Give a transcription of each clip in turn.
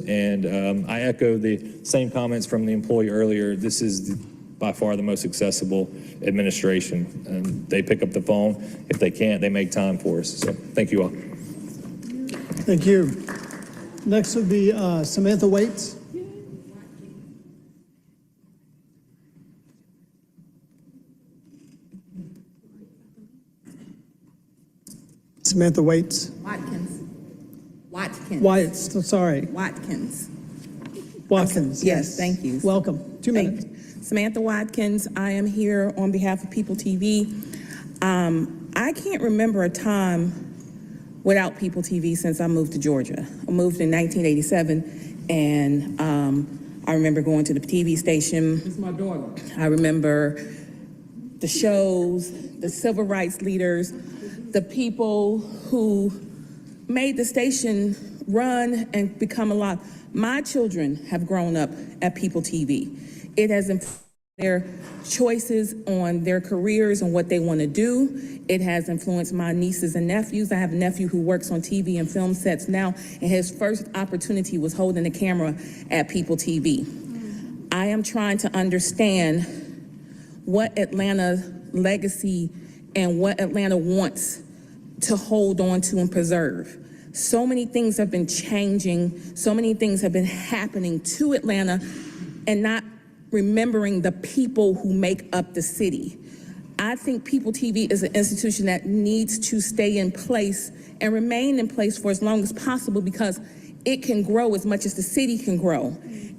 And I echo the same comments from the employee earlier. This is by far the most accessible administration. They pick up the phone. If they can't, they make time for us. So thank you all. Thank you. Next would be Samantha Waits. Samantha Waits. Watkins. Sorry. Watkins. Watkins. Yes, thank you. Welcome. 2 minutes. Samantha Watkins. I am here on behalf of People TV. I can't remember a time without People TV since I moved to Georgia. I moved in 1987, and I remember going to the TV station. It's my daughter. I remember the shows, the civil rights leaders, the people who made the station run and become alive. My children have grown up at People TV. It has influenced their choices on their careers and what they want to do. It has influenced my nieces and nephews. I have a nephew who works on TV and film sets now, and his first opportunity was holding the camera at People TV. I am trying to understand what Atlanta's legacy and what Atlanta wants to hold on to and preserve. So many things have been changing, so many things have been happening to Atlanta, and not remembering the people who make up the city. I think People TV is an institution that needs to stay in place and remain in place for as long as possible, because it can grow as much as the city can grow.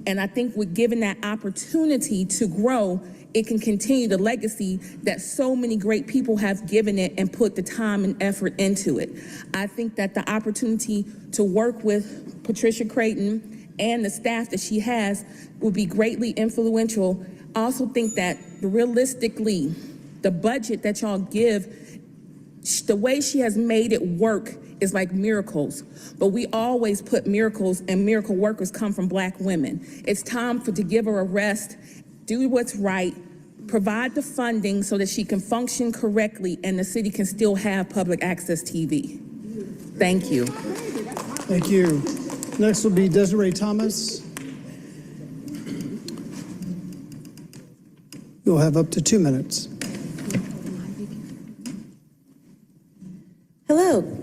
And I think with given that opportunity to grow, it can continue the legacy that so many great people have given it and put the time and effort into it. I think that the opportunity to work with Patricia Creighton and the staff that she has will be greatly influential. I also think that realistically, the budget that y'all give, the way she has made it work is like miracles, but we always put miracles, and miracle workers come from Black women. It's time to give her a rest, do what's right, provide the funding so that she can function correctly and the city can still have public access TV. Thank you. Thank you. Next will be Desiree Thomas. You'll have up to 2 minutes. Hello.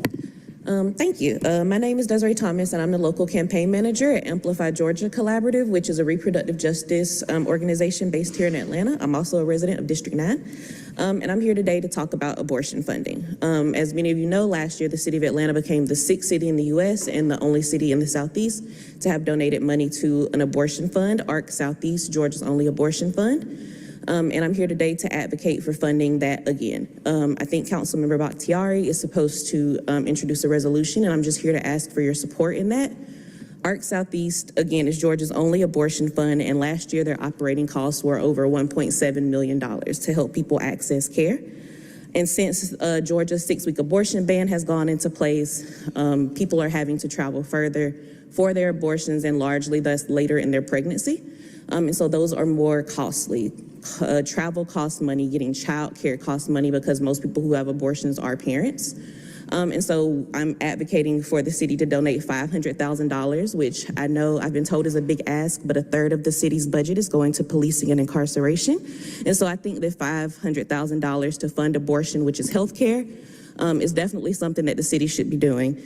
Thank you. My name is Desiree Thomas, and I'm the local campaign manager at Amplify Georgia Collaborative, which is a reproductive justice organization based here in Atlanta. I'm also a resident of District 9, and I'm here today to talk about abortion funding. As many of you know, last year the city of Atlanta became the 6th city in the U.S. and the only city in the Southeast to have donated money to an abortion fund, ARC Southeast, Georgia's only abortion fund. And I'm here today to advocate for funding that again. I think Councilmember Bakhtiari is supposed to introduce a resolution, and I'm just here to ask for your support in that. ARC Southeast, again, is Georgia's only abortion fund, and last year their operating costs were over $1.7 million to help people access care. And since Georgia's 6-week abortion ban has gone into place, people are having to travel further for their abortions, and largely thus later in their pregnancy. And so those are more costly. Travel costs money, getting child care costs money, because most people who have abortions are parents. And so I'm advocating for the city to donate $500,000, which I know I've been told is a big ask, but 1/3 of the city's budget is going to policing and incarceration. And so I think that $500,000 to fund abortion, which is health care, is definitely something that the city should be doing.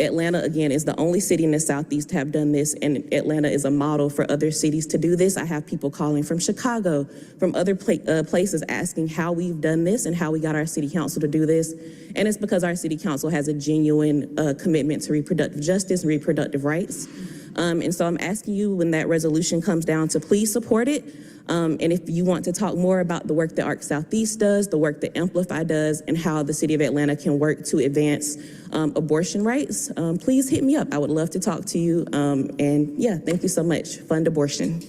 Atlanta, again, is the only city in the Southeast to have done this, and Atlanta is a model for other cities to do this. I have people calling from Chicago, from other places, asking how we've done this and how we got our city council to do this. And it's because our city council has a genuine commitment to reproductive justice and reproductive rights. And so I'm asking you, when that resolution comes down, to please support it. And if you want to talk more about the work that ARC Southeast does, the work that Amplify does, and how the city of Atlanta can work to advance abortion rights, please hit me up. I would love to talk to you. And yeah, thank you so much. Fund abortion.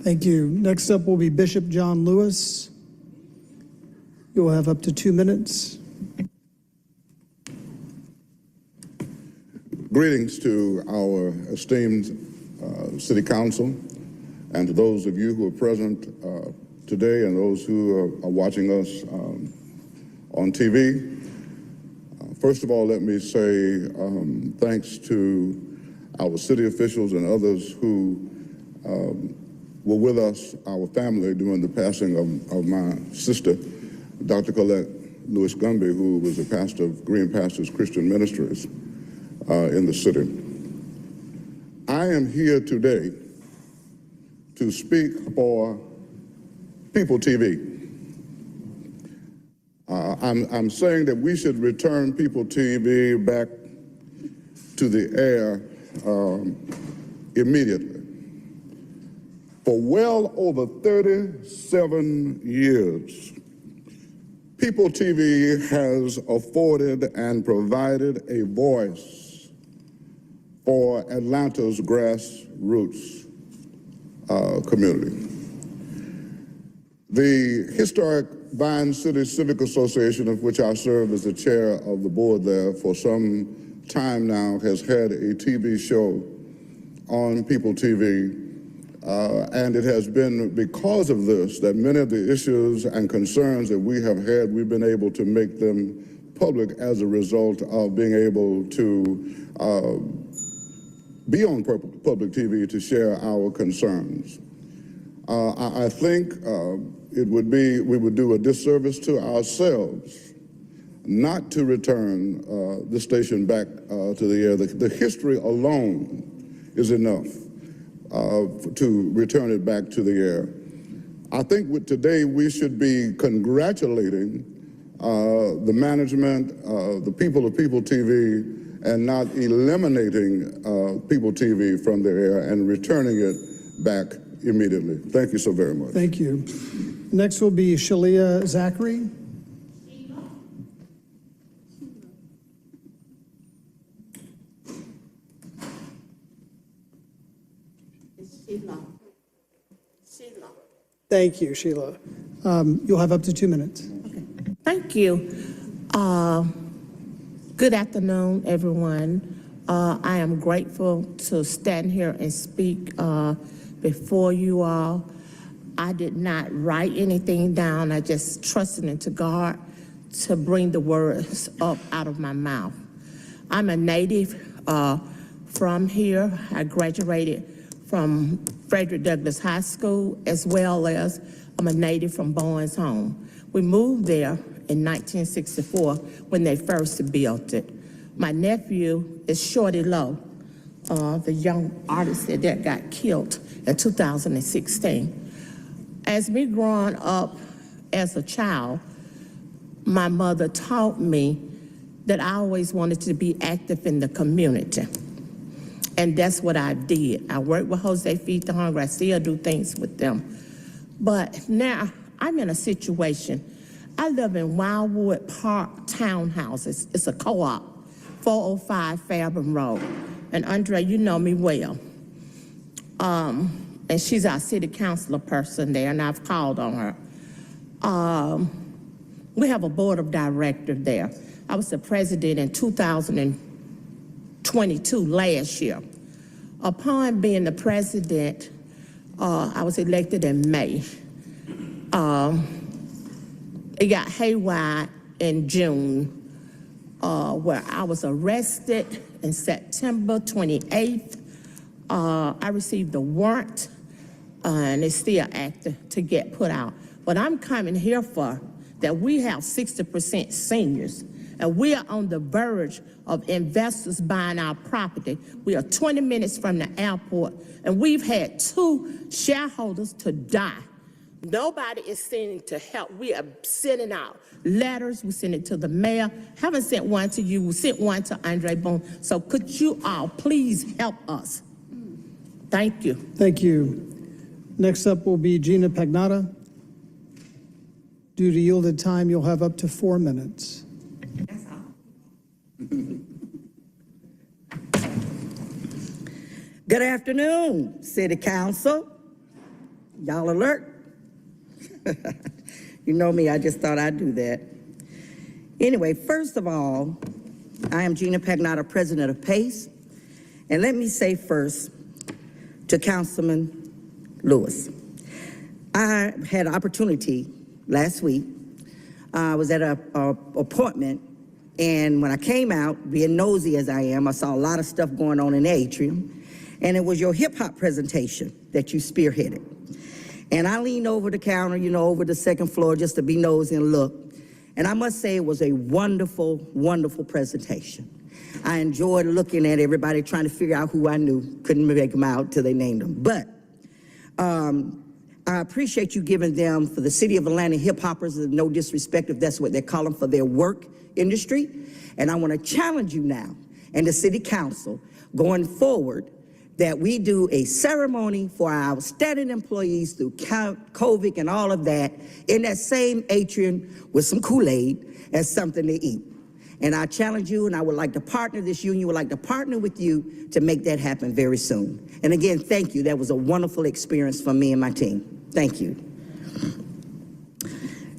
Thank you. Next up will be Bishop John Lewis. You will have up to 2 minutes. Greetings to our esteemed City Council, and to those of you who are present today and those who are watching us on TV. First of all, let me say thanks to our city officials and others who were with us, our family, during the passing of my sister, Dr. Colette Lewis Gumby, who was a pastor of Green Pastors Christian Ministries in the city. I am here today to speak for People TV. I'm saying that we should return People TV back to the air immediately. For well over 37 years, People TV has afforded and provided a voice for Atlanta's grassroots community. The historic Vine City Civic Association, of which I serve as the chair of the board there for some time now, has had a TV show on People TV. And it has been because of this that many of the issues and concerns that we have had, we've been able to make them public as a result of being able to be on public TV to share our concerns. I think we would do a disservice to ourselves not to return the station back to the air. The history alone is enough to return it back to the air. I think today we should be congratulating the management, the people of People TV, and not eliminating People TV from the air and returning it back immediately. Thank you so very much. Thank you. Next will be Shalia Zachary. Thank you, Sheila. You'll have up to 2 minutes. Okay. Thank you. Good afternoon, everyone. I am grateful to stand here and speak before you all. I did not write anything down. I just trusted into God to bring the words up out of my mouth. I'm a native from here. I graduated from Frederick Douglass High School, as well as I'm a native from Bowen's Home. We moved there in 1964 when they first built it. My nephew is Shorty Lowe, the young artist that got killed in 2016. As me growing up as a child, my mother taught me that I always wanted to be active in the community. And that's what I did. I worked with Jose Feed the Hungry. I still do things with them. But now I'm in a situation. I live in Wildwood Park Townhouses. It's a co-op, 405 Fairburn Road. And Andre, you know me well. And she's our city councilor person there, and I've called on her. We have a board of directors there. I was the president in 2022, last year. Upon being the president, I was elected in May. It got haywire in June, where I was arrested in September 28th. I received a warrant, and it's still active to get put out. But I'm coming here for that we have 60% seniors, and we are on the verge of investors buying our property. We are 20 minutes from the airport, and we've had 2 shareholders to die. Nobody is sending to help. We are sending out letters. We send it to the mayor. Haven't sent one to you. We sent one to Andre Boone. So could you all please help us? Thank you. Thank you. Next up will be Gina Pagnotta. Due to yielded time, you'll have up to 4 minutes. Good afternoon, City Council. Y'all alert? You know me, I just thought I'd do that. Anyway, first of all, I am Gina Pagnotta, president of PACE. And let me say first to Councilman Lewis, I had an opportunity last week. I was at an appointment, and when I came out, being nosy as I am, I saw a lot of stuff going on in the atrium. and it was your hip hop presentation that you spearheaded. And I leaned over the counter, over the second floor just to be nosy and look. And I must say it was a wonderful, wonderful presentation. I enjoyed looking at everybody trying to figure out who I knew. Couldn't make them out till they named them. But I appreciate you giving them, for the City of Atlanta hip hoppers, no disrespect if that's what they call them, for their work industry. And I want to challenge you now and the City Council going forward that we do a ceremony for our outstanding employees through COVID and all of that in that same atrium with some Kool-Aid as something to eat. And I challenge you, and I would like to partner, this union would like to partner with you to make that happen very soon. And again, thank you. That was a wonderful experience for me and my team. Thank you.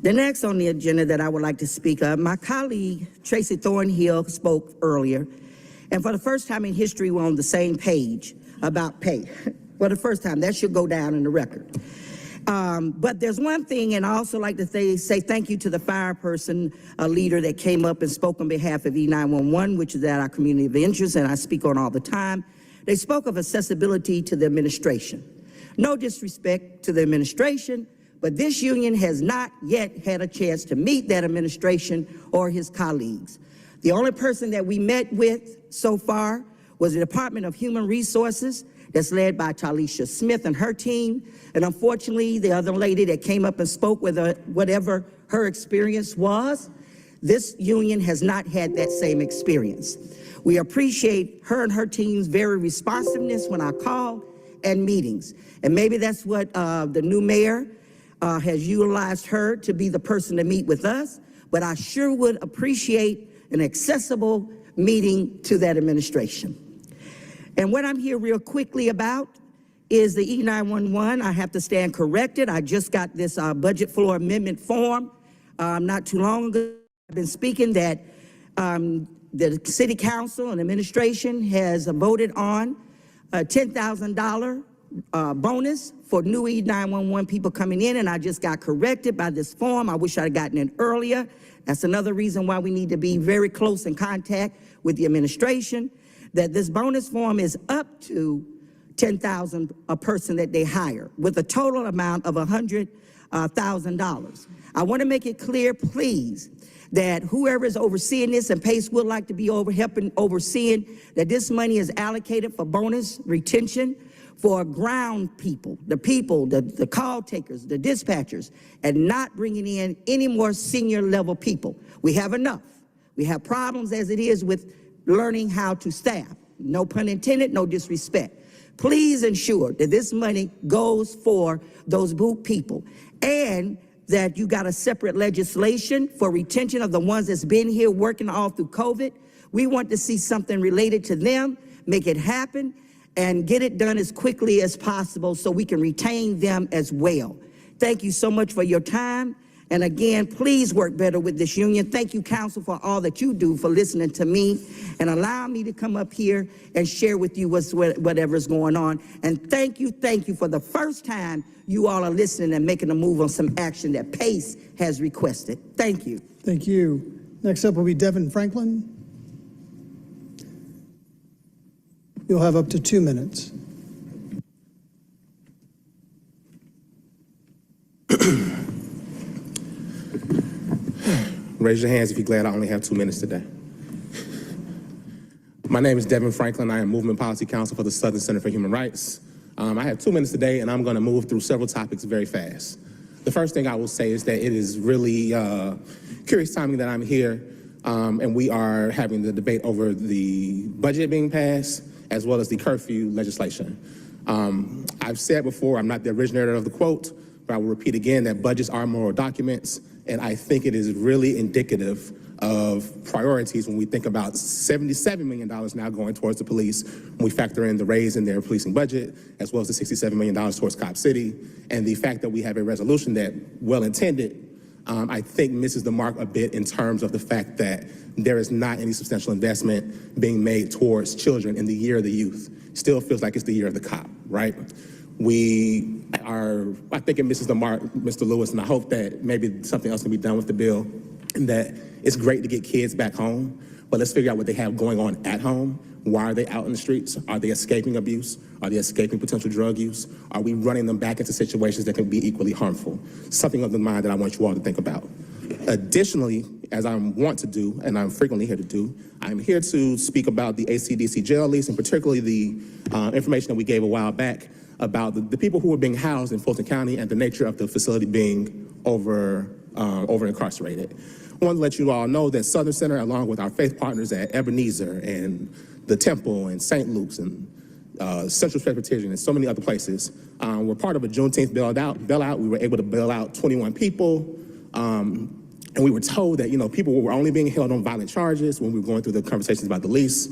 The next on the agenda that I would like to speak of, my colleague Tracy Thornhill spoke earlier, and for the first time in history, we're on the same page about pay. For the first time, that should go down in the record. But there's one thing, and I also like to say thank you to the fire person, a leader that came up and spoke on behalf of E911, which is at our community of interest, and I speak on all the time. They spoke of accessibility to the administration. No disrespect to the administration, but this union has not yet had a chance to meet that administration or his colleagues. The only person that we met with so far was the Department of Human Resources, that's led by Talisha Smith and her team. And unfortunately, the other lady that came up and spoke with her, whatever her experience was, this union has not had that same experience. We appreciate her and her team's very responsiveness when I call and meetings. And maybe that's what the new mayor has utilized her to be the person to meet with us, but I sure would appreciate an accessible meeting to that administration. And what I'm here real quickly about is the E911. I have to stand corrected. I just got this budget floor amendment form not too long ago. I've been speaking that the City Council and administration has voted on a $10,000 bonus for new E911 people coming in, and I just got corrected by this form. I wish I'd have gotten it earlier. That's another reason why we need to be very close in contact with the administration, that this bonus form is up to $10,000 a person that they hire, with a total amount of $100,000. I want to make it clear, please, that whoever is overseeing this, and Pace would like to be helping overseeing, that this money is allocated for bonus retention for ground people, the call takers, the dispatchers, and not bringing in any more senior level people. We have enough. We have problems as it is with learning how to staff. No pun intended, no disrespect. Please ensure that this money goes for those boot people, and that you got a separate legislation for retention of the ones that's been here working all through COVID. We want to see something related to them, make it happen, and get it done as quickly as possible so we can retain them as well. Thank you so much for your time. And again, please work better with this union. Thank you, Council, for all that you do, for listening to me and allow me to come up here and share with you whatever's going on. And thank you for the first time you all are listening and making a move on some action that Pace has requested. Thank you. Thank you. Next up will be Devin Franklin. You'll have up to 2 minutes. Raise your hands if you're glad I only have 2 minutes today. My name is Devin Franklin. I am Movement Policy Counsel for the Southern Center for Human Rights. I have 2 minutes today, and I'm going to move through several topics very fast. The first thing I will say is that it is really curious timing that I'm here, and we are having the debate over the budget being passed, as well as the curfew legislation. I've said before, I'm not the originator of the quote, but I will repeat again that budgets are moral documents, and I think it is really indicative of priorities when we think about $77 million now going towards the police, when we factor in the raise in their policing budget, as well as the $67 million towards Cop City, and the fact that we have a resolution that, well-intended, I think misses the mark a bit in terms of the fact that there is not any substantial investment being made towards children in the year of the youth. Still feels like it's the year of the cop, right? I think it misses the mark, Mr. Lewis, and I hope that maybe something else can be done with the bill, and that it's great to get kids back home, but let's figure out what they have going on at home. Why are they out in the streets? Are they escaping abuse? Are they escaping potential drug use? Are we running them back into situations that can be equally harmful? Something of the mind that I want you all to think about. Additionally, as I want to do, and I'm frequently here to do, I'm here to speak about the ACDC jail lease, and particularly the information that we gave a while back about the people who were being housed in Fulton County and the nature of the facility being over incarcerated. I want to let you all know that Southern Center, along with our faith partners at Ebenezer and the Temple and St. Luke's and Central Presbyterian and so many other places, we're part of a Juneteenth bailout. We were able to bail out 21 people. And we were told that, people were only being held on violent charges when we were going through the conversations about the lease.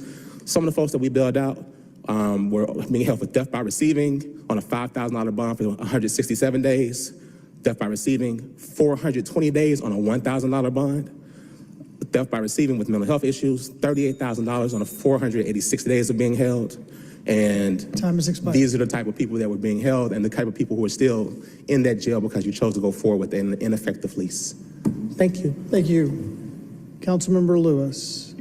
Some of the folks that we bailed out were being held for theft by receiving on a $5,000 bond for 167 days, theft by receiving 420 days on a $1,000 bond, theft by receiving with mental health issues, $38,000 on a 486 days of being held. And Time has expired. These are the type of people that were being held and the type of people who are still in that jail because you chose to go forward with an ineffective lease. Thank you. Thank you. Councilmember Lewis.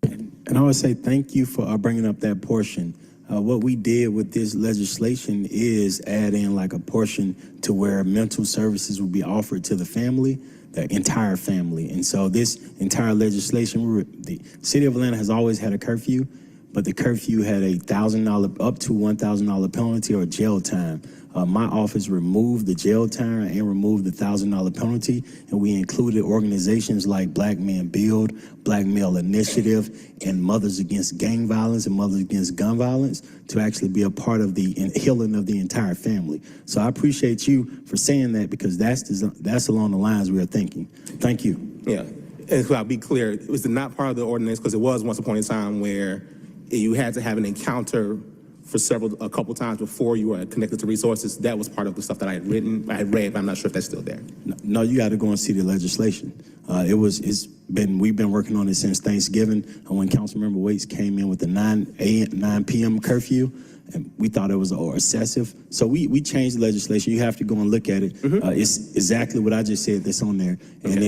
And I would say thank you for bringing up that portion. What we did with this legislation is add in like a portion to where mental services will be offered to the family, the entire family. And so this entire legislation, the city of Atlanta has always had a curfew, but the curfew had a $1,000 up to $1,000 penalty or jail time. My office removed the jail time and removed the $1,000 penalty, and we included organizations like Black Men Build, Black Male Initiative, and Mothers Against Gang Violence and Mothers Against Gun Violence to actually be a part of the healing of the entire family. So I appreciate you for saying that because that's along the lines we are thinking. Thank you. Yeah, and so I'll be clear, it was not part of the ordinance because it was once upon a time where you had to have an encounter for a couple times before you were connected to resources. That was part of the stuff that I had read, but I'm not sure if that's still there. No, you got to go and see the legislation. We've been working on it since Thanksgiving. When Councilmember Waits came in with the 9 p.m. curfew, and we thought it was excessive. So we changed the legislation. You have to go and look at it. It's exactly what I just said that's on there. And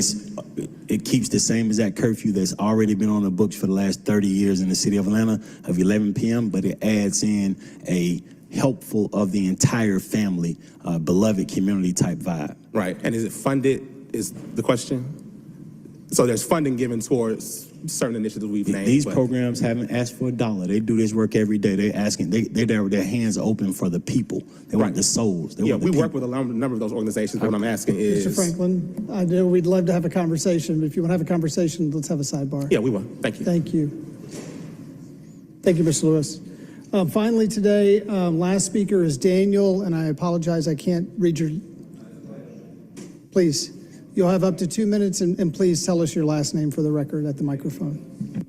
it keeps the same exact curfew that's already been on the books for the last 30 years in the city of Atlanta of 11 p.m., but it adds in a helpful of the entire family, beloved community type vibe. Right, and is it funded is the question? So there's funding given towards certain initiatives we've named. These programs haven't asked for $1. They do this work every day. They're asking, their hands open for the people. They want the souls. We work with a number of those organizations, but what I'm asking is... Mr. Franklin, I know we'd love to have a conversation, but if you want to have a conversation, let's have a sidebar. Yeah, we will. Thank you. Thank you. Thank you, Mr. Lewis. Finally today, last speaker is Daniel, and I apologize, I can't read your... Please. You'll have up to 2 minutes, and please tell us your last name for the record at the microphone.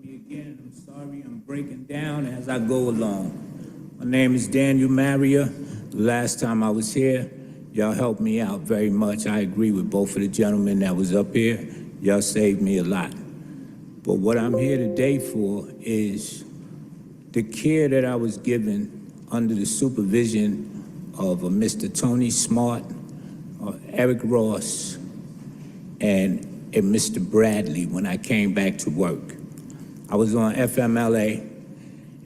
Again, I'm sorry, I'm breaking down as I go along. My name is Daniel Maria. The last time I was here, y'all helped me out very much. I agree with both of the gentlemen that was up here. Y'all saved me a lot. But what I'm here today for is the care that I was given under the supervision of Mr. Tony Smart, Eric Ross, and Mr. Bradley when I came back to work. I was on FMLA,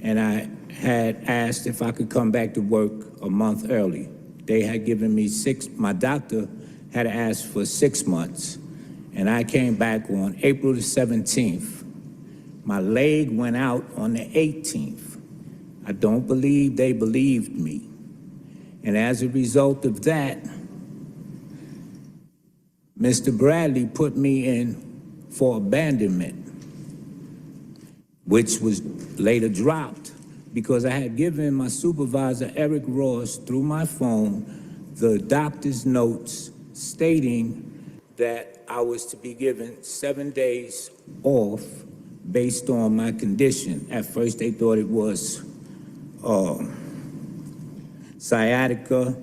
and I had asked if I could come back to work a month early. They had given me my doctor had asked for 6 months, and I came back on April the 17th. My leg went out on the 18th. I don't believe they believed me. And as a result of that, Mr. Bradley put me in for abandonment, which was later dropped because I had given my supervisor, Eric Ross, through my phone, the doctor's notes stating that I was to be given 7 days off based on my condition. At first, they thought it was sciatica,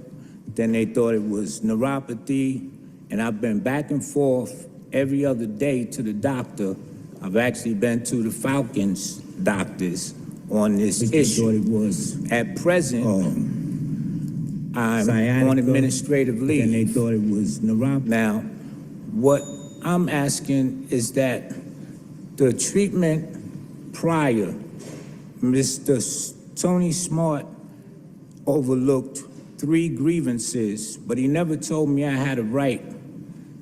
then they thought it was neuropathy, and I've been back and forth every other day to the doctor. I've actually been to the Falcons doctors on this issue. It was at present, I'm on administrative leave. And they thought it was neuropathy. Now, what I'm asking is that the treatment prior Mr. Tony Smart overlooked 3 grievances, but he never told me I had a right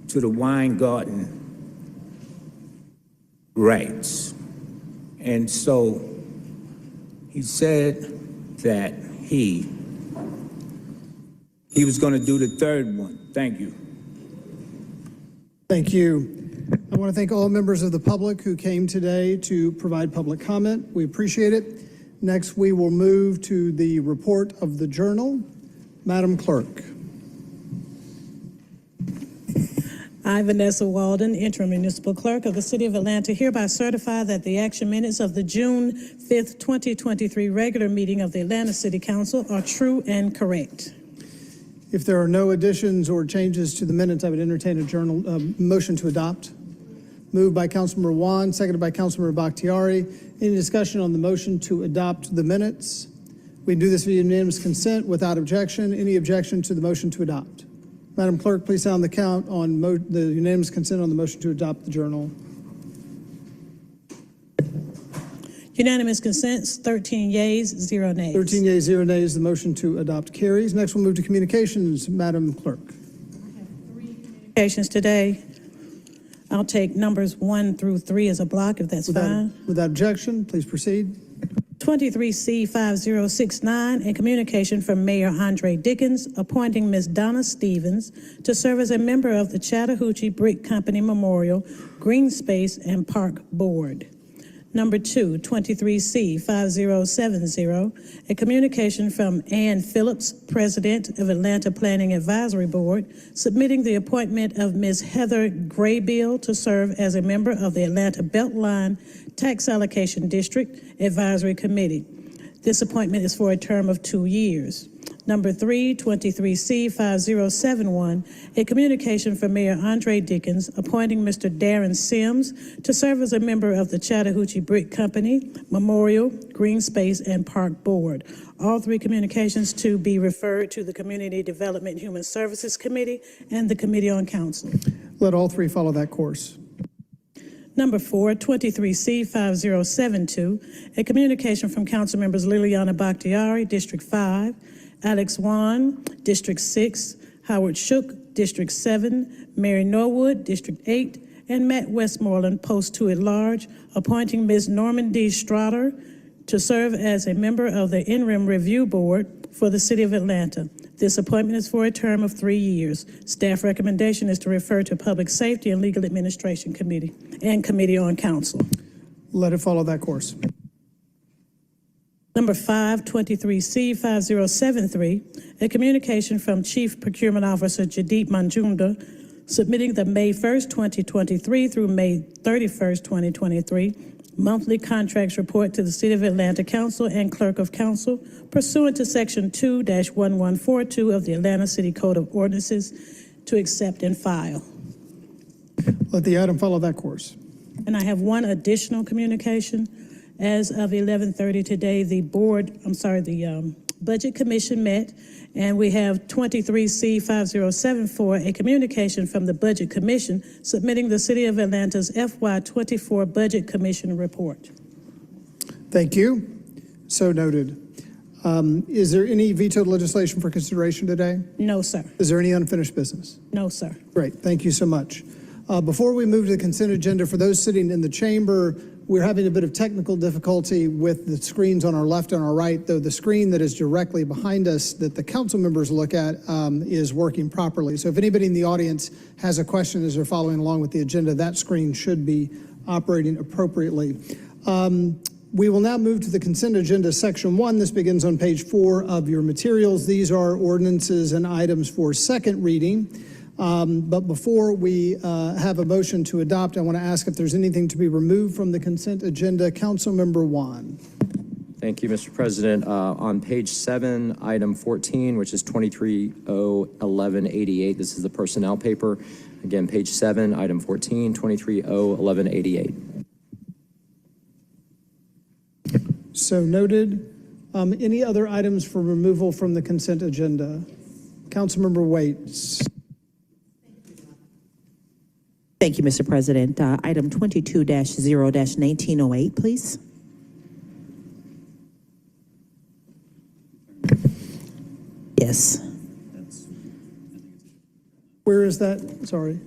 to the wine garden rights. And so he said that he was going to do the 3rd one. Thank you. Thank you. I want to thank all members of the public who came today to provide public comment. We appreciate it. Next, we will move to the report of the Journal. Madam Clerk. I, Vanessa Walden, interim municipal clerk of the City of Atlanta, hereby certify that the action minutes of the June 5th, 2023 regular meeting of the Atlanta City Council are true and correct. If there are no additions or changes to the minutes, I would entertain a motion to adopt. Moved by Councilmember Juan, seconded by Councilmember Bakhtiari. Any discussion on the motion to adopt the minutes? We do this via unanimous consent without objection. Any objection to the motion to adopt? Madam Clerk, please sound the count on the unanimous consent on the motion to adopt the Journal. Unanimous consents, 13 yeas, 0 nays. 13 yeas, 0 nays. The motion to adopt carries. Next, we'll move to communications. Madam Clerk. Communications today. I'll take numbers 1 through 3 as a block, if that's fine. Without objection, please proceed. 23C5069, a communication from Mayor Andre Dickens appointing Ms. Donna Stevens to serve as a member of the Chattahoochee Brick Company Memorial Green Space and Park Board. Number 2, 23C5070, a communication from Ann Phillips, President of Atlanta Planning Advisory Board, submitting the appointment of Ms. Heather Graybill to serve as a member of the Atlanta Beltline Tax Allocation District Advisory Committee. This appointment is for a term of 2 years. Number 3, 23C5071, a communication from Mayor Andre Dickens appointing Mr. Darren Sims to serve as a member of the Chattahoochee Brick Company Memorial Green Space and Park Board. All 3 communications to be referred to the Community Development and Human Services Committee and the Committee on Council. Let all 3 follow that course. Number 4, 23C5072, a communication from council members Liliana Bakhtiari, District 5, Alex Wan, District 6, Howard Shook, District 7, Mary Norwood, District 8, and Matt Westmoreland, Post 2 at Large, appointing Ms. Norman D. Strotter to serve as a member of the Interim Review Board for the City of Atlanta. This appointment is for a term of 3 years. Staff recommendation is to refer to Public Safety and Legal Administration Committee and Committee on Council. Let it follow that course. Number 5, 23C5073, a communication from Chief Procurement Officer Jadeep Manjunda, submitting the May 1st, 2023 through May 31st, 2023 monthly contracts report to the City of Atlanta Council and Clerk of Council pursuant to Section 2-1142 of the Atlanta City Code of Ordinances to accept and file. Let the item follow that course. And I have one additional communication. As of 11:30 today, the Budget Commission met, and we have 23C5074, a communication from the Budget Commission submitting the City of Atlanta's FY24 Budget Commission report. Thank you. So noted. Is there any vetoed legislation for consideration today? No, sir. Is there any unfinished business? No, sir. Great. Thank you so much. Before we move to the consent agenda, for those sitting in the chamber, we're having a bit of technical difficulty with the screens on our left and our right, though the screen that is directly behind us that the council members look at is working properly. So if anybody in the audience has a question as they're following along with the agenda, that screen should be operating appropriately. We will now move to the consent agenda, section 1. This begins on page 4 of your materials. These are ordinances and items for second reading. But before we have a motion to adopt, I want to ask if there's anything to be removed from the consent agenda. Councilmember Juan. Thank you, Mr. President. On page 7, item 14, which is 23-0-1188, this is the personnel paper. Again, page 7, item 14, 23-0-1188. So noted. Any other items for removal from the consent agenda? Councilmember Waits. Thank you, Mr. President. Item 22-0-1908, please. Yes. Where is that? Sorry.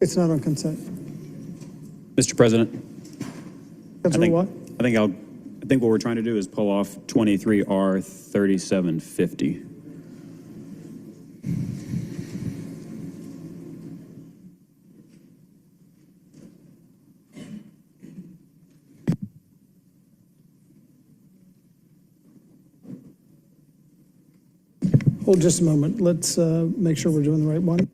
It's not on consent. Mr. President, Councilor Watt? I think what we're trying to do is pull off 23R 3750. Hold just a moment. Let's make sure we're doing the right one.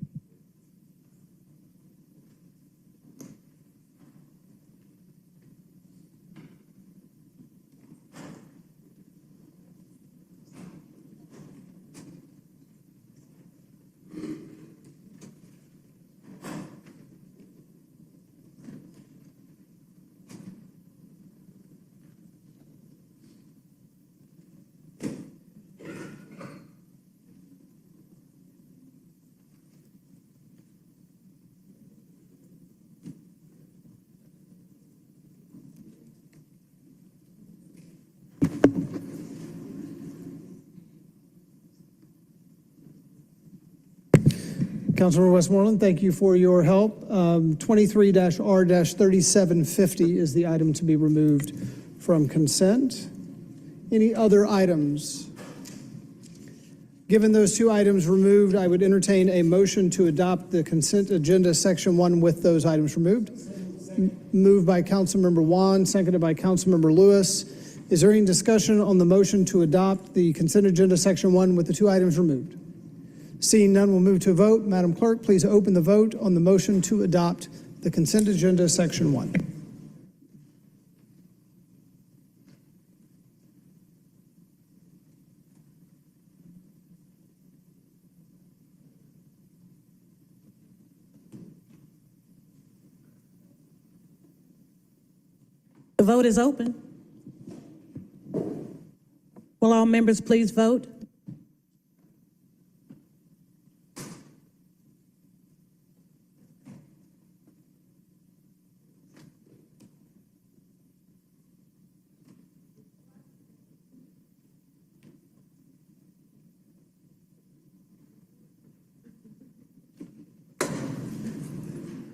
Councilmember Westmoreland, thank you for your help. 23-R-3750 is the item to be removed from consent. Any other items? Given those two items removed, I would entertain a motion to adopt the consent agenda section 1 with those items removed. Moved by Councilmember Wan, seconded by Councilmember Lewis. Is there any discussion on the motion to adopt the consent agenda section 1 with the two items removed? Seeing none, we'll move to a vote. Madam Clerk, please open the vote on the motion to adopt the consent agenda section 1. The vote is open. Will all members please vote?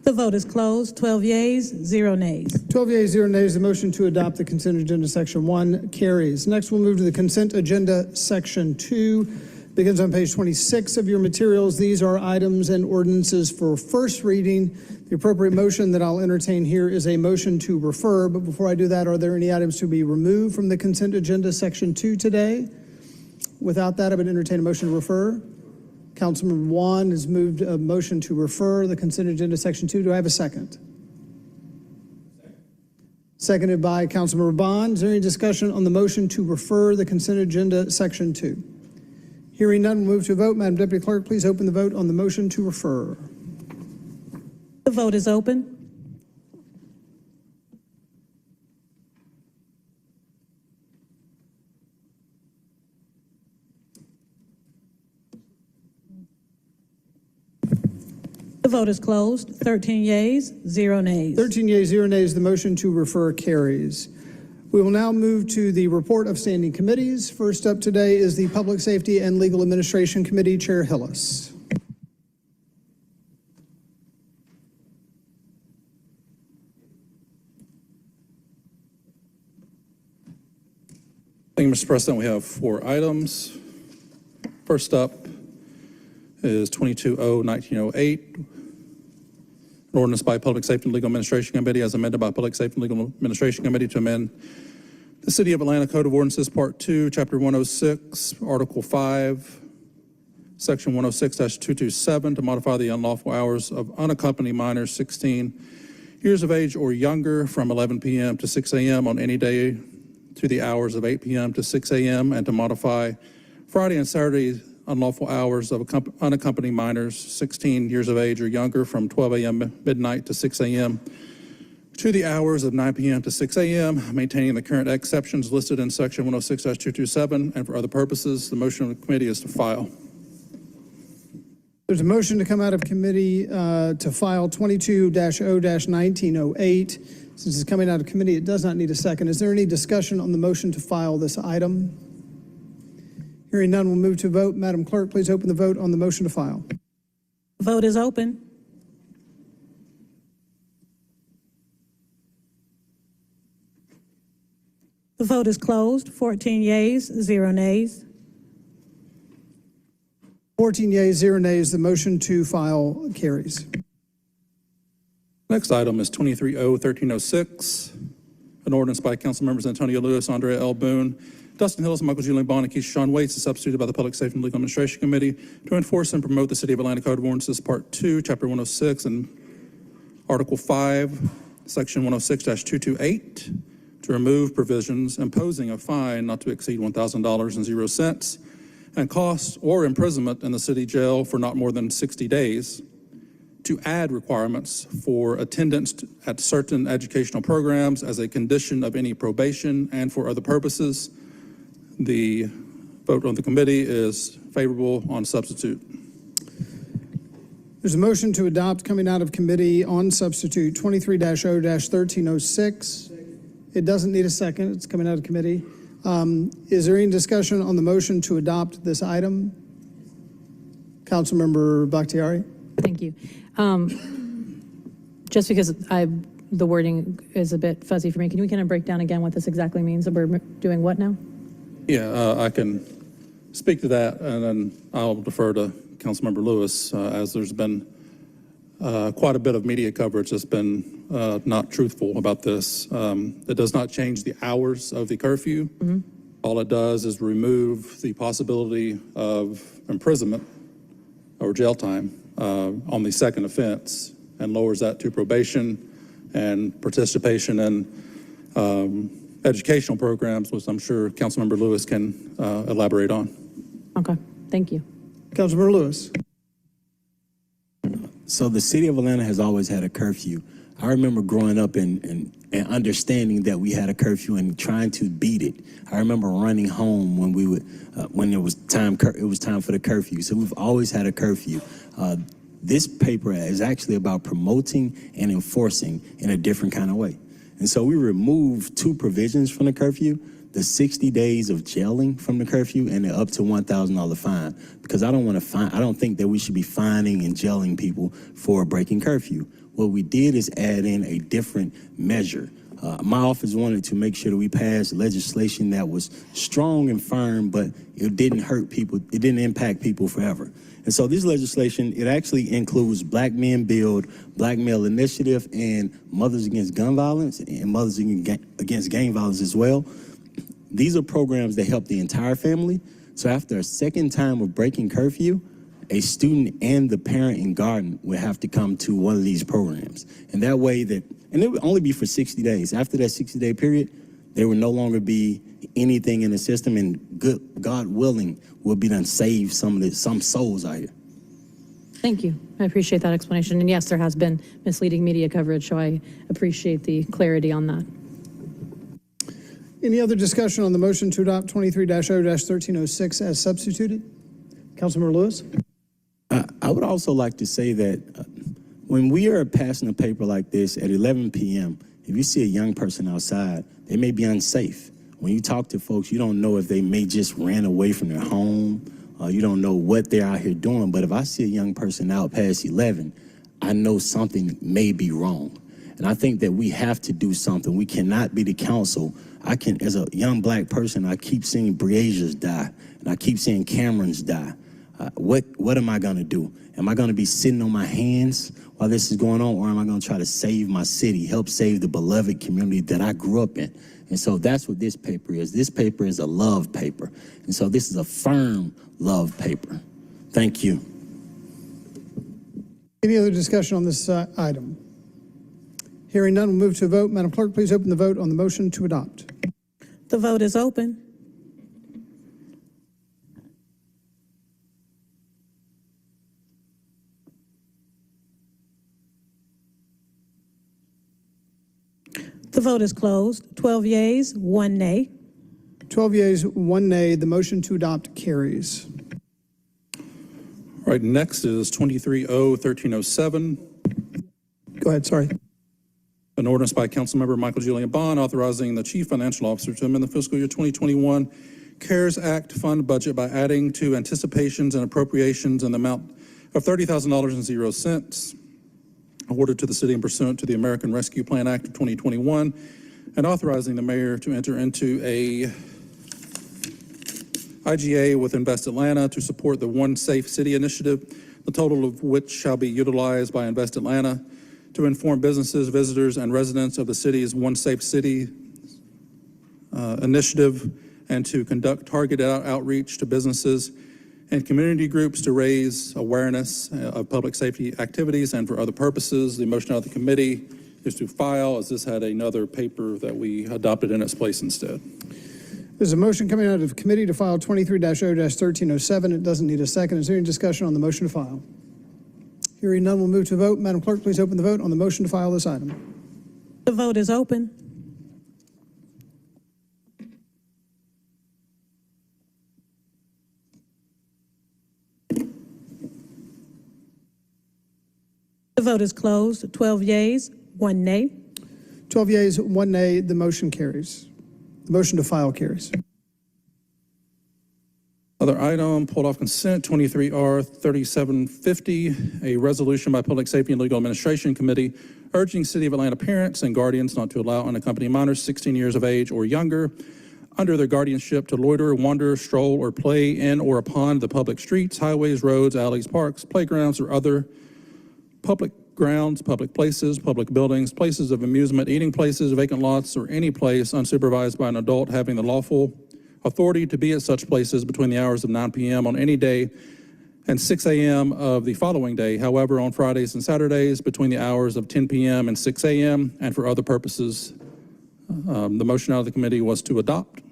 The vote is closed. 12 yeas, 0 nays. 12 yeas, 0 nays. The motion to adopt the consent agenda section 1 carries. Next, we'll move to the consent agenda section 2. Begins on page 26 of your materials. These are items and ordinances for first reading. The appropriate motion that I'll entertain here is a motion to refer. But before I do that, are there any items to be removed from the consent agenda section 2 today? Without that, I would entertain a motion to refer. Councilman Wan has moved a motion to refer the consent agenda section 2. Do I have a second? Seconded by Councilmember Bond. Is there any discussion on the motion to refer the consent agenda section 2? Hearing none, we'll move to a vote. Madam Deputy Clerk, please open the vote on the motion to refer. The vote is open. The vote is closed. 13 yeas, 0 nays. 13 yeas, 0 nays. The motion to refer carries. We will now move to the report of standing committees. First up today is the Public Safety and Legal Administration Committee, Chair Hillis. Thank you, Mr. President. We have 4 items. First up is 22-0-1908, an ordinance by Public Safety and Legal Administration Committee as amended by Public Safety and Legal Administration Committee to amend the City of Atlanta Code of Ordinances, Part 2, Chapter 106, Article 5, Section 106-227 to modify the unlawful hours of unaccompanied minors 16 years of age or younger from 11 p.m. to 6 a.m. on any day to the hours of 8 p.m. to 6 a.m. and to modify Friday and Saturday unlawful hours of unaccompanied minors 16 years of age or younger from 12 a.m. midnight to 6 a.m. to the hours of 9 p.m. to 6 a.m., maintaining the current exceptions listed in Section 106-227, and for other purposes, the motion of the committee is to file. There's a motion to come out of committee to file 22-0-1908. Since it's coming out of committee, it does not need a second. Is there any discussion on the motion to file this item? Hearing none, we'll move to vote. Madam Clerk, please open the vote on the motion to file. Vote is open. The vote is closed. 14 yeas, 0 nays. 14 yeas, 0 nays. The motion to file carries. Next item is 23-0-1306, an ordinance by council members Antonio Lewis, Andrea L. Boone, Dustin Hillis, Michael Julian Bond, and Keisha Sean Waits, is substituted by the Public Safety and Legal Administration Committee to enforce and promote the City of Atlanta Code of Ordinances, Part 2, Chapter 106, and Article 5, Section 106-228, to remove provisions imposing a fine not to exceed $1,000.00 and costs or imprisonment in the city jail for not more than 60 days, to add requirements for attendance at certain educational programs as a condition of any probation and for other purposes. The vote on the committee is favorable on substitute. There's a motion to adopt coming out of committee on substitute 23-0-1306. It doesn't need a second. It's coming out of committee. Is there any discussion on the motion to adopt this item? Councilmember Bakhtiari. Thank you. Just because the wording is a bit fuzzy for me, can we kind of break down again what this exactly means? That we're doing what now? Yeah, I can speak to that, and then I'll defer to Councilmember Lewis, as there's been quite a bit of media coverage that's been not truthful about this. It does not change the hours of the curfew. Mm-hmm. All it does is remove the possibility of imprisonment or jail time on the second offense, and lowers that to probation and participation in educational programs, which I'm sure Councilmember Lewis can elaborate on. Okay, thank you. Councilmember Lewis. So the city of Atlanta has always had a curfew. I remember growing up and understanding that we had a curfew and trying to beat it. I remember running home when we would, when it was time for the curfew. So we've always had a curfew. This paper is actually about promoting and enforcing in a different kind of way. And so we removed two provisions from the curfew: the 60 days of jailing from the curfew and the up to $1,000 fine, because I don't think that we should be fining and jailing people for breaking curfew. What we did is add in a different measure. My office wanted to make sure that we passed legislation that was strong and firm, but it didn't hurt people. It didn't impact people forever. And so this legislation, it actually includes Black Men Build, Black Male Initiative, and Mothers Against Gun Violence and Mothers Against Gang Violence as well. These are programs that help the entire family. So after a second time of breaking curfew, a student and the parent and guardian would have to come to one of these programs. And that way and it would only be for 60 days. After that 60-day period, there would no longer be anything in the system, and God willing, will be done save some souls out here. Thank you. I appreciate that explanation. And yes, there has been misleading media coverage, so I appreciate the clarity on that. Any other discussion on the motion to adopt 23-0-1306 as substituted? Councilmember Lewis. I would also like to say that when we are passing a paper like this at 11 p.m., if you see a young person outside, they may be unsafe. When you talk to folks, you don't know if they may just ran away from their home. You don't know what they're out here doing. But if I see a young person out past 11, I know something may be wrong. And I think that we have to do something. We cannot be the council. As a young Black person, I keep seeing Breasiers die, and I keep seeing Camerons die. What am I going to do? Am I going to be sitting on my hands while this is going on, or am I going to try to save my city, help save the beloved community that I grew up in? And so that's what this paper is. This paper is a love paper. And so this is a firm love paper. Thank you. Any other discussion on this item? Hearing none, we'll move to a vote. Madam Clerk, please open the vote on the motion to adopt. The vote is open. The vote is closed. 12 yeas, 1 nay. 12 yeas, 1 nay. The motion to adopt carries. All right, next is 23-0-1307. Go ahead, sorry. An ordinance by Councilmember Michael Julian Bond authorizing the Chief Financial Officer to amend the fiscal year 2021 CARES Act fund budget by adding to anticipations and appropriations in the amount of $30,000.00 awarded to the city in pursuant to the American Rescue Plan Act of 2021, and authorizing the mayor to enter into a IGA with Invest Atlanta to support the One Safe City initiative, the total of which shall be utilized by Invest Atlanta to inform businesses, visitors, and residents of the city's One Safe City initiative, and to conduct targeted outreach to businesses and community groups to raise awareness of public safety activities and for other purposes. The motion of the committee is to file, as this had another paper that we adopted in its place instead. There's a motion coming out of committee to file 23-0-1307. It doesn't need a second. Is there any discussion on the motion to file? Hearing none, we'll move to vote. Madam Clerk, please open the vote on the motion to file this item. The vote is open. The vote is closed. 12 yeas, 1 nay. 12 yeas, 1 nay. The motion carries. The motion to file carries. Other item, pulled off consent, 23R3750, a resolution by Public Safety and Legal Administration Committee urging City of Atlanta parents and guardians not to allow unaccompanied minors 16 years of age or younger under their guardianship to loiter, wander, stroll, or play in or upon the public streets, highways, roads, alleys, parks, playgrounds, or other public grounds, public places, public buildings, places of amusement, eating places, vacant lots, or any place unsupervised by an adult having the lawful authority to be at such places between the hours of 9 p.m. on any day and 6 a.m. of the following day. However, on Fridays and Saturdays between the hours of 10 p.m. and 6 a.m. and for other purposes. The motion out of the committee was to adopt.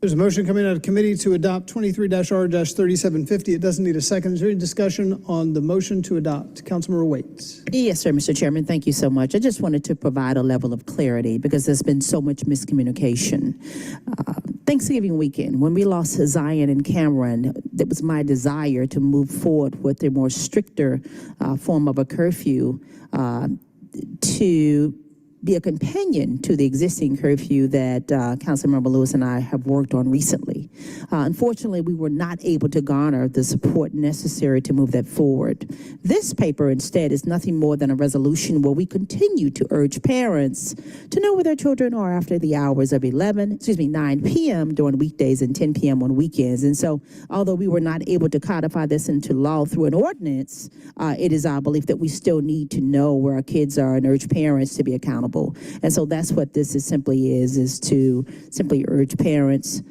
There's a motion coming out of committee to adopt 23-R-3750. It doesn't need a second. Is there any discussion on the motion to adopt? Councilmember Waits. Yes, sir, Mr. Chairman. Thank you so much. I just wanted to provide a level of clarity because there's been so much miscommunication. Thanksgiving weekend, when we lost Zion and Cameron, it was my desire to move forward with a more stricter form of a curfew to be a companion to the existing curfew that Councilmember Lewis and I have worked on recently. Unfortunately, we were not able to garner the support necessary to move that forward. This paper instead is nothing more than a resolution where we continue to urge parents to know where their children are after the hours of 9 p.m. during weekdays and 10 p.m. on weekends. And so, although we were not able to codify this into law through an ordinance, it is our belief that we still need to know where our kids are and urge parents to be accountable. And so that's what this is to simply urge parents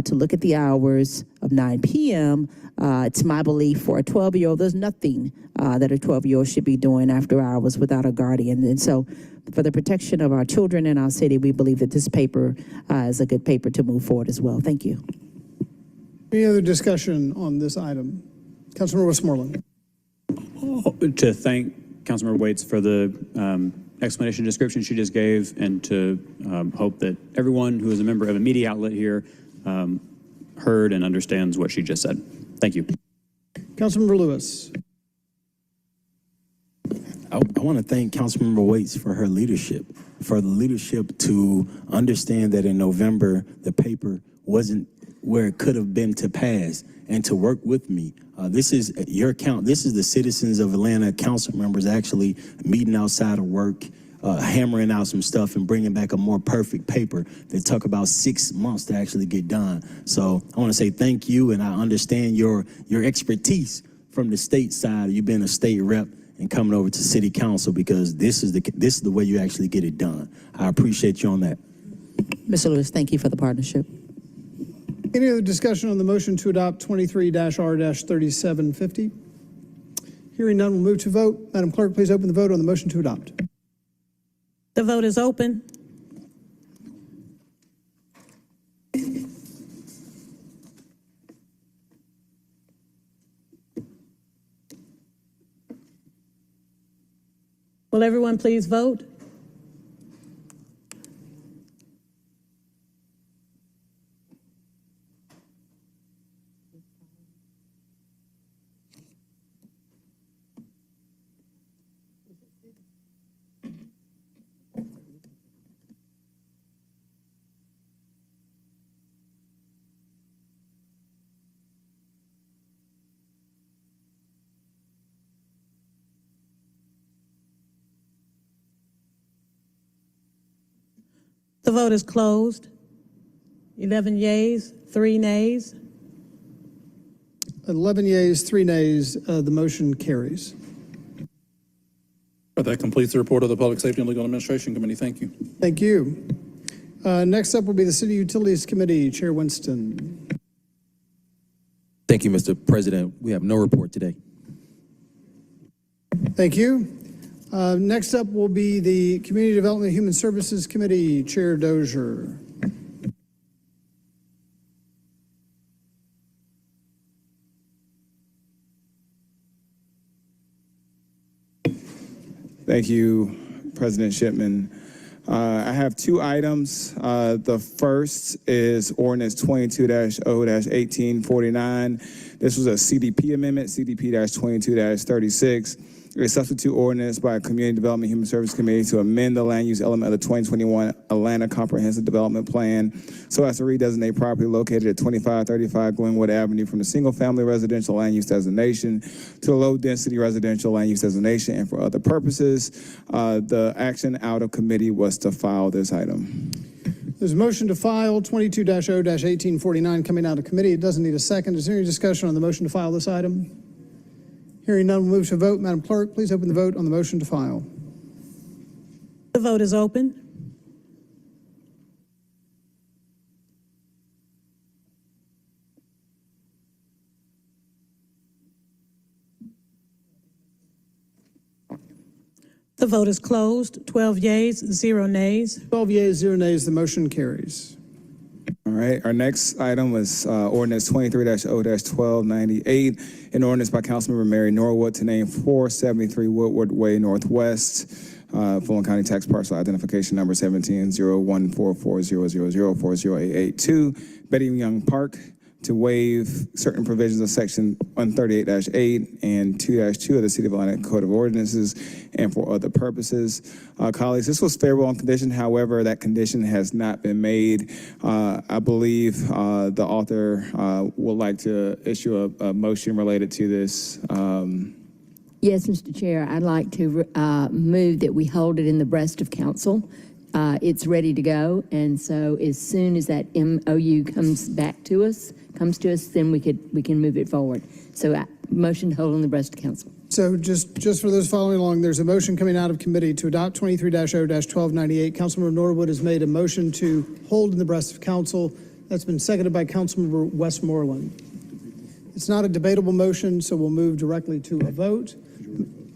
to look at the hours of 9 p.m. It's my belief for a 12-year-old, there's nothing that a 12-year-old should be doing after hours without a guardian. And so for the protection of our children in our city, we believe that this paper is a good paper to move forward as well. Thank you. Any other discussion on this item? Councilmember Westmoreland. To thank Councilmember Waits for the explanation description she just gave, and to hope that everyone who is a member of a media outlet here heard and understands what she just said. Thank you. Councilmember Lewis. I want to thank Councilmember Waits for her leadership, for the leadership to understand that in November, the paper wasn't where it could have been to pass, and to work with me. This is your count. This is the citizens of Atlanta, council members actually meeting outside of work, hammering out some stuff and bringing back a more perfect paper that took about 6 months to actually get done. So I want to say thank you, and I understand your expertise from the state side. You've been a state rep and coming over to city council, because this is the way you actually get it done. I appreciate you on that. Mr. Lewis, thank you for the partnership. Any other discussion on the motion to adopt 23-R-3750? Hearing none, we'll move to vote. Madam Clerk, please open the vote on the motion to adopt. The vote is open. Will everyone please vote? The vote is closed. 11 yeas, 3 nays. 11 yeas, 3 nays, the motion carries. That completes the report of the Public Safety and Legal Administration Committee. Thank you. Thank you. Next up will be the City Utilities Committee. Chair Winston. Thank you, Mr. President. We have no report today. Thank you. Next up will be the Community Development and Human Services Committee. Chair Dozier. Thank you, President Shipman. I have 2 items. The first is ordinance 22-0-1849. This was a CDP amendment, CDP-22-36. A substitute ordinance by Community Development and Human Services Committee to amend the land use element of the 2021 Atlanta Comprehensive Development Plan so as to redesignate property located at 2535 Glenwood Avenue from the single-family residential land use designation to a low-density residential land use designation and for other purposes. The action out of committee was to file this item. There's a motion to file 22-0-1849 coming out of committee. It doesn't need a second. Is there any discussion on the motion to file this item? Hearing none, we'll move to a vote. Madam Clerk, please open the vote on the motion to file. The vote is open. The vote is closed. 12 yeas, 0 nays. 12 yeas, 0 nays. The motion carries. All right, our next item was ordinance 23-0-1298, an ordinance by Councilmember Mary Norwood to name 473 Woodward Way Northwest, Fulton County Tax Parcel Identification Number 17014400408882, Betty Young Park, to waive certain provisions of Section 138-8 and 2-2 of the City of Atlanta Code of Ordinances and for other purposes. Colleagues, this was favorable on condition. However, that condition has not been made. I believe the author would like to issue a motion related to this. Yes, Mr. Chair, I'd like to move that we hold it in the breast of council. It's ready to go, and so as soon as that MOU comes to us, then we can move it forward. So motion to hold in the breast of council. So just for those following along, there's a motion coming out of committee to adopt 23-0-1298. Councilmember Norwood has made a motion to hold in the breast of council. That's been seconded by Councilmember Westmoreland. It's not a debatable motion, so we'll move directly to a vote.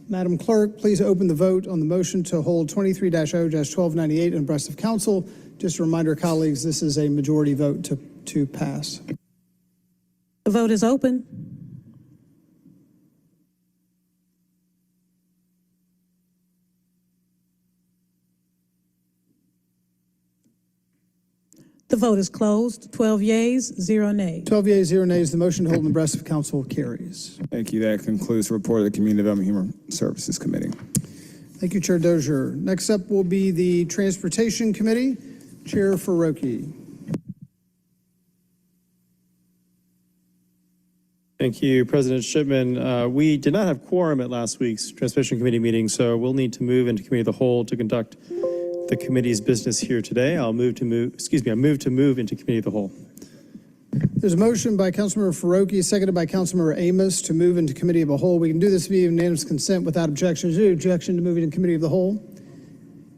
Madam Clerk, please open the vote on the motion to hold 23-0-1298 in breast of council. Just a reminder, colleagues, this is a majority vote to pass. The vote is open. The vote is closed. 12 yeas, 0 nays. 12 yeas, 0 nays. The motion to hold in the breast of council carries. Thank you. That concludes the report of the Community Development and Human Services Committee. Thank you, Chair Dozier. Next up will be the Transportation Committee. Chair Faroki. Thank you, President Shipman. We did not have quorum at last week's Transportation Committee meeting, so we'll need to move into Committee of the Whole to conduct the committee's business here today. I move to move into Committee of the Whole. There's a motion by Councilmember Faroki, seconded by Councilmember Amos to move into Committee of the Whole. We can do this via unanimous consent without objection. Is there any objection to moving into Committee of the Whole?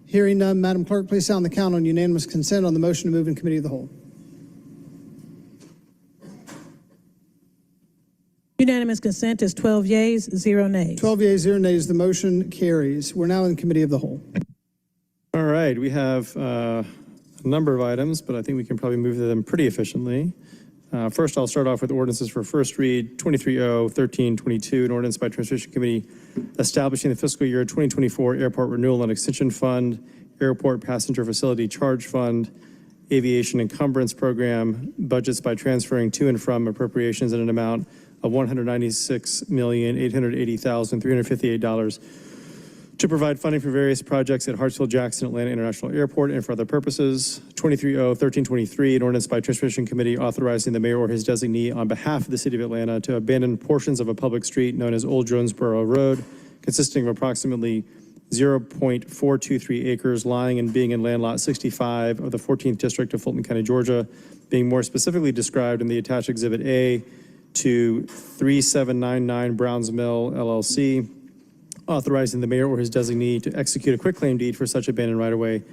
Hearing none, Madam Clerk, please sound the count on unanimous consent on the motion to move in Committee of the Whole. Unanimous consent is 12 yeas, 0 nays. 12 yeas, 0 nays. The motion carries. We're now in Committee of the Whole. All right, we have a number of items, but I think we can probably move to them pretty efficiently. First, I'll start off with ordinances for first read, 23-0-1322, an ordinance by Transportation Committee establishing the fiscal year 2024 Airport Renewal and Extension Fund, Airport Passenger Facility Charge Fund, Aviation Encumbrance Program, budgets by transferring to and from appropriations in an amount of $196,880,358 to provide funding for various projects at Hartsfield-Jackson Atlanta International Airport and for other purposes. 23-0-1323, an ordinance by Transportation Committee authorizing the mayor or his designee on behalf of the City of Atlanta to abandon portions of a public street known as Old Jonesboro Road, consisting of approximately 0.423 acres lying and being in land lot 65 of the 14th District of Fulton County, Georgia, being more specifically described in the attached Exhibit A to 3799 Browns Mill LLC, authorizing the mayor or his designee to execute a quitclaim deed for such abandoned right-of-way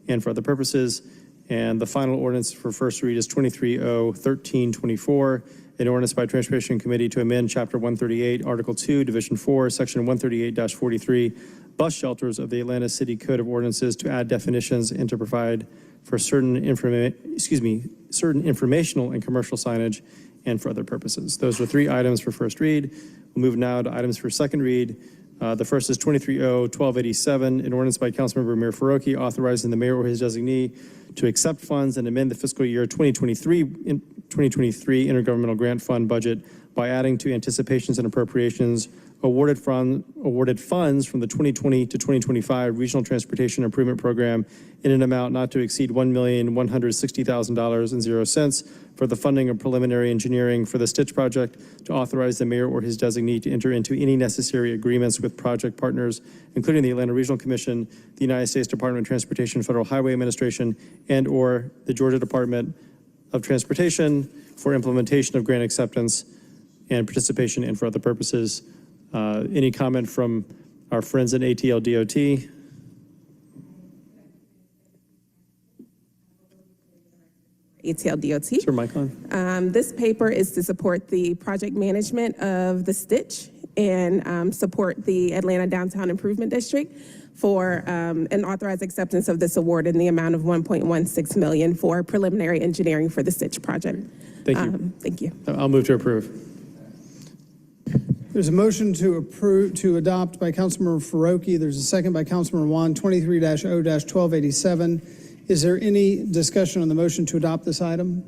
and for other purposes. And the final ordinance for first read is 23-0-1324, an ordinance by Transportation Committee to amend Chapter 138, Article 2, Division 4, Section 138-43, bus shelters of the Atlanta City Code of Ordinances to add definitions and to provide for certain informational and commercial signage and for other purposes. Those are 3 items for first read. We'll move now to items for second read. The first is 23-0-1287, an ordinance by Councilmember Mayor Farokhi authorizing the mayor or his designee to accept funds and amend the fiscal year 2023 intergovernmental grant fund budget by adding to anticipations and appropriations awarded funds from the 2020 to 2025 Regional Transportation Improvement Program in an amount not to exceed $1,160,000.00 for the funding of preliminary engineering for the Stitch project, to authorize the mayor or his designee to enter into any necessary agreements with project partners, including the Atlanta Regional Commission, the United States Department of Transportation, Federal Highway Administration, and or the Georgia Department of Transportation for implementation of grant acceptance and participation and for other purposes. Any comment from our friends at ATL DOT? ATL DOT. Sir, mic on. This paper is to support the project management of the Stitch and support the Atlanta Downtown Improvement District for an authorized acceptance of this award in the amount of $1.16 million for preliminary engineering for the Stitch project. Thank you. Thank you. I'll move to approve. There's a motion to adopt by Councilmember Farokhi. There's a second by Councilmember Juan, 23-0-1287. Is there any discussion on the motion to adopt this item?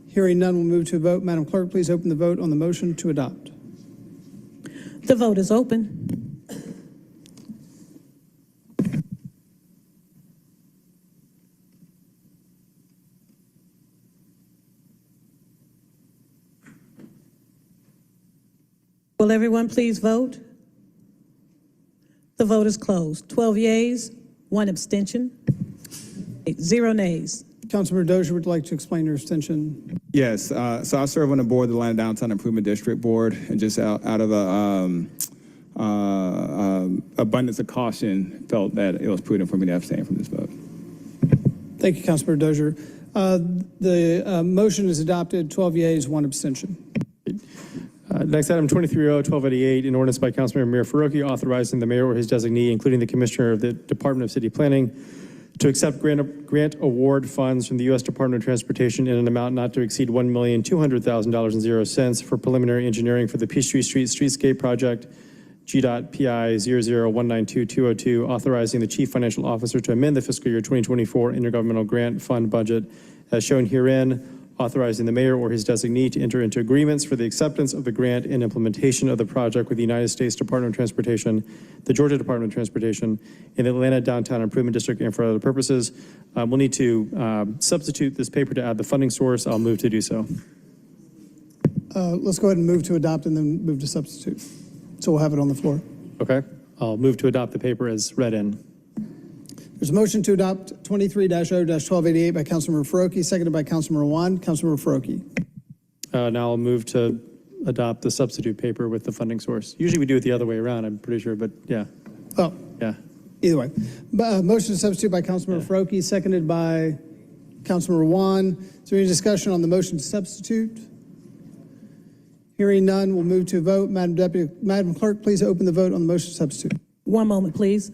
Hearing none, we'll move to a vote. Madam Clerk, please open the vote on the motion to adopt. The vote is open. Will everyone please vote? The vote is closed. 12 yeas, 1 abstention, 0 nays. Councilmember Dozier would like to explain your abstention. Yes, so I serve on the board of the Atlanta Downtown Improvement District Board, and just out of abundance of caution, felt that it was prudent for me to abstain from this vote. Thank you, Councilmember Dozier. The motion is adopted, 12 yeas, 1 abstention. Next item, 23-0-1288, an ordinance by Councilmember Mayor Farokhi authorizing the mayor or his designee, including the Commissioner of the Department of City Planning, to accept grant award funds from the U.S. Department of Transportation in an amount not to exceed $1,200,000.00 for preliminary engineering for the Peachtree Street Streetscape Project, GDOT PI 00192-202, authorizing the Chief Financial Officer to amend the fiscal year 2024 intergovernmental grant fund budget as shown herein, authorizing the mayor or his designee to enter into agreements for the acceptance of the grant and implementation of the project with the United States Department of Transportation, the Georgia Department of Transportation, and the Atlanta Downtown Improvement District, and for other purposes. We'll need to substitute this paper to add the funding source. I'll move to do so. Let's go ahead and move to adopt and then move to substitute. So we'll have it on the floor. Okay. I'll move to adopt the paper as read in. There's a motion to adopt 23-0-1288 by Councilmember Farokhi, seconded by Councilmember Juan. Councilmember Farokhi. Now I'll move to adopt the substitute paper with the funding source. Usually we do it the other way around, I'm pretty sure, but yeah. Oh, yeah. Either way. Motion to substitute by Councilmember Farokhi, seconded by Councilmember Juan. Is there any discussion on the motion to substitute? Hearing none, we'll move to a vote. Madam Clerk, please open the vote on the motion to substitute. 1 moment, please.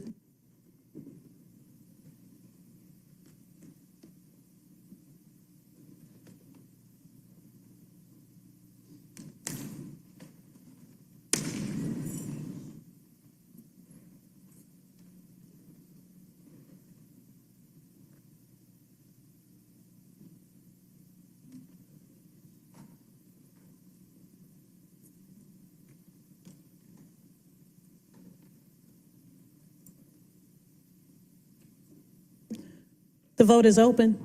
The vote is open.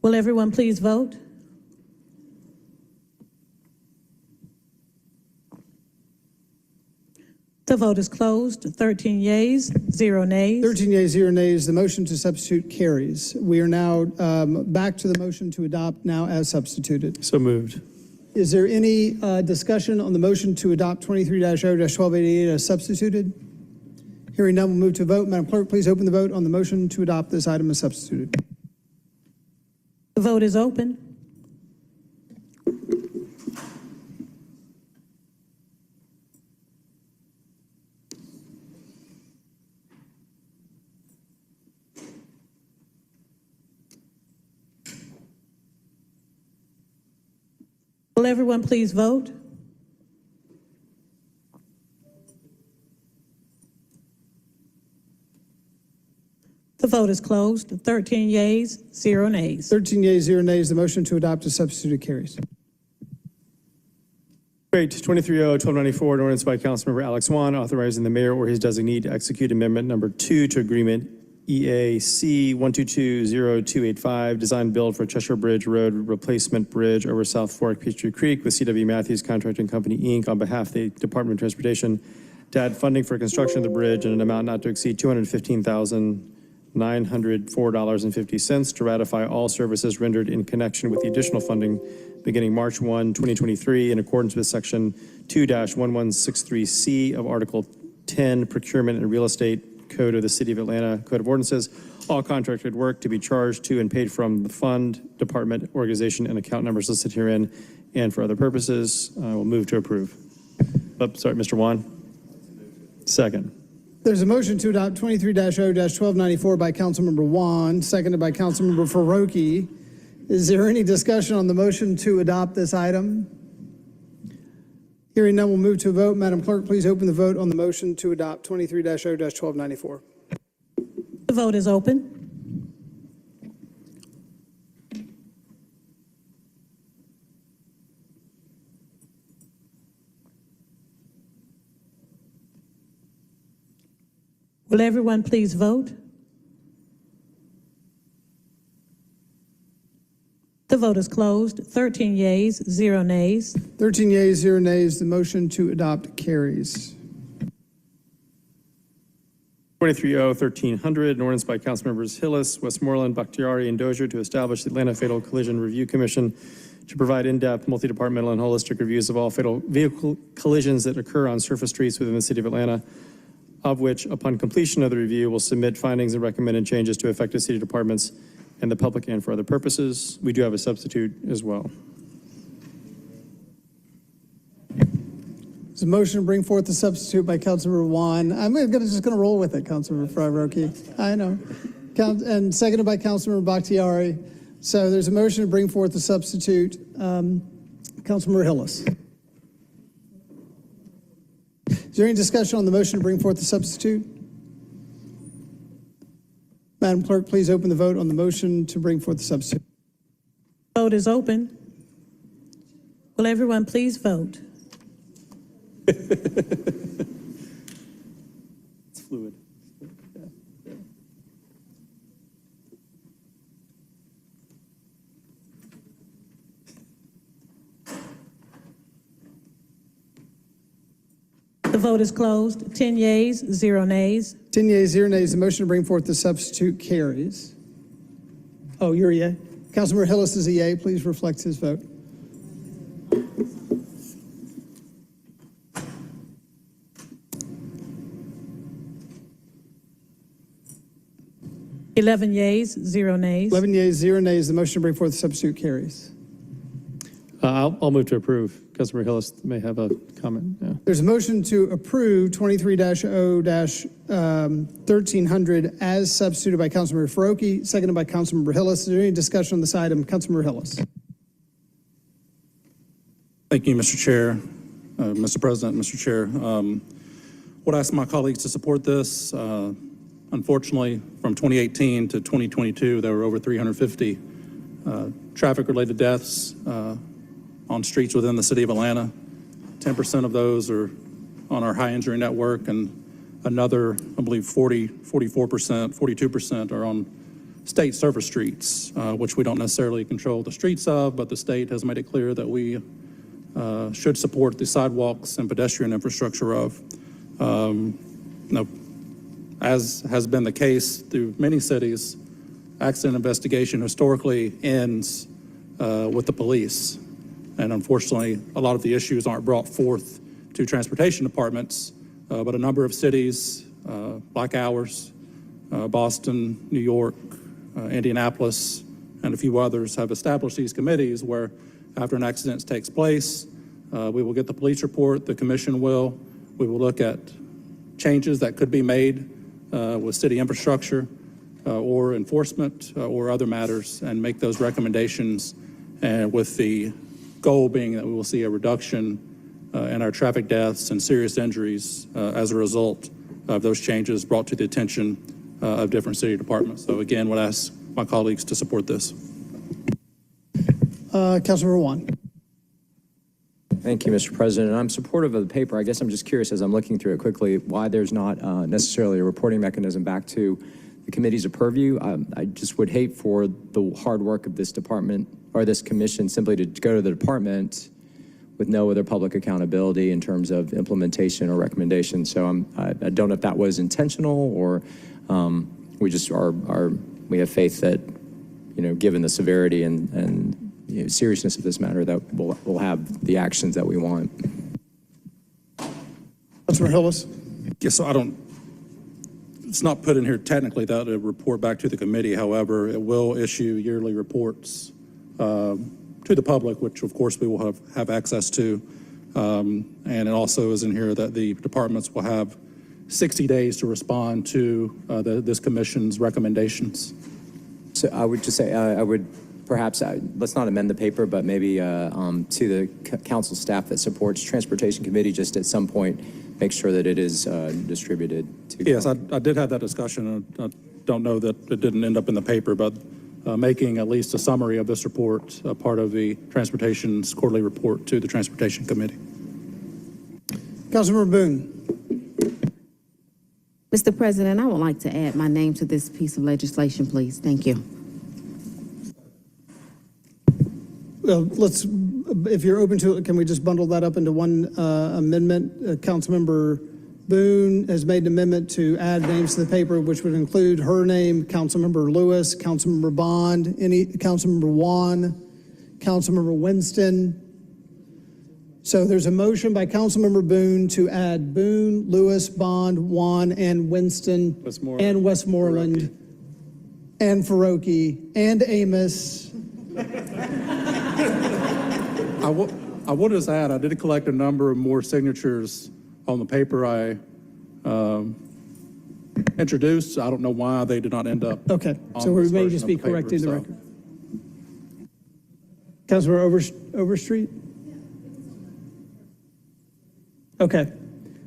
Will everyone please vote? The vote is closed. 13 yeas, 0 nays. 13 yeas, 0 nays. The motion to substitute carries. We are now back to the motion to adopt now as substituted. So moved. Is there any discussion on the motion to adopt 23-0-1288 as substituted? Hearing none, we'll move to a vote. Madam Clerk, please open the vote on the motion to adopt this item as substituted. The vote is open. Will everyone please vote? The vote is closed. 13 yeas, 0 nays. 13 yeas, 0 nays. The motion to adopt as substituted carries. Great. 23-0-1294, an ordinance by Councilmember Alex Wan authorizing the mayor or his designee to execute amendment number 2 to agreement EAC 1220285, design build for Cheshire Bridge Road replacement bridge over South Fork Peachtree Creek with CW Matthews Contracting Company, Inc. on behalf of the Department of Transportation to add funding for construction of the bridge in an amount not to exceed $215,904.50 to ratify all services rendered in connection with the additional funding beginning March 1, 2023, in accordance with Section 2-1163C of Article 10, Procurement and Real Estate Code of the City of Atlanta Code of Ordinances. All contracted work to be charged to and paid from the fund, department, organization, and account numbers listed herein and for other purposes. We'll move to approve. Oh, sorry, Mr. Wan. Second. There's a motion to adopt 23-0-1294 by Councilmember Wan, seconded by Councilmember Faroki. Is there any discussion on the motion to adopt this item? Hearing none, we'll move to a vote. Madam Clerk, please open the vote on the motion to adopt 23-0-1294. The vote is open. Will everyone please vote? The vote is closed. 13 yeas, 0 nays. 13 yeas, 0 nays. The motion to adopt carries. 23-0-1300, an ordinance by Councilmembers Hillis, Westmoreland, Bakhtiari, and Dozier to establish the Atlanta Fatal Collision Review Commission to provide in-depth, multi-departmental, and holistic reviews of all fatal vehicle collisions that occur on surface streets within the city of Atlanta, of which, upon completion of the review, will submit findings and recommended changes to affected city departments and the public and for other purposes. We do have a substitute as well. There's a motion to bring forth the substitute by Councilmember Wan. I'm just going to roll with it, Councilmember Faroki. I know. And seconded by Councilmember Bakhtiari. So there's a motion to bring forth the substitute. Councilmember Hillis. Is there any discussion on the motion to bring forth the substitute? Madam Clerk, please open the vote on the motion to bring forth the substitute. Vote is open. Will everyone please vote? It's fluid. The vote is closed. 10 yeas, 0 nays. 10 yeas, 0 nays. The motion to bring forth the substitute carries. Oh, you're a yea? Councilmember Hillis is a yea. Please reflect his vote. $11 yeas, 0 nays. 11 yeas, 0 nays. The motion to bring forth the substitute carries. I'll move to approve. Councilmember Hillis may have a comment. Yeah. There's a motion to approve 23-0-1300 as substituted by Councilmember Faroki, seconded by Councilmember Hillis. Is there any discussion on this item? Councilmember Hillis. Thank you, Mr. Chair, Mr. President, Mr. Chair. Would ask my colleagues to support this. Unfortunately, from 2018 to 2022, there were over 350 traffic-related deaths on streets within the city of Atlanta. 10% of those are on our high injury network, and another, I believe, 42% are on state service streets, which we don't necessarily control the streets of, but the state has made it clear that we should support the sidewalks and pedestrian infrastructure of. As has been the case through many cities, accident investigation historically ends with the police. And unfortunately, a lot of the issues aren't brought forth to transportation departments, but a number of cities, like ours, Boston, New York, Indianapolis, and a few others have established these committees where after an accident takes place, we will get the police report, the commission will, we will look at changes that could be made with city infrastructure or enforcement or other matters and make those recommendations, and with the goal being that we will see a reduction in our traffic deaths and serious injuries as a result of those changes brought to the attention of different city departments. So again, would ask my colleagues to support this. Councilmember Juan. Thank you, Mr. President. I'm supportive of the paper. I guess I'm just curious as I'm looking through it quickly why there's not necessarily a reporting mechanism back to the committee's purview. I just would hate for the hard work of this department or this commission simply to go to the department with no other public accountability in terms of implementation or recommendation. So I don't know if that was intentional or we just we have faith that, given the severity and seriousness of this matter, that we'll have the actions that we want. Councilmember Hillis. Yes, so it's not put in here technically that it report back to the committee. However, it will issue yearly reports to the public, which of course we will have access to. And it also is in here that the departments will have 60 days to respond to this commission's recommendations. So I would just say, I would perhaps, let's not amend the paper, but maybe to the council staff that supports Transportation Committee, just at some point, make sure that it is distributed to. Yes, I did have that discussion. I don't know that it didn't end up in the paper, but making at least a summary of this report part of the Transportation's quarterly report to the Transportation Committee. Councilmember Boone. Mr. President, I would like to add my name to this piece of legislation, please. Thank you. If you're open to it, can we just bundle that up into one amendment? Councilmember Boone has made an amendment to add names to the paper, which would include her name, Councilmember Lewis, Councilmember Bond, Councilmember Juan, Councilmember Winston. So there's a motion by Councilmember Boone to add Boone, Lewis, Bond, Juan, and Winston, and Westmoreland, and Faroki, and Amos. I would just add, I did collect a number of more signatures on the paper I introduced. I don't know why they did not end up. Okay, so we may just be correcting the record. Councilmember Overstreet? Okay,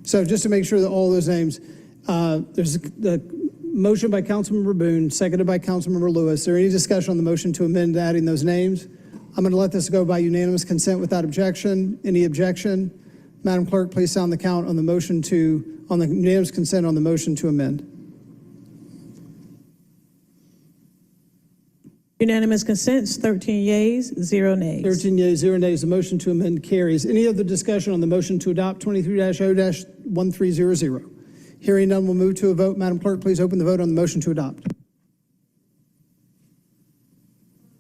so just to make sure that all those names, there's the motion by Councilmember Boone, seconded by Councilmember Lewis. Is there any discussion on the motion to amend adding those names? I'm going to let this go by unanimous consent without objection. Any objection? Madam Clerk, please sound the count on the motion on the unanimous consent on the motion to amend. Unanimous consent, 13 yeas, 0 nays. 13 yeas, 0 nays. The motion to amend carries. Any other discussion on the motion to adopt 23-0-1300? Hearing none, we'll move to a vote. Madam Clerk, please open the vote on the motion to adopt.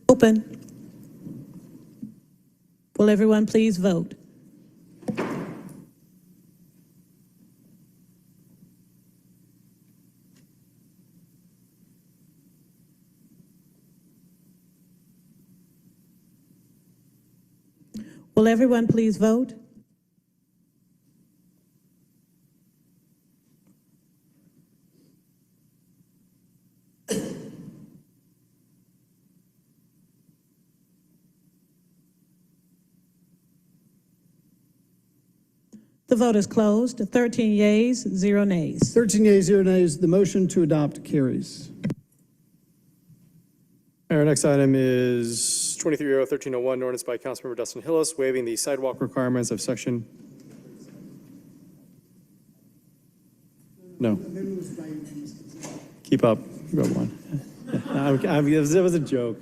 Open. Will everyone please vote? Will everyone please vote? The vote is closed. 13 yeas, 0 nays. 13 yeas, 0 nays. The motion to adopt carries. Our next item is 23-0-1301, an ordinance by Councilmember Dustin Hillis, waiving the sidewalk requirements of section. No. Keep up. Keep up one. It was a joke.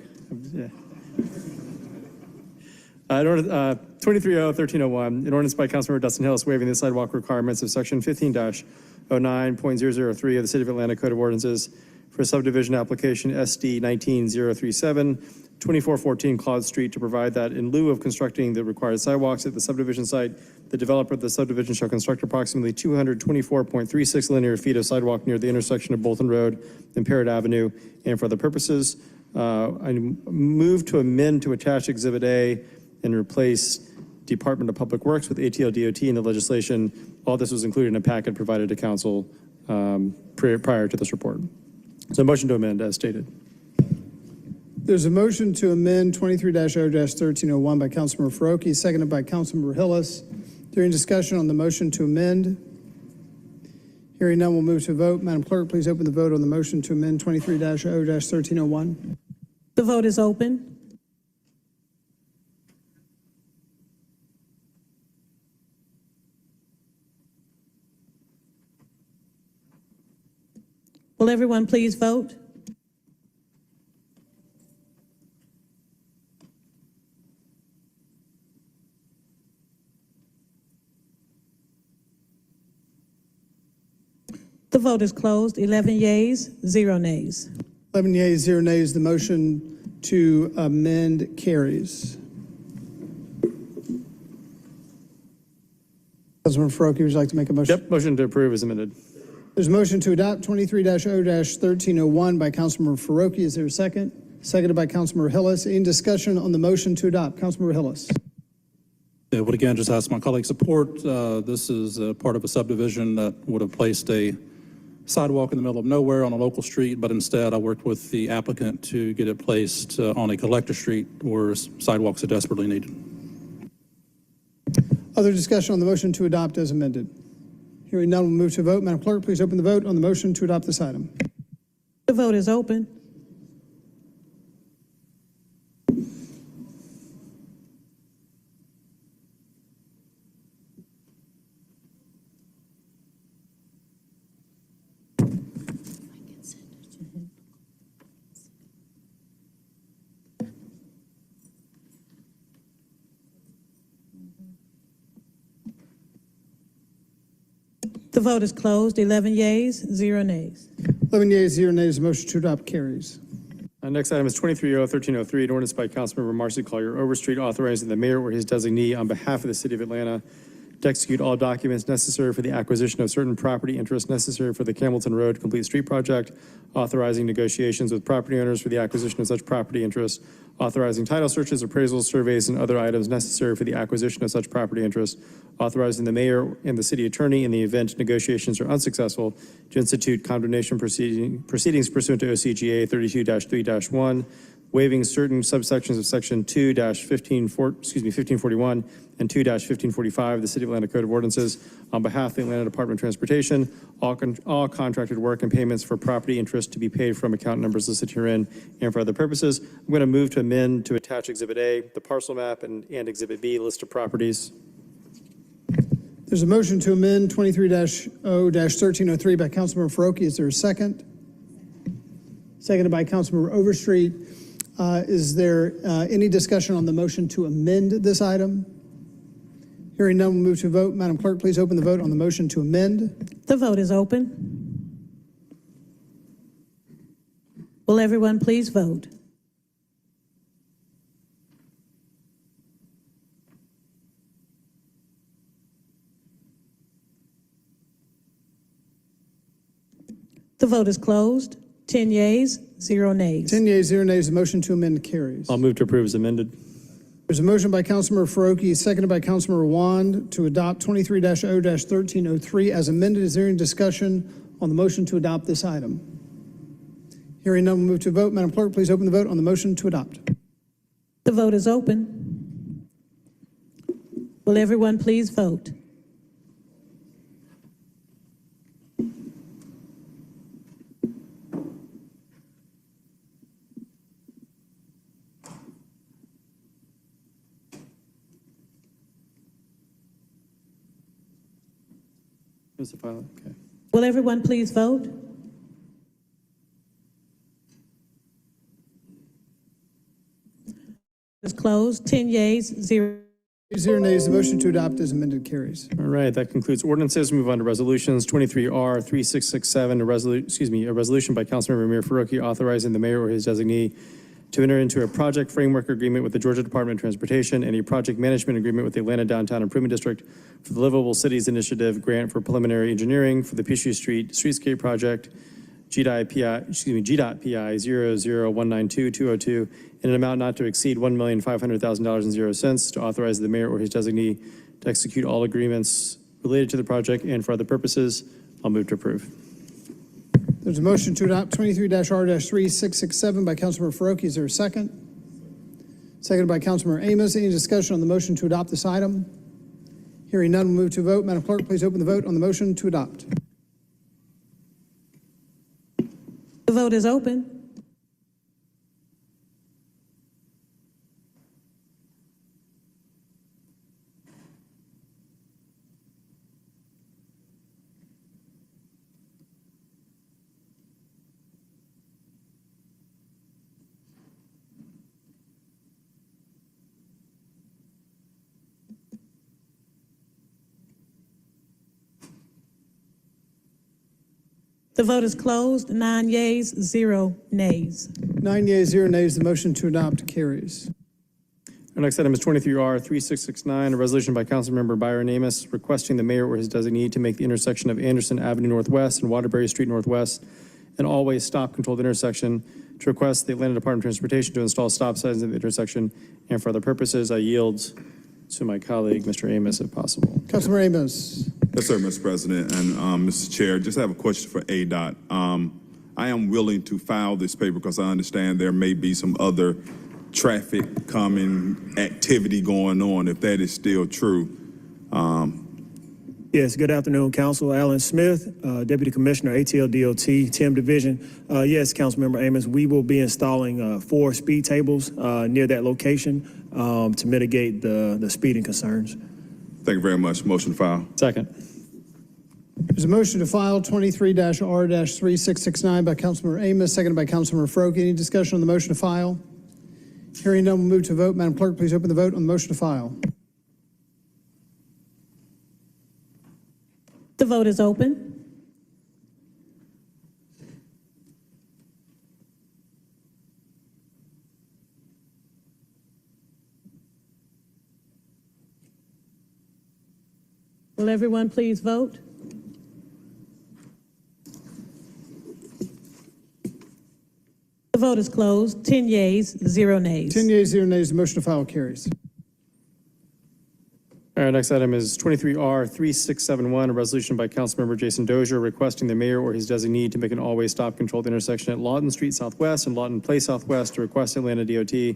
23-0-1301, an ordinance by Councilmember Dustin Hillis waiving the sidewalk requirements of Section 15-09.003 of the City of Atlanta Code of Ordinances for subdivision application SD 19037, 2414 Claude Street, to provide that in lieu of constructing the required sidewalks at the subdivision site, the developer of the subdivision shall construct approximately 224.36 linear feet of sidewalk near the intersection of Bolton Road and Parrott Avenue, and for other purposes. I move to amend to attach Exhibit A and replace Department of Public Works with ATL DOT in the legislation. All this was included in a packet provided to council prior to this report. So motion to amend as stated. There's a motion to amend 23-0-1301 by Councilmember Faroki, seconded by Councilmember Hillis. During discussion on the motion to amend, hearing none, we'll move to a vote. Madam Clerk, please open the vote on the motion to amend 23-0-1301. The vote is open. Will everyone please vote? The vote is closed. 11 yeas, 0 nays. 11 yeas, 0 nays. The motion to amend carries. Councilmember Faroki, would you like to make a motion? Yep, motion to approve is amended. There's a motion to adopt 23-0-1301 by Councilmember Faroki. Is there a second? Seconded by Councilmember Hillis. Any discussion on the motion to adopt? Councilmember Hillis. Yeah, would again just ask my colleagues' support. This is part of a subdivision that would have placed a sidewalk in the middle of nowhere on a local street, but instead I worked with the applicant to get it placed on a collector street where sidewalks are desperately needed. Other discussion on the motion to adopt as amended? Hearing none, we'll move to a vote. Madam Clerk, please open the vote on the motion to adopt this item. The vote is open. The vote is closed. 11 yeas, 0 nays. 11 yeas, 0 nays. The motion to adopt carries. Next item is 23-0-1303, an ordinance by Councilmember Marcy Collier Overstreet authorizing the mayor or his designee on behalf of the City of Atlanta to execute all documents necessary for the acquisition of certain property interests necessary for the Campbellton Road Complete Street Project, authorizing negotiations with property owners for the acquisition of such property interests, authorizing title searches, appraisals, surveys, and other items necessary for the acquisition of such property interests, authorizing the mayor and the city attorney, in the event negotiations are unsuccessful, to institute condemnation proceedings pursuant to OCGA 32-3-1, waiving certain subsections of Section 2-1541 and 2-1545 of the City of Atlanta Code of Ordinances on behalf of the Atlanta Department of Transportation, all contracted work and payments for property interest to be paid from account numbers listed herein and for other purposes. I'm going to move to amend to attach Exhibit A, the parcel map, and Exhibit B, list of properties. There's a motion to amend 23-0-1303 by Councilmember Faroki. Is there a second? Seconded by Councilmember Overstreet. Is there any discussion on the motion to amend this item? Hearing none, we'll move to a vote. Madam Clerk, please open the vote on the motion to amend. The vote is open. Will everyone please vote? The vote is closed. 10 yeas, 0 nays. 10 yeas, 0 nays. The motion to amend carries. I'll move to approve as amended. There's a motion by Councilmember Faroki, seconded by Councilmember Wand, to adopt 23-0-1303 as amended. Is there any discussion on the motion to adopt this item? Hearing none, we'll move to a vote. Madam Clerk, please open the vote on the motion to adopt. The vote is open. Will everyone please vote? Okay. Will everyone please vote? Is closed. 10 yeas, 0. 0 nays. The motion to adopt as amended carries. All right, that concludes ordinances. Move on to resolutions. 23R 3667, a resolution by Councilmember Amir Faruqi authorizing the mayor or his designee to enter into a project framework agreement with the Georgia Department of Transportation and a project management agreement with the Atlanta Downtown Improvement District for the Livable Cities Initiative grant for preliminary engineering for the Peachtree Street Streetscape Project, GDOT PI 00192-202, in an amount not to exceed $1,500,000.00 to authorize the mayor or his designee to execute all agreements related to the project and for other purposes. I'll move to approve. There's a motion to adopt 23-R-3667 by Councilmember Faruqi. Is there a second? Seconded by Councilmember Amos. Any discussion on the motion to adopt this item? Hearing none, we'll move to a vote. Madam Clerk, please open the vote on the motion to adopt. The vote is open. The vote is closed. 9 yeas, 0 nays. 9 yeas, 0 nays. The motion to adopt carries. Our next item is 23R 3669, a resolution by Councilmember Byron Amos requesting the mayor or his designee to make the intersection of Anderson Avenue Northwest and Waterbury Street Northwest an always stop controlled intersection, to request the Atlanta Department of Transportation to install stop signs at the intersection, and for other purposes. I yield to my colleague, Mr. Amos, if possible. Councilmember Amos. Yes, sir, Mr. President. And Mr. Chair, just have a question for ADOT. I am willing to file this paper because I understand there may be some other traffic calming activity going on, if that is still true. Yes, good afternoon, Council. Alan Smith, Deputy Commissioner, ATL DOT, TIM Division. Yes, Councilmember Amos, we will be installing 4 speed tables near that location to mitigate the speeding concerns. Thank you very much. Motion to file. Second. There's a motion to file 23-R-3669 by Councilmember Amos, seconded by Councilmember Faruqi. Any discussion on the motion to file? Hearing none, we'll move to a vote. Madam Clerk, please open the vote on the motion to file. The vote is open. Will everyone please vote? The vote is closed. 10 yeas, 0 nays. 10 yeas, 0 nays. The motion to file carries. Our next item is 23R 3671, a resolution by Councilmember Jason Dozier requesting the mayor or his designee to make an always stop controlled intersection at Lawton Street Southwest and Lawton Place Southwest, to request Atlanta DOT to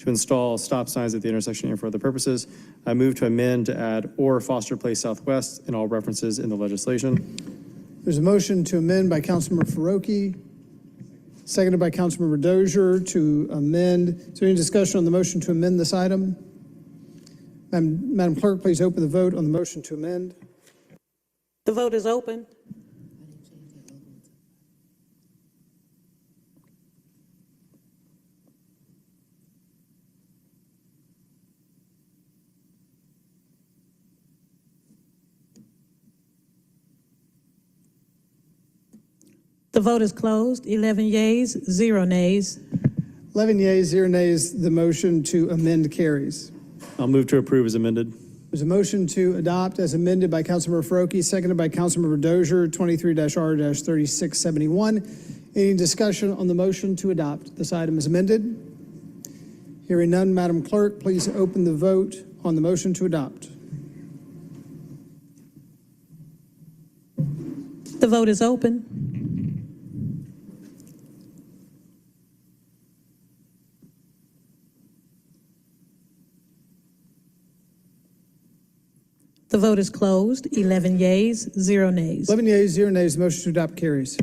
install stop signs at the intersection and for other purposes. I move to amend to add or Foster Place Southwest in all references in the legislation. There's a motion to amend by Councilmember Faruqi, seconded by Councilmember Dozier to amend. Is there any discussion on the motion to amend this item? Madam Clerk, please open the vote on the motion to amend. The vote is open. The vote is closed. 11 yeas, 0 nays. 11 yeas, 0 nays. The motion to amend carries. I'll move to approve as amended. There's a motion to adopt as amended by Councilmember Faruqi, seconded by Councilmember Dozier, 23-R-3671. Any discussion on the motion to adopt this item as amended? Hearing none, Madam Clerk, please open the vote on the motion to adopt. The vote is open. The vote is closed. 11 yeas, 0 nays. 11 yeas, 0 nays. The motion to adopt carries.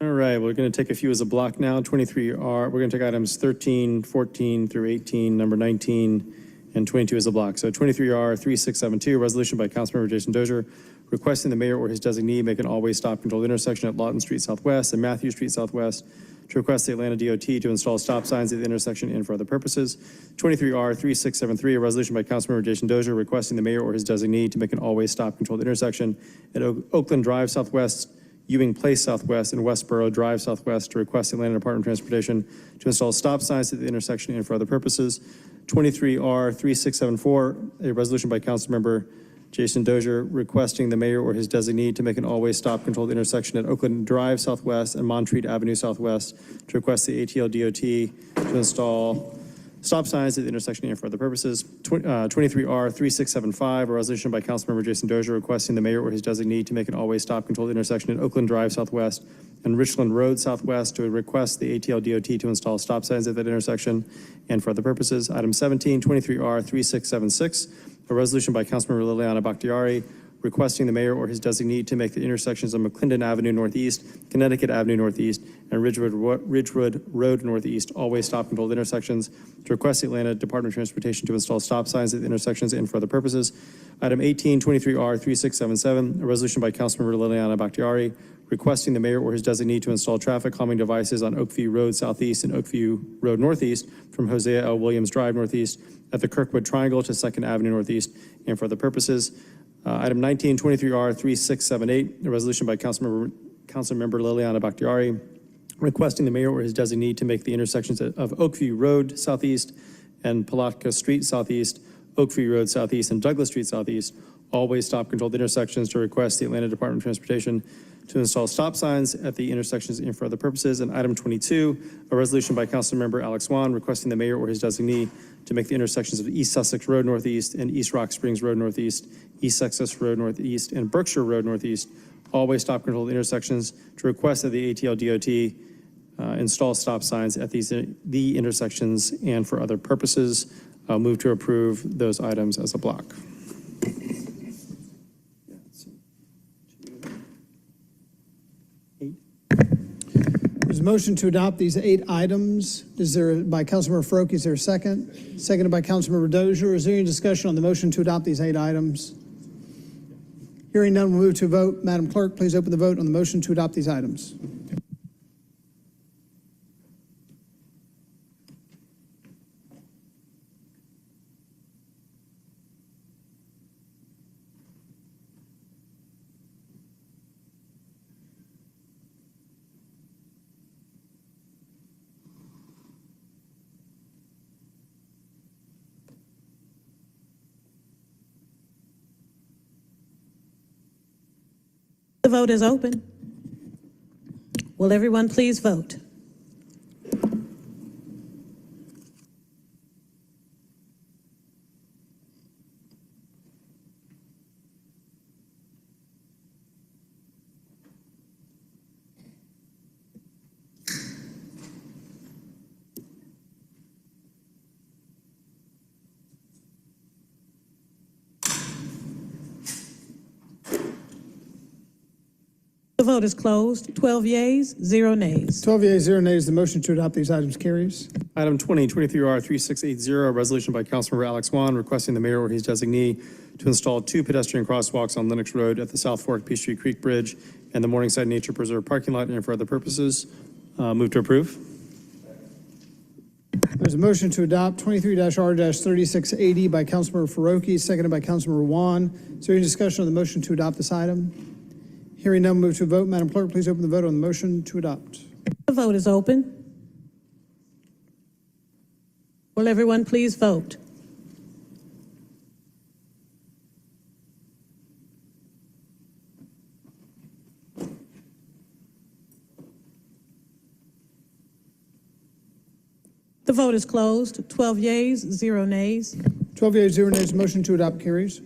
All right, we're going to take a few as a block now. 23R, we're going to take items 13, 14 through 18, number 19, and 22 as a block. So 23R 3672, a resolution by Councilmember Jason Dozier requesting the mayor or his designee make an always stop controlled intersection at Lawton Street Southwest and Matthew Street Southwest, to request the Atlanta DOT to install stop signs at the intersection and for other purposes. 23R3673, a resolution by Councilmember Jason Dozier requesting the mayor or his designee to make an always stop controlled intersection at Oakland Drive Southwest, Ewing Place Southwest, and Westboro Drive Southwest to request the Atlanta Department of Transportation to install stop signs at the intersection and for other purposes. 23R3674, a resolution by Councilmember Jason Dozier requesting the mayor or his designee to make an always stop controlled intersection at Oakland Drive Southwest and Montreat Avenue Southwest to request the ATL DOT to install stop signs at the intersection and for other purposes. 23R3675, a resolution by Councilmember Jason Dozier requesting the mayor or his designee to make an always stop controlled intersection at Oakland Drive Southwest and Richland Road Southwest to request the ATL DOT to install stop signs at that intersection and for other purposes. Item 17, 23R3676, a resolution by Councilmember Liliana Bakhtiari requesting the mayor or his designee to make the intersections of McClendon Avenue Northeast, Connecticut Avenue Northeast, and Ridgewood Road Northeast, always stop controlled intersections, to request the Atlanta Department of Transportation to install stop signs at the intersections and for other purposes. Item 18, 23R3677, a resolution by Councilmember Liliana Bakhtiari requesting the mayor or his designee to install traffic calming devices on Oakview Road Southeast and Oakview Road Northeast from Hosea L. Williams Drive Northeast at the Kirkwood Triangle to 2nd Avenue Northeast and for other purposes. Item 19, 23R3678, a resolution by Councilmember Liliana Bakhtiari requesting the mayor or his designee to make the intersections of Oakview Road Southeast and Palatka Street Southeast, Oakview Road Southeast, and Douglas Street Southeast, always stop controlled intersections to request the Atlanta Department of Transportation to install stop signs at the intersections and for other purposes. And item 22, a resolution by Councilmember Alex Wan requesting the mayor or his designee to make the intersections of East Sussex Road Northeast and East Rock Springs Road Northeast, East Sussex Road Northeast, and Berkshire Road Northeast, always stop controlled intersections to request that the ATL DOT install stop signs at the intersections and for other purposes. I'll move to approve those items as a block. There's a motion to adopt these 8 items. Is there, by Councilmember Faroki, is there a second? Seconded by Councilmember Dozier. Is there any discussion on the motion to adopt these 8 items? Hearing none, we'll move to a vote. Madam Clerk, please open the vote on the motion to adopt these items. The vote is open. Will everyone please vote? The vote is closed. 12 yeas, 0 nays. 12 yeas, 0 nays. The motion to adopt these items carries. Item 20, 23R3680, a resolution by Councilmember Alex Wan requesting the mayor or his designee to install 2 pedestrian crosswalks on Lennox Road at the South Fork Peachtree Creek Bridge and the Morningside Nature Preserve parking lot and for other purposes. Move to approve. There's a motion to adopt 23-R-3680 by Councilmember Faroki, seconded by Councilmember Wan. Is there any discussion on the motion to adopt this item? Hearing none, move to a vote. Madam Clerk, please open the vote on the motion to adopt. The vote is open. Will everyone please vote? The vote is closed. 12 yeas, 0 nays. 12 yeas, 0 nays. Motion to adopt carries.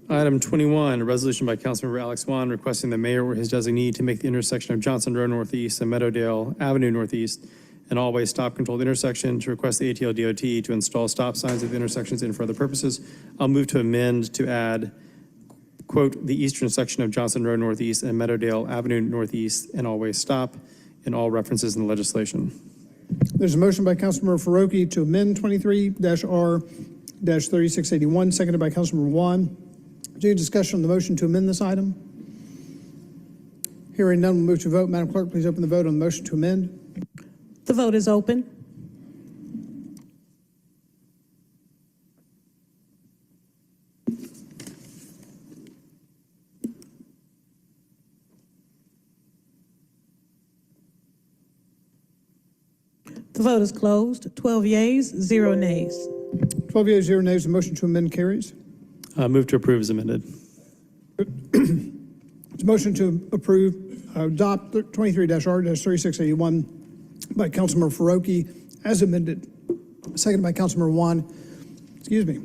Item 21, a resolution by Councilmember Alex Wan requesting the mayor or his designee to make the intersection of Johnson Road Northeast and Meadowdale Avenue Northeast an always stop controlled intersection, to request the ATL DOT to install stop signs at the intersections and for other purposes. I'll move to amend to add, quote, the eastern section of Johnson Road Northeast and Meadowdale Avenue Northeast and always stop, in all references in the legislation. There's a motion by Councilmember Faroki to amend 23-R-3681, seconded by Councilmember Wan. Is there any discussion on the motion to amend this item? Hearing none, we'll move to vote. Madam Clerk, please open the vote on the motion to amend. The vote is open. The vote is closed. 12 yeas, 0 nays. 12 yeas, 0 nays. The motion to amend carries. Move to approve is amended. It's a motion to approve, adopt 23-R-3681 by Councilmember Faroki as amended, seconded by Councilmember Juan. Excuse me.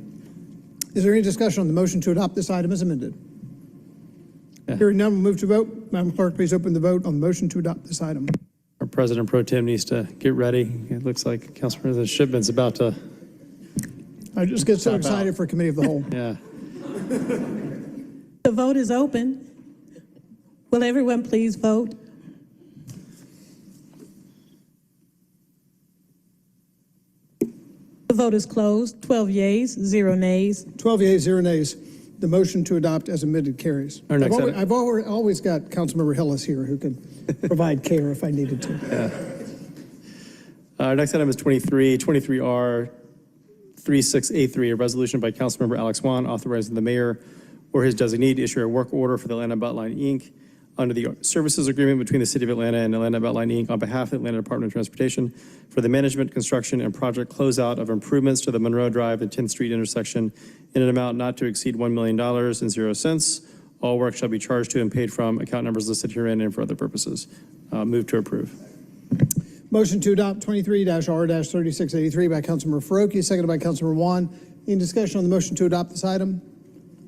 Is there any discussion on the motion to adopt this item as amended? Hearing none, we'll move to vote. Madam Clerk, please open the vote on the motion to adopt this item. Our President Pro Tem needs to get ready. It looks like Councilman Shipman's about to. I just get so excited for Committee of the Whole. Yeah. The vote is open. Will everyone please vote? The vote is closed. 12 yeas, 0 nays. 12 yeas, 0 nays. The motion to adopt as amended carries. I've always got Councilmember Hillis here who can provide care if I needed to. Yeah. Our next item is 23R 3683, a resolution by Councilmember Alex Juan authorizing the mayor or his designee to issue a work order for the Atlanta Beltline, Inc. under the services agreement between the City of Atlanta and Atlanta Beltline, Inc. on behalf of the Atlanta Department of Transportation for the management, construction, and project closeout of improvements to the Monroe Drive and 10th Street intersection in an amount not to exceed $1 million and 0 cents. All work shall be charged to and paid from account numbers listed herein and for other purposes. Move to approve. Motion to adopt 23-R-3683 by Councilmember Faroki, seconded by Councilmember Juan. Any discussion on the motion to adopt this item?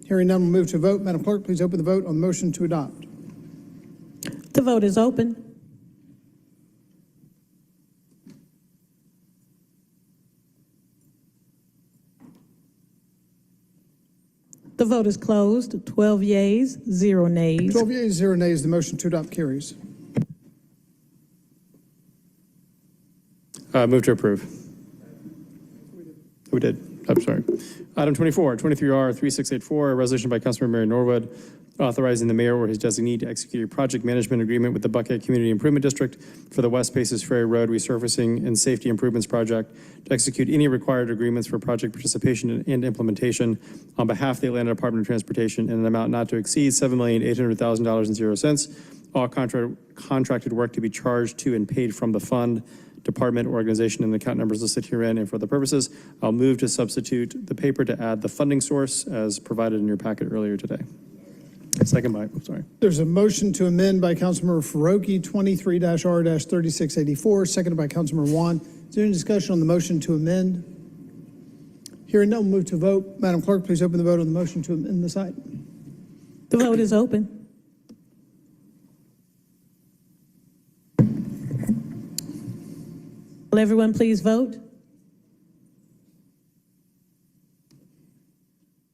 Hearing none, we'll move to a vote. Madam Clerk, please open the vote on the motion to adopt. The vote is open. The vote is closed. 12 yeas, 0 nays. 12 yeas, 0 nays. The motion to adopt carries. Move to approve. We did. I'm sorry. Item 24, 23R 3684, a resolution by Councilmember Mary Norwood authorizing the mayor or his designee to execute a project management agreement with the Buckhead Community Improvement District for the West Paces Ferry Road resurfacing and safety improvements project to execute any required agreements for project participation and implementation on behalf of the Atlanta Department of Transportation in an amount not to exceed $7,800,000 and 0 cents. All contracted work to be charged to and paid from the fund, department, organization, and the account numbers listed herein and for other purposes. I'll move to substitute the paper to add the funding source as provided in your packet earlier today. Second by, sorry. There's a motion to amend by Councilmember Faroki, 23-R-3684, seconded by Councilmember Juan. Is there any discussion on the motion to amend? Hearing none, we'll move to vote. Madam Clerk, please open the vote on the motion to amend this item. The vote is open. Will everyone please vote?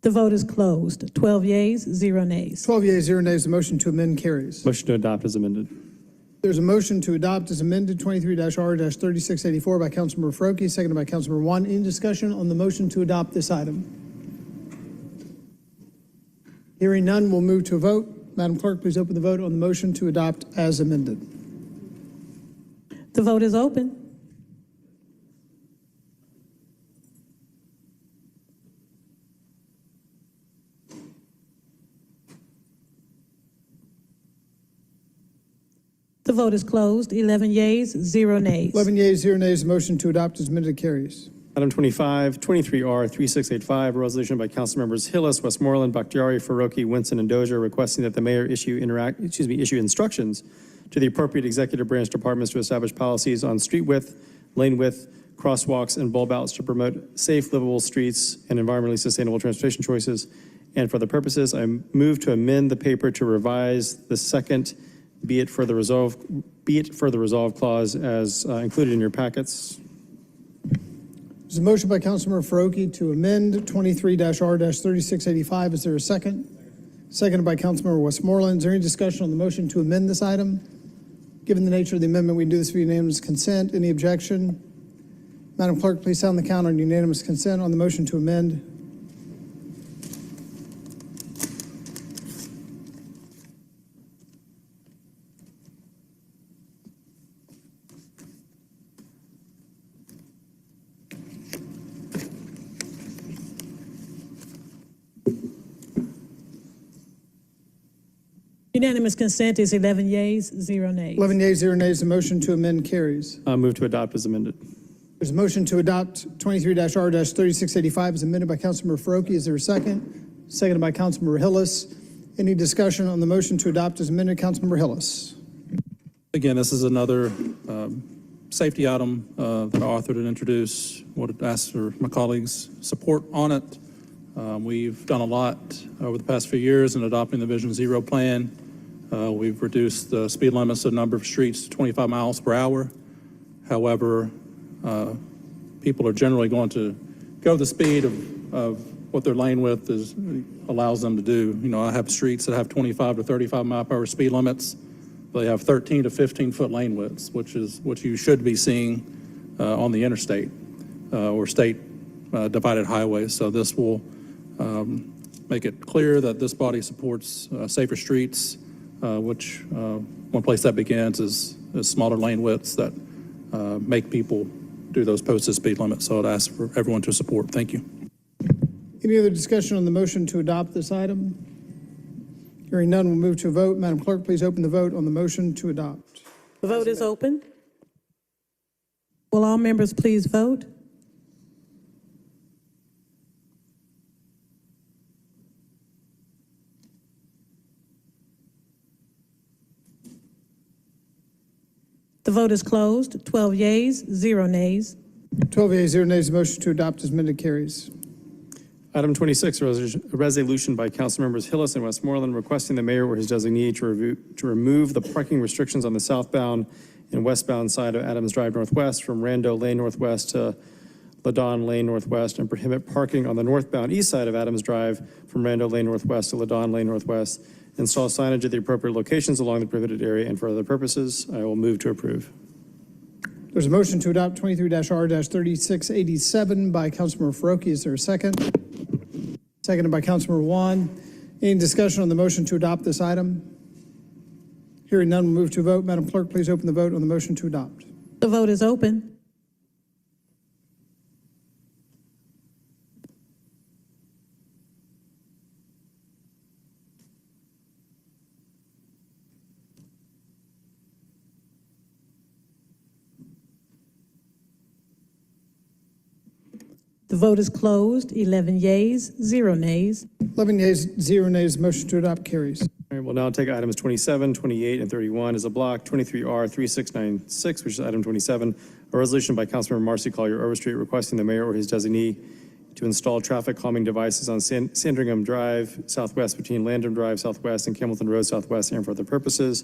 The vote is closed. 12 yeas, 0 nays. 12 yeas, 0 nays. The motion to amend carries. Motion to adopt is amended. There's a motion to adopt as amended 23-R-3684 by Councilmember Faroki, seconded by Councilmember Juan. Any discussion on the motion to adopt this item? Hearing none, we'll move to a vote. Madam Clerk, please open the vote on the motion to adopt as amended. The vote is open. The vote is closed. 11 yeas, 0 nays. 11 yeas, 0 nays. The motion to adopt as amended carries. Item 25, 23R 3685, a resolution by Councilmembers Hillis, Westmoreland, Bakhtiari, Faroki, Winston, and Dozier requesting that the mayor issue instructions to the appropriate executive branch departments to establish policies on street width, lane width, crosswalks, and bulb outs to promote safe, livable streets and environmentally sustainable transportation choices. And for the purposes, I move to amend the paper to revise the second be it further resolved clause as included in your packets. There's a motion by Councilmember Faroki to amend 23-R-3685. Is there a second? Seconded by Councilmember Westmoreland. Is there any discussion on the motion to amend this item? Given the nature of the amendment, we can do this via unanimous consent. Any objection? Madam Clerk, please sound the count on unanimous consent on the motion to amend. Unanimous consent is 11 yeas, 0 nays. 11 yeas, 0 nays, the motion to amend carries. Move to adopt as amended. There's a motion to adopt 23-R-3685 as amended by Councilmember Faroki. Is there a second? Seconded by Councilmember Hillis. Any discussion on the motion to adopt as amended? Councilmember Hillis. Again, this is another safety item that I authored and introduced. Would ask for my colleagues' support on it. We've done a lot over the past few years in adopting the Vision Zero plan. We've reduced the speed limits of the number of streets to 25 miles per hour. However, people are generally going to go the speed of what their lane width allows them to do. You know, I have streets that have 25 to 35 mile per hour speed limits. They have 13 to 15 foot lane widths, which is what you should be seeing on the interstate or state divided highways. So this will make it clear that this body supports safer streets, which one place that begins is smaller lane widths that make people do those posted speed limits. So I'd ask for everyone to support. Thank you. Any other discussion on the motion to adopt this item? Hearing none, we'll move to a vote. Madam Clerk, please open the vote on the motion to adopt. The vote is open. Will all members please vote? The vote is closed. 12 yeas, 0 nays. 12 yeas, 0 nays, the motion to adopt as amended carries. Item 26, a resolution by Councilmembers Hillis and Westmoreland requesting the mayor or his designee to remove the parking restrictions on the southbound and westbound side of Adams Drive Northwest from Rando Lane Northwest to Ladon Lane Northwest and prohibit parking on the northbound east side of Adams Drive from Rando Lane Northwest to Ladon Lane Northwest. Install signage at the appropriate locations along the prohibited area and for other purposes. I will move to approve. There's a motion to adopt 23-R-3687 by Councilmember Faroki. Is there a second? Seconded by Councilmember Juan. Any discussion on the motion to adopt this item? Hearing none, we'll move to a vote. Madam Clerk, please open the vote on the motion to adopt. The vote is open. The vote is closed. 11 yeas, 0 nays. 11 yeas, 0 nays, motion to adopt carries. All right, we'll now take items 27, 28, and 31 as a block. 23R3696, which is item 27, a resolution by Councilmember Marcy Collier Overstreet requesting the mayor or his designee to install traffic calming devices on Sandringham Drive Southwest between Landham Drive Southwest and Campbellton Road Southwest and for other purposes.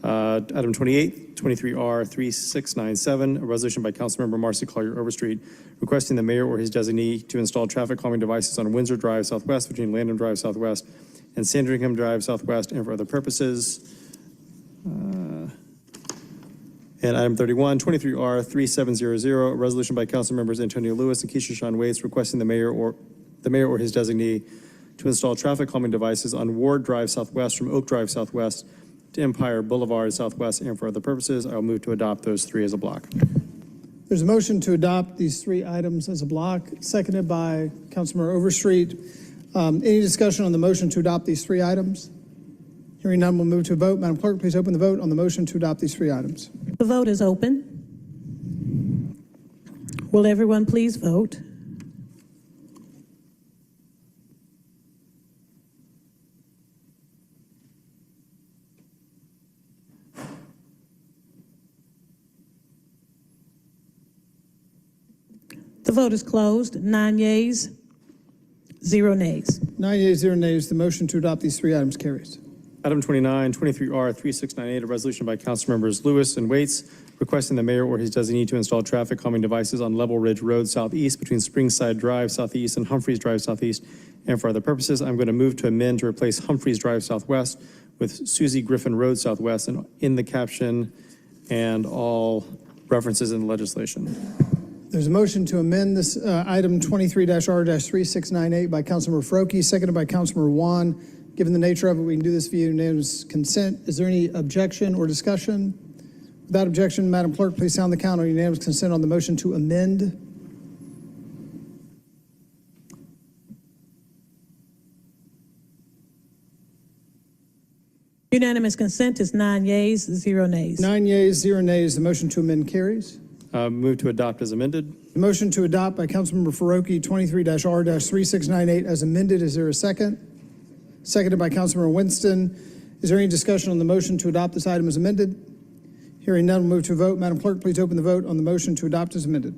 Item 28, 23R3697, a resolution by Councilmember Marcy Collier Overstreet requesting the mayor or his designee to install traffic calming devices on Windsor Drive Southwest between Landham Drive Southwest and Sandringham Drive Southwest and for other purposes. And item 31, 23R3700, a resolution by Councilmembers Antonio Lewis and Keisha Sean Waits requesting the mayor or his designee to install traffic calming devices on Ward Drive Southwest from Oak Drive Southwest to Empire Boulevard Southwest and for other purposes. I will move to adopt those three as a block. There's a motion to adopt these three items as a block, seconded by Councilmember Overstreet. Any discussion on the motion to adopt these three items? Hearing none, we'll move to a vote. Madam Clerk, please open the vote on the motion to adopt these three items. The vote is open. Will everyone please vote? The vote is closed. 9 yeas, 0 nays. 9 yeas, 0 nays. The motion to adopt these three items carries. Item 29, 23R3698, a resolution by Councilmembers Lewis and Waits requesting the mayor or his designee to install traffic calming devices on Level Ridge Road Southeast between Springside Drive Southeast and Humphreys Drive Southeast and for other purposes. I'm going to move to amend to replace Humphreys Drive Southwest with Susie Griffin Road Southwest and in the caption and all references in the legislation. There's a motion to amend this item 23-R-3698 by Councilmember Faroki, seconded by Councilmember Juan. Given the nature of it, we can do this via unanimous consent. Is there any objection or discussion? Without objection, Madam Clerk, please sound the count on unanimous consent on the motion to amend. Unanimous consent is 9 yeas, 0 nays. 9 yeas, 0 nays. The motion to amend carries. Move to adopt as amended. The motion to adopt by Councilmember Faroki, 23-R-3698 as amended. Is there a second? Seconded by Councilmember Winston. Is there any discussion on the motion to adopt this item as amended? Hearing none, we'll move to a vote. Madam Clerk, please open the vote on the motion to adopt as amended.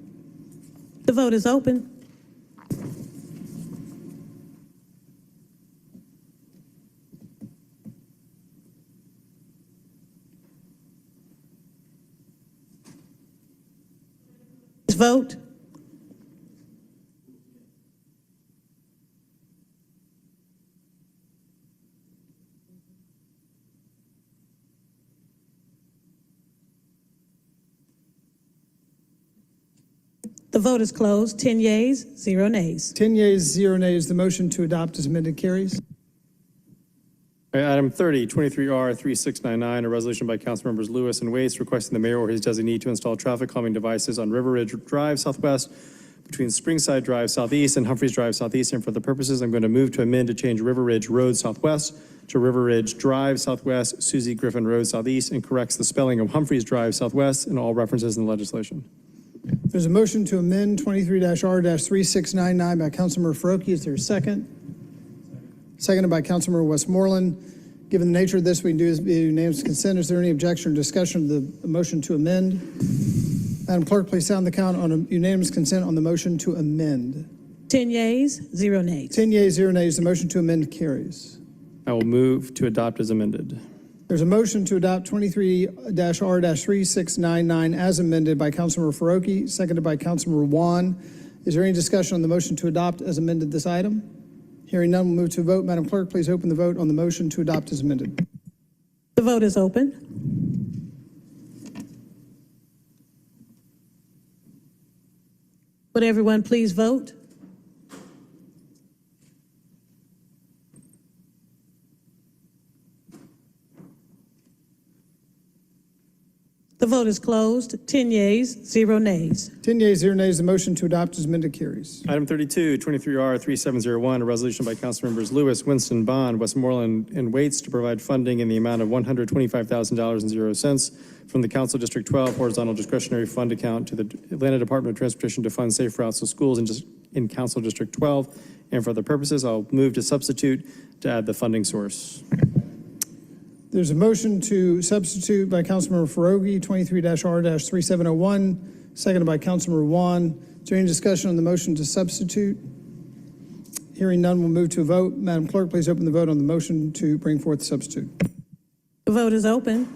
The vote is open. Vote. The vote is closed. 10 yeas, 0 nays. 10 yeas, 0 nays. The motion to adopt as amended carries. All right, item 30, 23R3699, a resolution by Councilmembers Lewis and Waits requesting the mayor or his designee to install traffic calming devices on River Ridge Drive Southwest between Springside Drive Southeast and Humphreys Drive Southeast. And for the purposes, I'm going to move to amend to change River Ridge Road Southwest to River Ridge Drive Southwest, Susie Griffin Road Southeast, and corrects the spelling of Humphreys Drive Southwest in all references in the legislation. There's a motion to amend 23-R-3699 by Councilmember Faroki. Is there a second? Seconded by Councilmember Westmoreland. Given the nature of this, we can do is unanimous consent. Is there any objection or discussion of the motion to amend? Madam Clerk, please sound the count on a unanimous consent on the motion to amend. 10 yeas, 0 nays. 10 yeas, 0 nays. The motion to amend carries. I will move to adopt as amended. There's a motion to adopt 23-R-3699 as amended by Councilmember Faroki, seconded by Councilmember Juan. Is there any discussion on the motion to adopt as amended this item? Hearing none, we'll move to a vote. Madam Clerk, please open the vote on the motion to adopt as amended. The vote is open. Would everyone please vote? The vote is closed. 10 yeas, 0 nays. 10 yeas, 0 nays. The motion to adopt as amended carries. Item 32, 23R3701, a resolution by Councilmembers Lewis, Winston, Bond, Westmoreland, and Waits to provide funding in the amount of $125,000.00 from the Council District 12 Horizontal Discretionary Fund account to the Atlanta Department of Transportation to fund safe routes to schools in Council District 12. And for the purposes, I'll move to substitute to add the funding source. There's a motion to substitute by Councilmember Faroki, 23-R-3701, seconded by Councilmember Juan. Is there any discussion on the motion to substitute? Hearing none, we'll move to a vote. Madam Clerk, please open the vote on the motion to bring forth the substitute. The vote is open.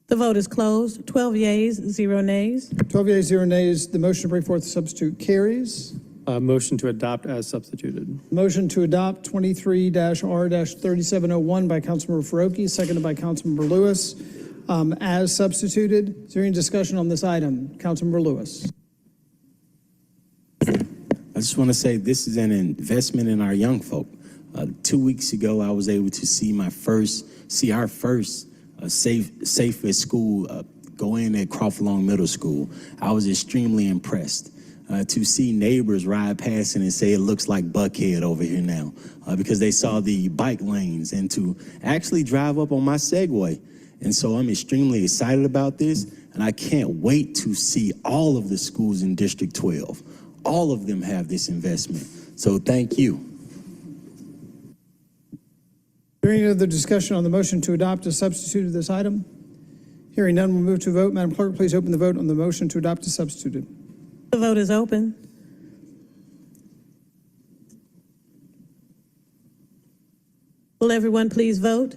The vote is closed. 12 yeas, 0 nays. 12 yeas, 0 nays. The motion to bring forth the substitute carries. Motion to adopt as substituted. Motion to adopt 23-R-3701 by Councilmember Faroki, seconded by Councilmember Lewis, as substituted. Is there any discussion on this item? Councilmember Lewis. I just want to say this is an investment in our young folk. 2 weeks ago, I was able to see our first safe at school go in at Crawford Long Middle School. I was extremely impressed to see neighbors ride past and say it looks like Buckhead over here now because they saw the bike lanes and to actually drive up on my Segway. And so I'm extremely excited about this, and I can't wait to see all of the schools in District 12. All of them have this investment. So thank you. Is there any other discussion on the motion to adopt as substituted this item? Hearing none, we'll move to a vote. Madam Clerk, please open the vote on the motion to adopt as substituted. The vote is open. Will everyone please vote?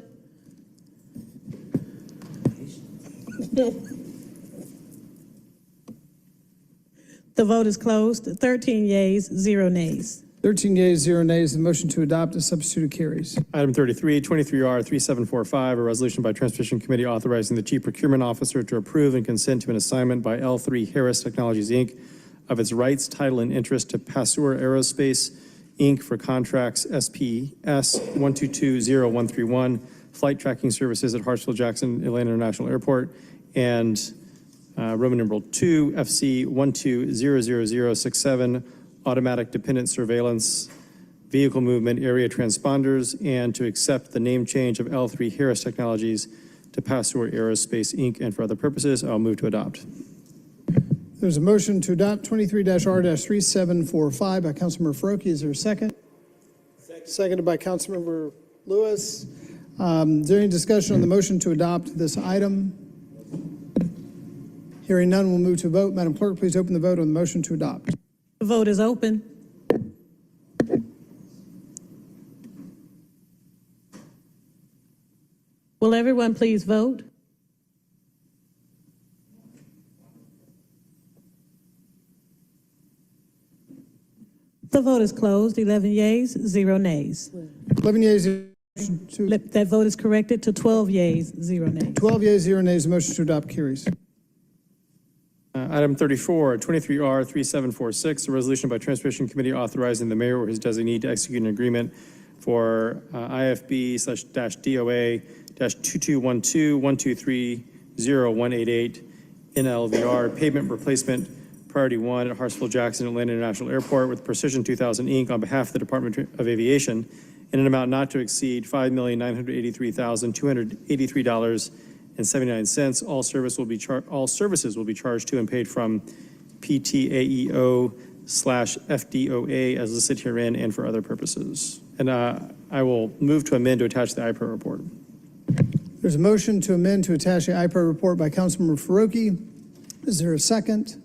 The vote is closed. 13 yeas, 0 nays. 13 yeas, 0 nays. The motion to adopt as substituted carries. Item 33, 23R3745, a resolution by Transportation Committee authorizing the Chief Procurement Officer to approve and consent to an assignment by L3 Harris Technologies, Inc. of its rights, title, and interest to Passeur Aerospace, Inc. for contracts SPS 1220-131, flight tracking services at Hartsfield-Jackson Atlanta International Airport, and Roman numeral 2, FC 1200067, automatic dependent surveillance, vehicle movement area transponders, and to accept the name change of L3 Harris Technologies to Passor Aerospace, Inc., and for other purposes. I'll move to adopt. There's a motion to adopt 23-R-3745 by Councilmember Faroki. Is there a second? Seconded by Councilmember Lewis. Is there any discussion on the motion to adopt this item? Hearing none, we'll move to a vote. Madam Clerk, please open the vote on the motion to adopt. The vote is open. Will everyone please vote? The vote is closed. 11 yeas, 0 nays. 11 yeas, That vote is corrected to 12 yeas, 0 nays. 12 yeas, 0 nays. The motion to adopt carries. Item 34, 23R3746, a resolution by Transportation Committee authorizing the mayor or his designee to execute an agreement for IFB/-DOA-2212-123-0188 NLVR pavement replacement Priority 1 at Hartsfield-Jackson Atlanta International Airport with Precision 2000, Inc. on behalf of the Department of Aviation in an amount not to exceed $5,983,283.79. All services will be charged to and paid from PTAEO/FDOA as listed herein and for other purposes. And I will move to amend to attach the IPRO report. There's a motion to amend to attach the IPRO report by Councilmember Faroki. Is there a second?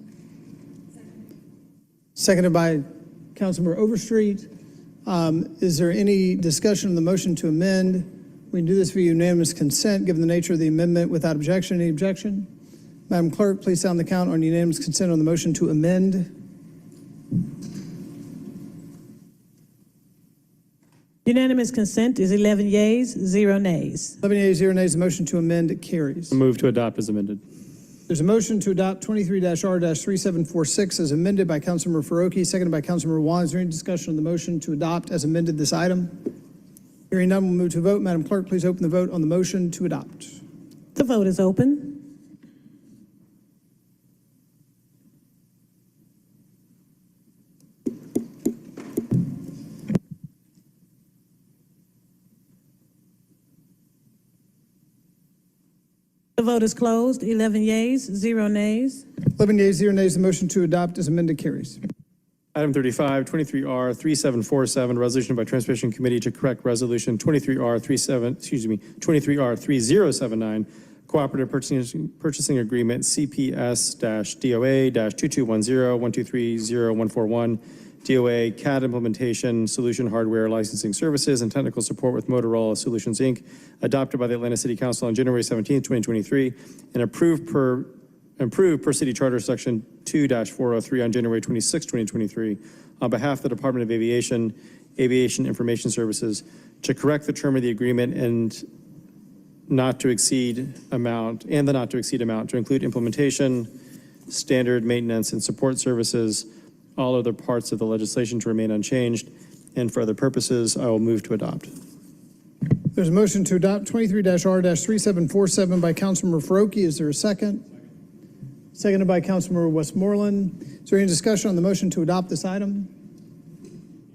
Seconded by Councilmember Overstreet. Is there any discussion on the motion to amend? We can do this via unanimous consent, given the nature of the amendment without objection. Any objection? Madam Clerk, please sound the count on unanimous consent on the motion to amend. Unanimous consent is 11 yeas, 0 nays. 11 yeas, 0 nays. The motion to amend carries. Move to adopt as amended. There's a motion to adopt 23-R-3746 as amended by Councilmember Faroki, seconded by Councilmember Juan. Is there any discussion on the motion to adopt as amended this item? Hearing none, we'll move to a vote. Madam Clerk, please open the vote on the motion to adopt. The vote is open. The vote is closed. 11 yeas, 0 nays. 11 yeas, 0 nays. The motion to adopt as amended carries. Item 35, 23R3747, resolution by Transportation Committee to correct resolution 23R3079, cooperative purchasing agreement CPS-DOA-2210-123-0141, DOA CAD implementation, solution hardware licensing services, and technical support with Motorola Solutions, Inc., adopted by the Atlanta City Council on January 17, 2023, and approved per City Charter Section 2-403 on January 26, 2023, on behalf of the Department of Aviation, Aviation Information Services, to correct the term of the agreement and the not to exceed amount to include implementation, standard maintenance, and support services. All other parts of the legislation to remain unchanged, and for other purposes, I will move to adopt. There's a motion to adopt 23-R-3747 by Councilmember Faroki. Is there a second? Seconded by Councilmember Westmoreland. Is there any discussion on the motion to adopt this item?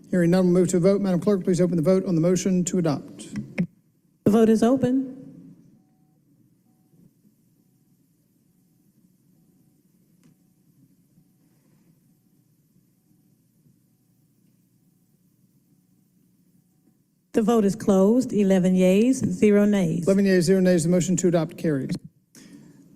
Hearing none, we'll move to a vote. Madam Clerk, please open the vote on the motion to adopt. The vote is open. The vote is closed. 11 yeas, 0 nays. 11 yeas, 0 nays. The motion to adopt carries.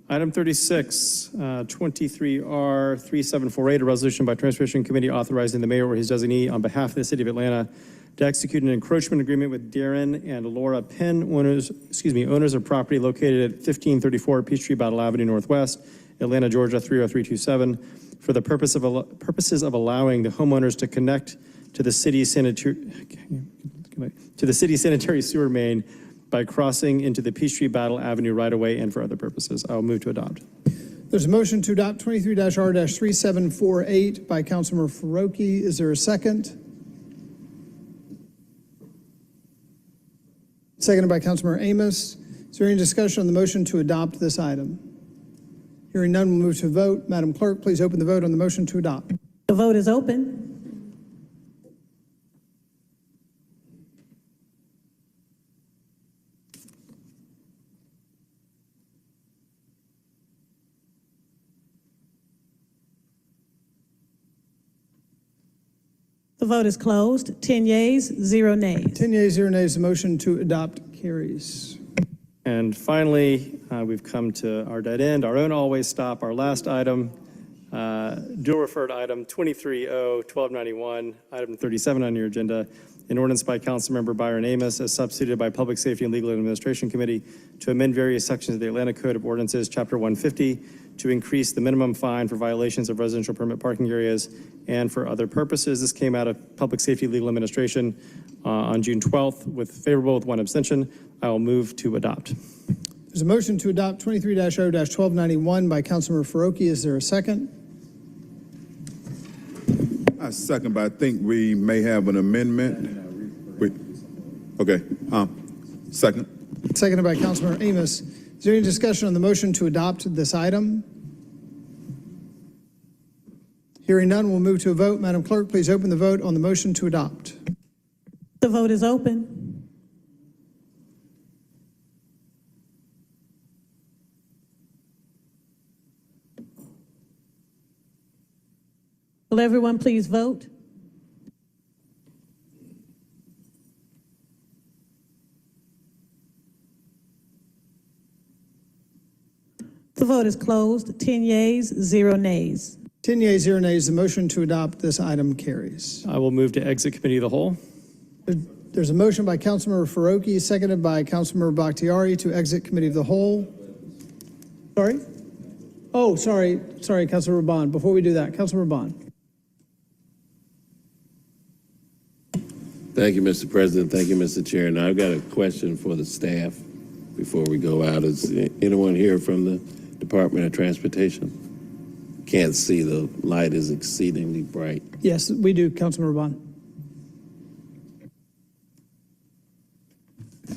Item 36, 23R3748, a resolution by Transportation Committee authorizing the mayor or his designee on behalf of the City of Atlanta to execute an encroachment agreement with Darren and Laura Penn, owners of property located at 1534 Peachtree Battle Avenue Northwest, Atlanta, Georgia 30327, for the purposes of allowing the homeowners to connect to the city's sanitary sewer main by crossing into the Peachtree Battle Avenue right-of-way and for other purposes. I will move to adopt. There's a motion to adopt 23-R-3748 by Councilmember Faroki. Is there a second? Seconded by Councilmember Amos. Is there any discussion on the motion to adopt this item? Hearing none, we'll move to a vote. Madam Clerk, please open the vote on the motion to adopt. The vote is open. The vote is closed. 10 yeas, 0 nays. 10 yeas, 0 nays. The motion to adopt carries. And finally, we've come to our dead end, our own always stop, our last item, dual referred item 23-0-1291, item 37 on your agenda, an ordinance by Councilmember Byron Amos as substituted by Public Safety and Legal Administration Committee to amend various sections of the Atlanta Code of Ordinances, Chapter 150, to increase the minimum fine for violations of residential permit parking areas and for other purposes. This came out of Public Safety and Legal Administration on June 12th with favorable with 1 abstention. I will move to adopt. There's a motion to adopt 23-0-1291 by Councilmember Faroki. Is there a second? I second, but I think we may have an amendment. Okay, second. Seconded by Councilmember Amos. Is there any discussion on the motion to adopt this item? Hearing none, we'll move to a vote. Madam Clerk, please open the vote on the motion to adopt. The vote is open. Will everyone please vote? The vote is closed. 10 yeas, 0 nays. 10 yeas, 0 nays. The motion to adopt this item carries. I will move to exit committee of the whole. There's a motion by Councilmember Faroki, seconded by Councilmember Bakhtiari to exit committee of the whole. Sorry? Oh, sorry, Councilmember Bond. Before we do that, Councilmember Bond. Thank you, Mr. President. Thank you, Mr. Chair. Now, I've got a question for the staff before we go out. Is anyone here from the Department of Transportation? Can't see, the light is exceedingly bright. Yes, we do, Councilmember Bond.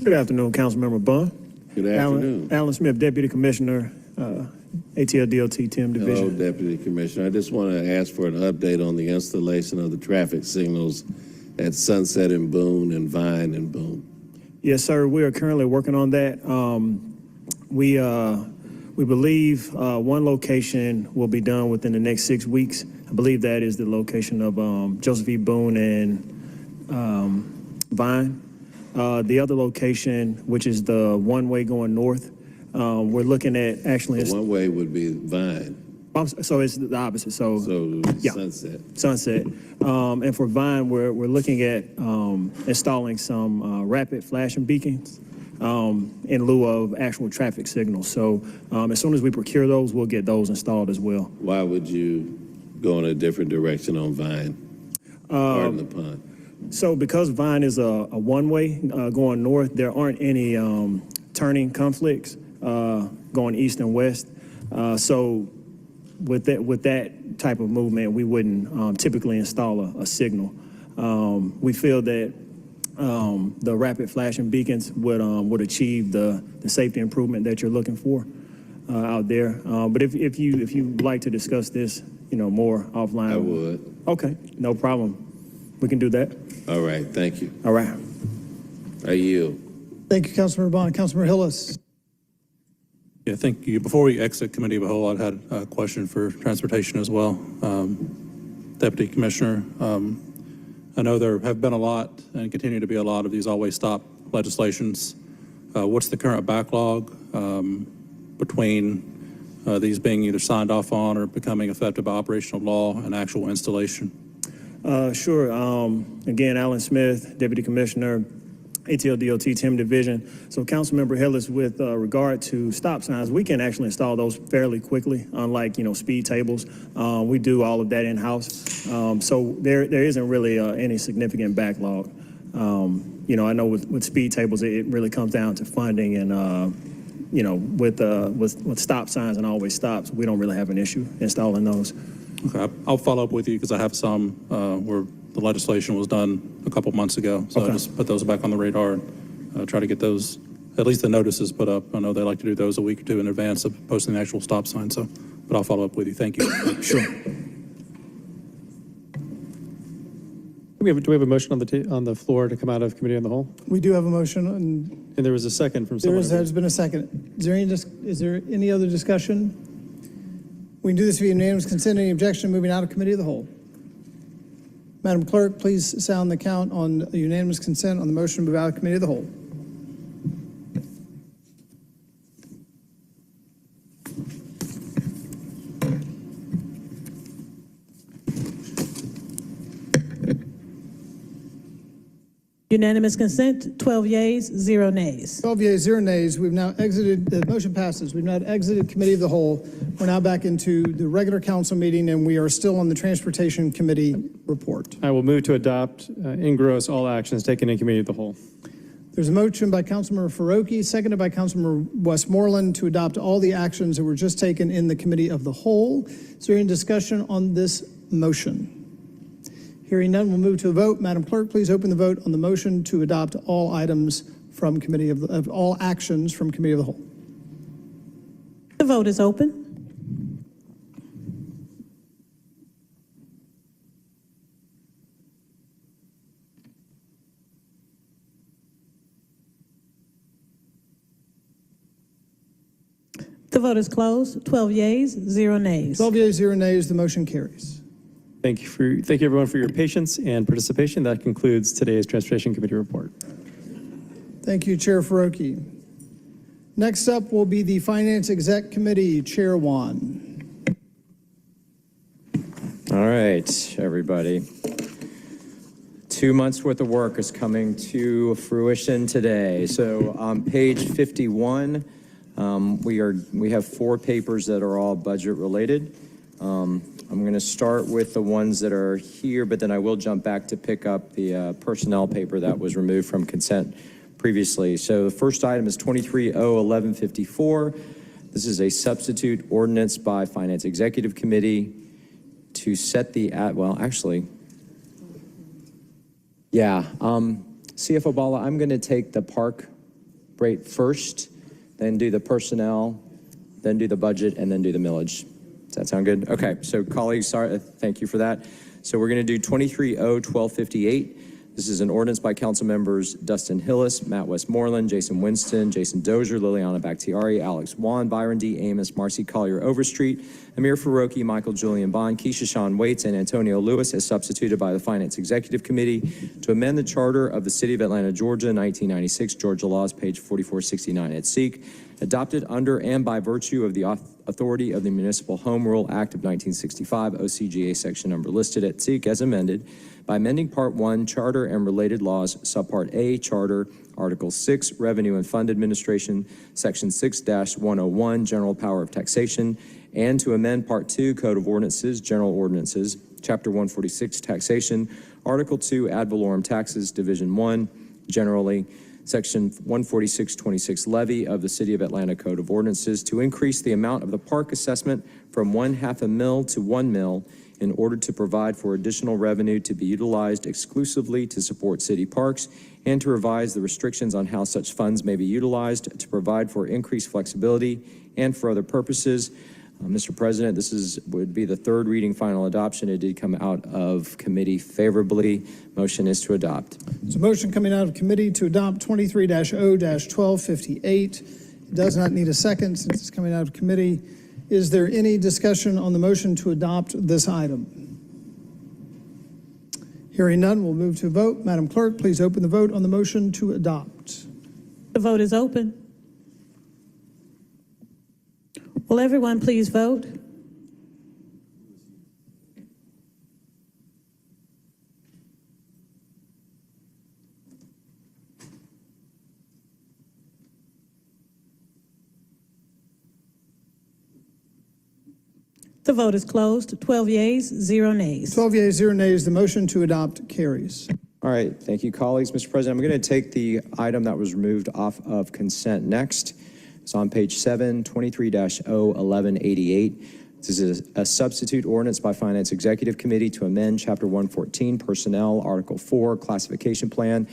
Good afternoon, Councilmember Bond. Good afternoon. Alan Smith, Deputy Commissioner, ATL DOT TIM Division. Hello, Deputy Commissioner. I just want to ask for an update on the installation of the traffic signals at Sunset and Boone and Vine and Boone. Yes, sir. We are currently working on that. We believe one location will be done within the next 6 weeks. I believe that is the location of Joseph E. Boone and Vine. The other location, which is the one-way going north, we're looking at actually. The one-way would be Vine. So it's the opposite. So yeah, Sunset. And for Vine, we're looking at installing some rapid flashing beacons in lieu of actual traffic signals. So as soon as we procure those, we'll get those installed as well. Why would you go in a different direction on Vine? Pardon the pun. So because Vine is a one-way going north, there aren't any turning conflicts going east and west. So with that type of movement, we wouldn't typically install a signal. We feel that the rapid flashing beacons would achieve the safety improvement that you're looking for out there. But if you like to discuss this, more offline, I would. Okay, no problem. We can do that. All right, thank you. All right. I yield. Thank you, Councilmember Bond. Councilmember Hillis. Yeah, thank you. Before we exit committee of the whole, I had a question for transportation as well. Deputy Commissioner, I know there have been a lot and continue to be a lot of these always stop legislations. What's the current backlog between these being either signed off on or becoming effective by operational law and actual installation? Sure. Again, Alan Smith, Deputy Commissioner, ATL DOT TIM Division. So Councilmember Hillis, with regard to stop signs, we can actually install those fairly quickly, unlike, speed tables. We do all of that in-house. So there isn't really any significant backlog. I know with speed tables, it really comes down to funding and, with stop signs and always stops, we don't really have an issue installing those. Okay, I'll follow up with you because I have some where the legislation was done a couple months ago. So I'll just put those back on the radar and try to get those at least the notice is put up. I know they like to do those a week or two in advance of posting the actual stop sign, so, but I'll follow up with you. Thank you. Sure. Do we have a motion on the floor to come out of committee on the whole? We do have a motion, and And there was a second from there someone. has been a second. Is there any other discussion? We can do this via unanimous consent. Any objection moving out of committee of the whole? Madam Clerk, please sound the count on unanimous consent on the motion to move out of committee of the whole. Unanimous consent, 12 yeas, 0 nays. 12 yeas, 0 nays. We've now exited, the motion passes. We've now exited committee of the whole. We're now back into the regular council meeting, and we are still on the Transportation Committee report. I will move to adopt, engross all actions taken in committee of the whole. There's a motion by Councilmember Faroki, seconded by Councilmember Westmoreland to adopt all the actions that were just taken in the committee of the whole. Is there any discussion on this motion? Hearing none, we'll move to a vote. Madam Clerk, please open the vote on the motion to adopt all items from committee of all actions from committee of the whole. The vote is open. The vote is closed. 12 yeas, 0 nays. 12 yeas, 0 nays. The motion carries. Thank you everyone for your patience and participation. That concludes today's Transportation Committee report. Thank you, Chair Faroki. Next up will be the Finance Exec Committee, Chair Wan. All right, everybody. 2 months worth of work is coming to fruition today. So on page 51, we have 4 papers that are all budget related. I'm going to start with the ones that are here, but then I will jump back to pick up the personnel paper that was removed from consent previously. So the first item is 23-0-1154. This is a substitute ordinance by Finance Executive Committee to set the CFO Bala, I'm going to take the park rate first, then do the personnel, then do the budget, and then do the millage. Does that sound good? Okay, so colleagues, sorry, thank you for that. So we're going to do 23-0-1258. This is an ordinance by council members Dustin Hillis, Matt Westmoreland, Jason Winston, Jason Dozier, Liliana Bakhtiari, Alex Wan, Byron D. Amos, Marcy Collier Overstreet, Amir Faroki, Michael Julian Bond, Keisha Shawn Waits, and Antonio Lewis, as substituted by the Finance Executive Committee to amend the charter of the City of Atlanta, Georgia, 1996, Georgia laws, page 4469 at SEEK, adopted under and by virtue of the authority of the Municipal Home Rule Act of 1965, OCGA section number listed at SEEK as amended, by amending Part 1, Charter and Related Laws, Subpart A, Charter, Article 6, Revenue and Fund Administration, Section 6-101, General Power of Taxation, and to amend Part 2, Code of Ordinances, General Ordinances, Chapter 146, Taxation, Article 2, Ad valorem Taxes, Division 1, generally, Section 14626 levy of the City of Atlanta Code of Ordinances to increase the amount of the park assessment from 1/2 mil to 1 mil in order to provide for additional revenue to be utilized exclusively to support city parks and to revise the restrictions on how such funds may be utilized to provide for increased flexibility and for other purposes. Mr. President, this would be the 3rd reading final adoption. It did come out of committee favorably. Motion is to adopt. So motion coming out of committee to adopt 23-0-1258. It does not need a second since it's coming out of committee. Is there any discussion on the motion to adopt this item? Hearing none, we'll move to a vote. Madam Clerk, please open the vote on the motion to adopt. The vote is open. Will everyone please vote? The vote is closed. 12 yeas, 0 nays. 12 yeas, 0 nays. The motion to adopt carries. All right, thank you, colleagues. Mr. President, I'm going to take the item that was removed off of consent next. It's on page 7, 23-0-1188. This is a substitute ordinance by Finance Executive Committee to amend Chapter 114, Personnel, Article 4, Classification Plan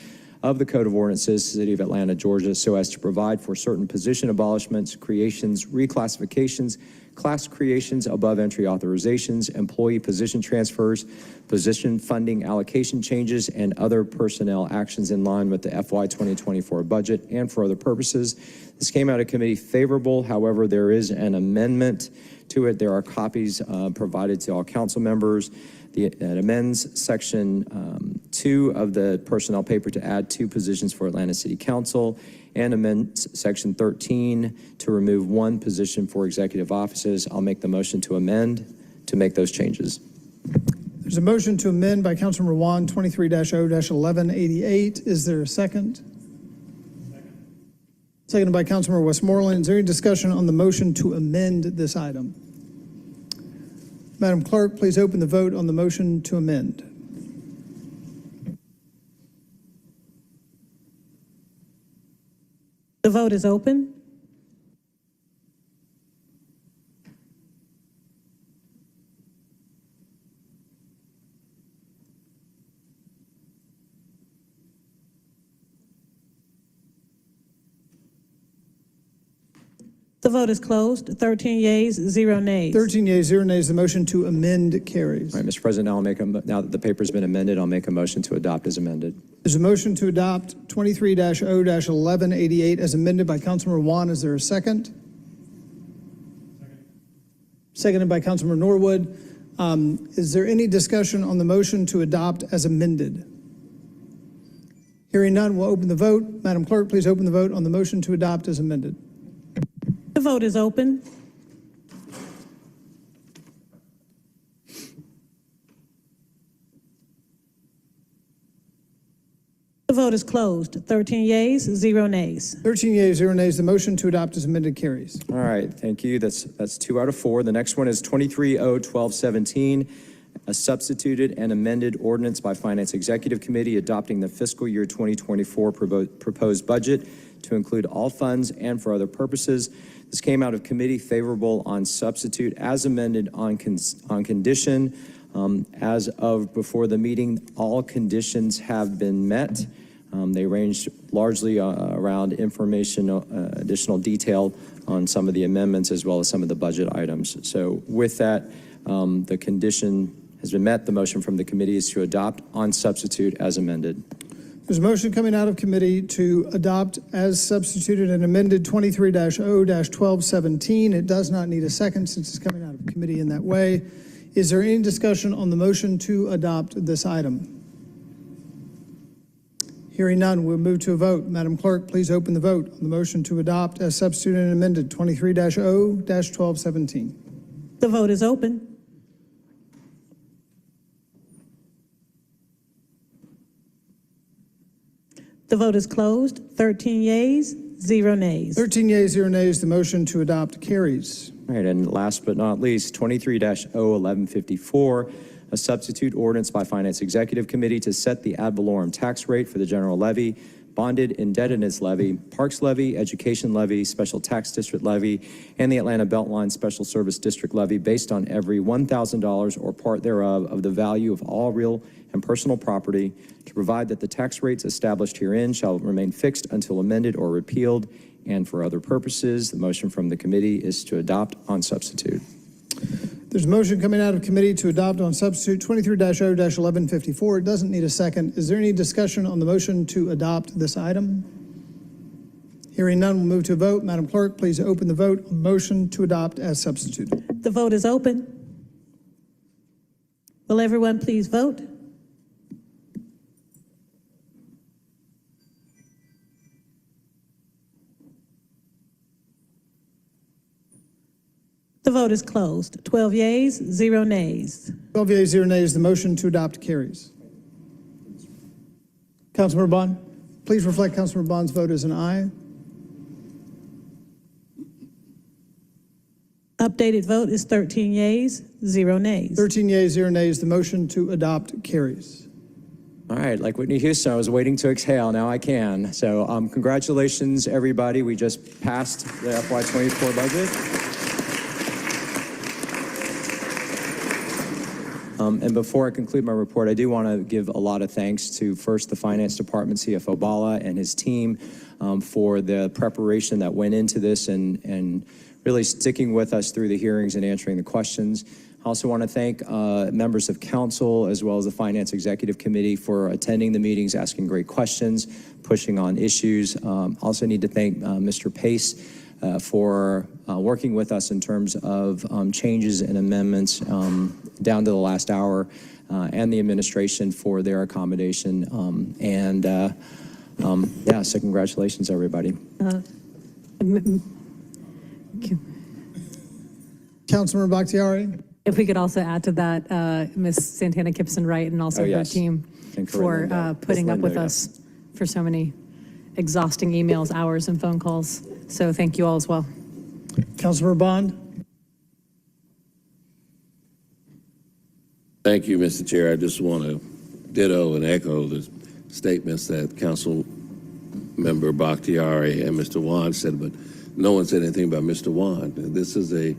of the Code of Ordinances, City of Atlanta, Georgia, so as to provide for certain position abolishments, creations, reclassifications, class creations, above entry authorizations, employee position transfers, position funding allocation changes, and other personnel actions in line with the FY 2024 budget and for other purposes. This came out of committee favorable. However, there is an amendment to it. There are copies provided to all council members. It amends section 2 of the personnel paper to add 2 positions for Atlanta City Council, and amends section 13 to remove 1 position for executive offices. I'll make the motion to amend to make those changes. There's a motion to amend by Councilmember Juan, 23-0-1188. Is there a second? Seconded by Councilmember Westmoreland. Is there any discussion on the motion to amend this item? Madam Clerk, please open the vote on the motion to amend. The vote is open. The vote is closed. 13 yeas, 0 nays. 13 yeas, 0 nays. The motion to amend carries. All right, Mr. President, now that the paper's been amended, I'll make a motion to adopt as amended. There's a motion to adopt 23-0-1188 as amended by Councilmember Juan. Is there a second? Seconded by Councilmember Norwood. Is there any discussion on the motion to adopt as amended? Hearing none, we'll open the vote. Madam Clerk, please open the vote on the motion to adopt as amended. The vote is open. The vote is closed. 13 yeas, 0 nays. 13 yeas, 0 nays. The motion to adopt as amended carries. All right, thank you. That's 2 out of 4. The next one is 23-0-1217, a substituted and amended ordinance by Finance Executive Committee adopting the fiscal year 2024 proposed budget to include all funds and for other purposes. This came out of committee favorable on substitute as amended on condition. As of before the meeting, all conditions have been met. They ranged largely around information, additional detail on some of the amendments as well as some of the budget items. So with that, the condition has been met. The motion from the committee is to adopt on substitute as amended. There's a motion coming out of committee to adopt as substituted and amended 23-0-1217. It does not need a second since it's coming out of committee in that way. Is there any discussion on the motion to adopt this item? Hearing none, we'll move to a vote. Madam Clerk, please open the vote on the motion to adopt as substituted and amended 23-0-1217. The vote is open. The vote is closed. 13 yeas, 0 nays. 13 yeas, 0 nays. The motion to adopt carries. All right, and last but not least, 23-0-1154, a substitute ordinance by Finance Executive Committee to set the ad valorem tax rate for the general levy, bonded indebtedness levy, parks levy, education levy, special tax district levy, and the Atlanta Beltline Special Service District levy based on every $1,000 or part thereof of the value of all real and personal property, to provide that the tax rates established herein shall remain fixed until amended or repealed, and for other purposes. The motion from the committee is to adopt on substitute. There's a motion coming out of committee to adopt on substitute 23-0-1154. It doesn't need a second. Is there any discussion on the motion to adopt this item? Hearing none, we'll move to a vote. Madam Clerk, please open the vote on the motion to adopt as substituted. The vote is open. Will everyone please vote? The vote is closed. 12 yeas, 0 nays. 12 yeas, 0 nays. The motion to adopt carries. Councilmember Bond, please reflect Councilmember Bond's vote as an aye. Updated vote is 13 yeas, 0 nays. 13 yeas, 0 nays. The motion to adopt carries. All right, like Whitney Houston, I was waiting to exhale. Now I can. So congratulations, everybody. We just passed the FY24 budget. And before I conclude my report, I do want to give a lot of thanks to first the Finance Department, CFO Bala, and his team for the preparation that went into this and really sticking with us through the hearings and answering the questions. I also want to thank members of council as well as the Finance Executive Committee for attending the meetings, asking great questions, pushing on issues. Also need to thank Mr. Pace for working with us in terms of changes and amendments down to the last hour, and the administration for their accommodation. So congratulations, everybody. Councilmember Bakhtiari. If we could also add to that, Ms. Santana Gibson-Wright and also her team for putting up with us for so many exhausting emails, hours, and phone calls. So thank you all as well. Councilmember Bond. Thank you, Mr. Chair. I just want to ditto and echo the statements that Council Member Bakhtiari and Mr. Wan said, but no one said anything about Mr. Wan. This is a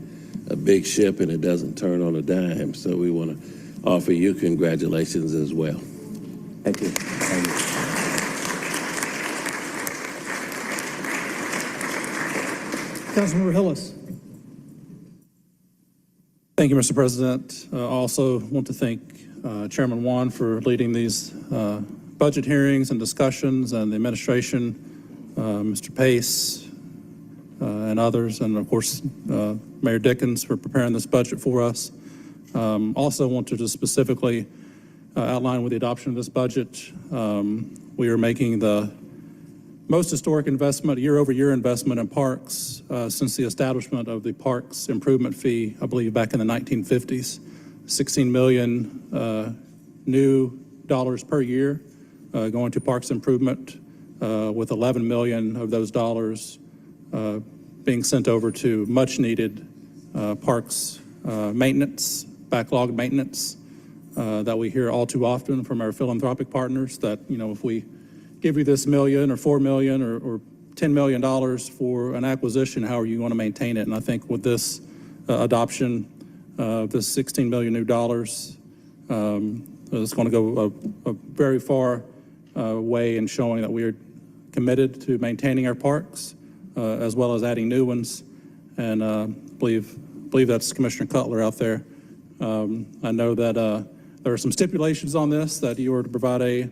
big ship and it doesn't turn on a dime. So we want to offer you congratulations as well. Thank you. Thank you. Councilmember Hillis. Thank you, Mr. President. I also want to thank Chairman Wan for leading these budget hearings and discussions, and the administration, Mr. Pace, and others, and of course, Mayor Dickens for preparing this budget for us. Also want to just specifically outline with the adoption of this budget, we are making the most historic investment, year-over-year investment in parks since the establishment of the Parks Improvement Fee, I believe back in the 1950s. 16 million new dollars per year going to parks improvement, with 11 million of those dollars being sent over to much-needed parks maintenance, backlog maintenance that we hear all too often from our philanthropic partners, that, you know, if we give you this million or 4 million or $10 million for an acquisition, how are you going to maintain it? And I think with this adoption of this 16 million new dollars, it's going to go a very far way in showing that we are committed to maintaining our parks, as well as adding new ones. And believe that's Commissioner Cutler out there. I know that there are some stipulations on this, that you are to provide a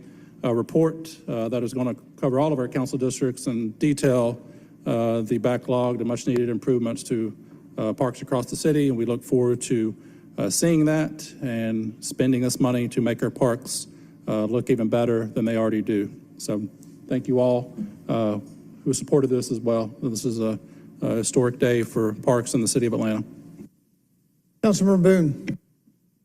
report that is going to cover all of our council districts and detail the backlog, the much needed improvements to parks across the city. And we look forward to seeing that and spending this money to make our parks look even better than they already do. So thank you all who supported this as well. This is a historic day for parks in the city of Atlanta. Councilmember Boone.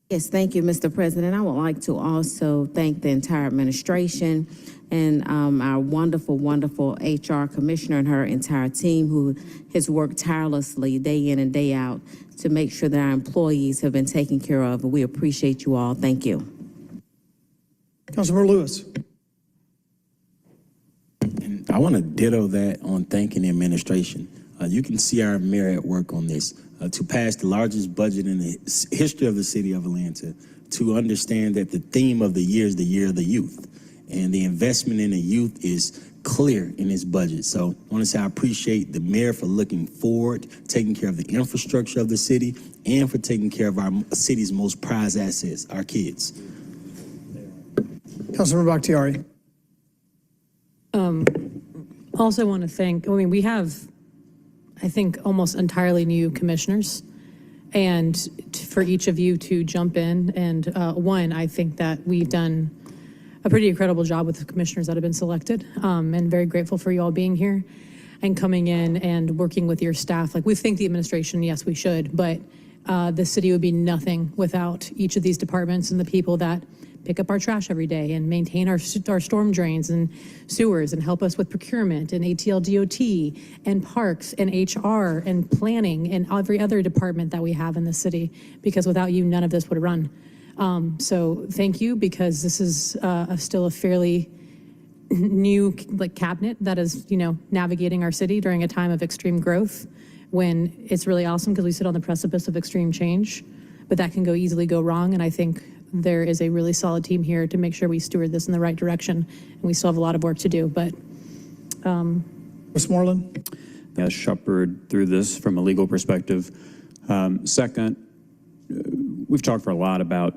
Yes, thank you, Mr. President. I would like to also thank the entire administration and our wonderful, wonderful HR commissioner and her entire team, who has worked tirelessly day in and day out to make sure that our employees have been taken care of. We appreciate you all. Thank you. Councilmember Lewis. I want to ditto that on thanking the administration. You can see our mayor at work on this. To pass the largest budget in the history of the city of Atlanta, to understand that the theme of the year is the year of the youth, and the investment in the youth is clear in this budget. So I want to say I appreciate the mayor for looking forward, taking care of the infrastructure of the city, and for taking care of our city's most prized assets, our kids. Councilmember Bakhtiari. Also want to thank, I mean, we have, I think, almost entirely new commissioners, and for each of you to jump in. And one, I think that we've done a pretty incredible job with the commissioners that have been selected, and very grateful for you all being here and coming in and working with your staff. Like, we thank the administration, yes, we should, but the city would be nothing without each of these departments and the people that pick up our trash every day and maintain our storm drains and sewers and help us with procurement and ATL DOT and parks and HR and planning and every other department that we have in the city, because without you, none of this would run. So thank you, because this is still a fairly new cabinet that is, navigating our city during a time of extreme growth, when it's really awesome because we sit on the precipice of extreme change, but that can easily go wrong. And I think there is a really solid team here to make sure we steward this in the right direction, and we still have a lot of work to do, but Ms. Moreland? Has shepherded through this from a legal perspective. Second, we've talked for a lot about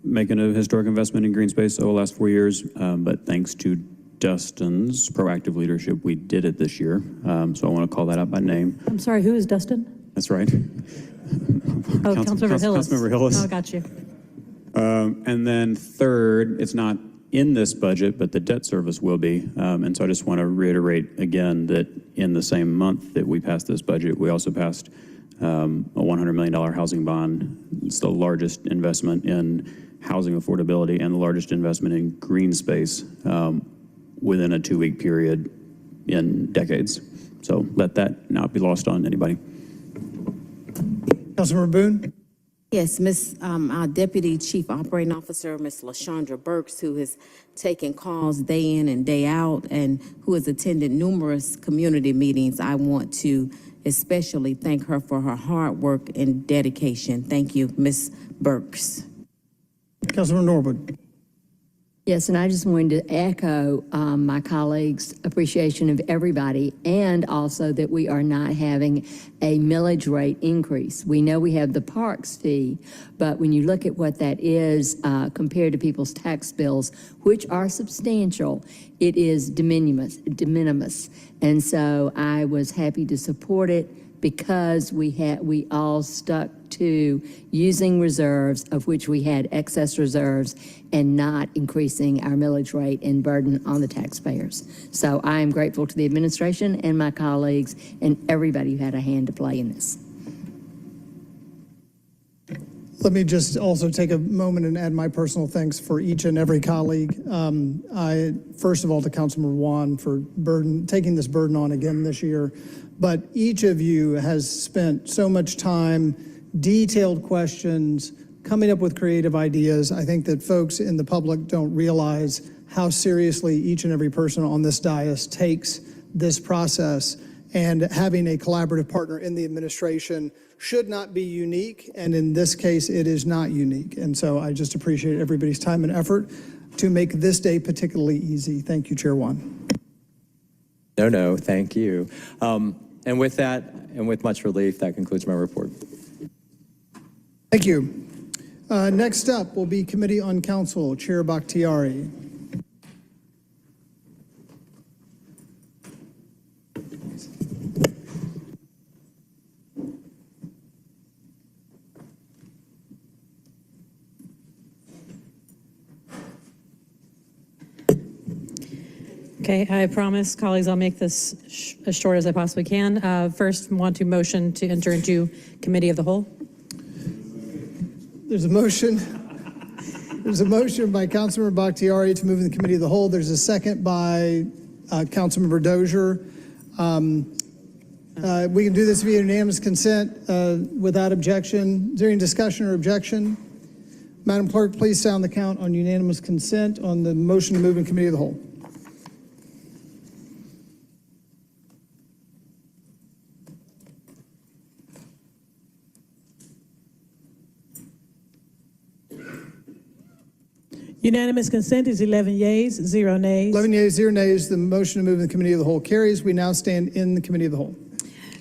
making a historic investment in green space over the last 4 years, but thanks to Dustin's proactive leadership, we did it this year. So I want to call that out by name. I'm sorry, who is Dustin? That's right. Oh, Councilmember Hillis. Councilmember Hillis. Oh, got you. And then third, it's not in this budget, but the debt service will be. And so I just want to reiterate again that in the same month that we passed this budget, we also passed a $100 million housing bond. It's the largest investment in housing affordability and the largest investment in green space within a 2-week period in decades. So let that not be lost on anybody. Councilmember Boone? Yes, our Deputy Chief Operating Officer, Ms. LaShondra Burks, who has taken calls day in and day out and who has attended numerous community meetings. I want to especially thank her for her hard work and dedication. Thank you, Ms. Burks. Councilmember Norwood? Yes, and I just wanted to echo my colleagues' appreciation of everybody, and also that we are not having a millage rate increase. We know we have the parks fee, but when you look at what that is compared to people's tax bills, which are substantial, it is de minimis. And so I was happy to support it because we all stuck to using reserves, of which we had excess reserves, and not increasing our millage rate and burden on the taxpayers. So I am grateful to the administration and my colleagues and everybody who had a hand to play in this. Let me just also take a moment and add my personal thanks for each and every colleague. First of all, to Councilmember Juan for taking this burden on again this year. But each of you has spent so much time, detailed questions, coming up with creative ideas. I think that folks in the public don't realize how seriously each and every person on this dais takes this process. And having a collaborative partner in the administration should not be unique, and in this case, it is not unique. And so I just appreciate everybody's time and effort to make this day particularly easy. Thank you, Chair Juan. No, thank you. And with that, and with much relief, that concludes my report. Thank you. Next up will be Committee on Council, Chair Bakhtiari. Okay, I promise, colleagues, I'll make this as short as I possibly can. First, want to motion to enter into Committee of the Whole. There's a motion. There's a motion by Councilmember Bakhtiari to move in the Committee of the Whole. There's a second by Councilmember Dozier. We can do this via unanimous consent without objection. Is there any discussion or objection? Madam Clerk, please sound the count on unanimous consent on the motion to move in Committee of the Whole. Unanimous consent is 11 yeas, 0 nays. 11 yeas, 0 nays. The motion to move in the Committee of the Whole carries. We now stand in the Committee of the Whole.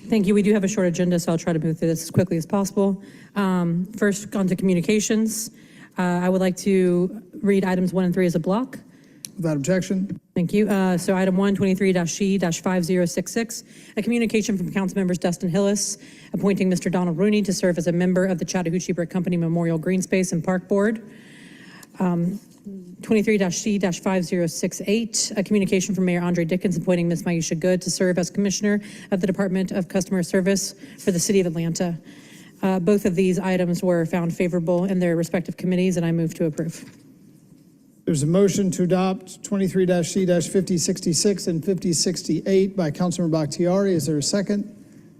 Thank you. We do have a short agenda, so I'll try to move through this as quickly as possible. First, on to communications. I would like to read items 1 and 3 as a block. Without objection. Thank you. So item 123-C-5066, a communication from council members Dustin Hillis, appointing Mr. Donald Rooney to serve as a member of the Chattahoochee Brick Company Memorial Green Space and Park Board. 23-C-5068, a communication from Mayor Andre Dickens appointing Ms. Maisha Good to serve as Commissioner of the Department of Customer Service for the City of Atlanta. Both of these items were found favorable in their respective committees, and I move to approve. There's a motion to adopt 23-C-5066 and 5068 by Councilmember Bakhtiari. Is there a second?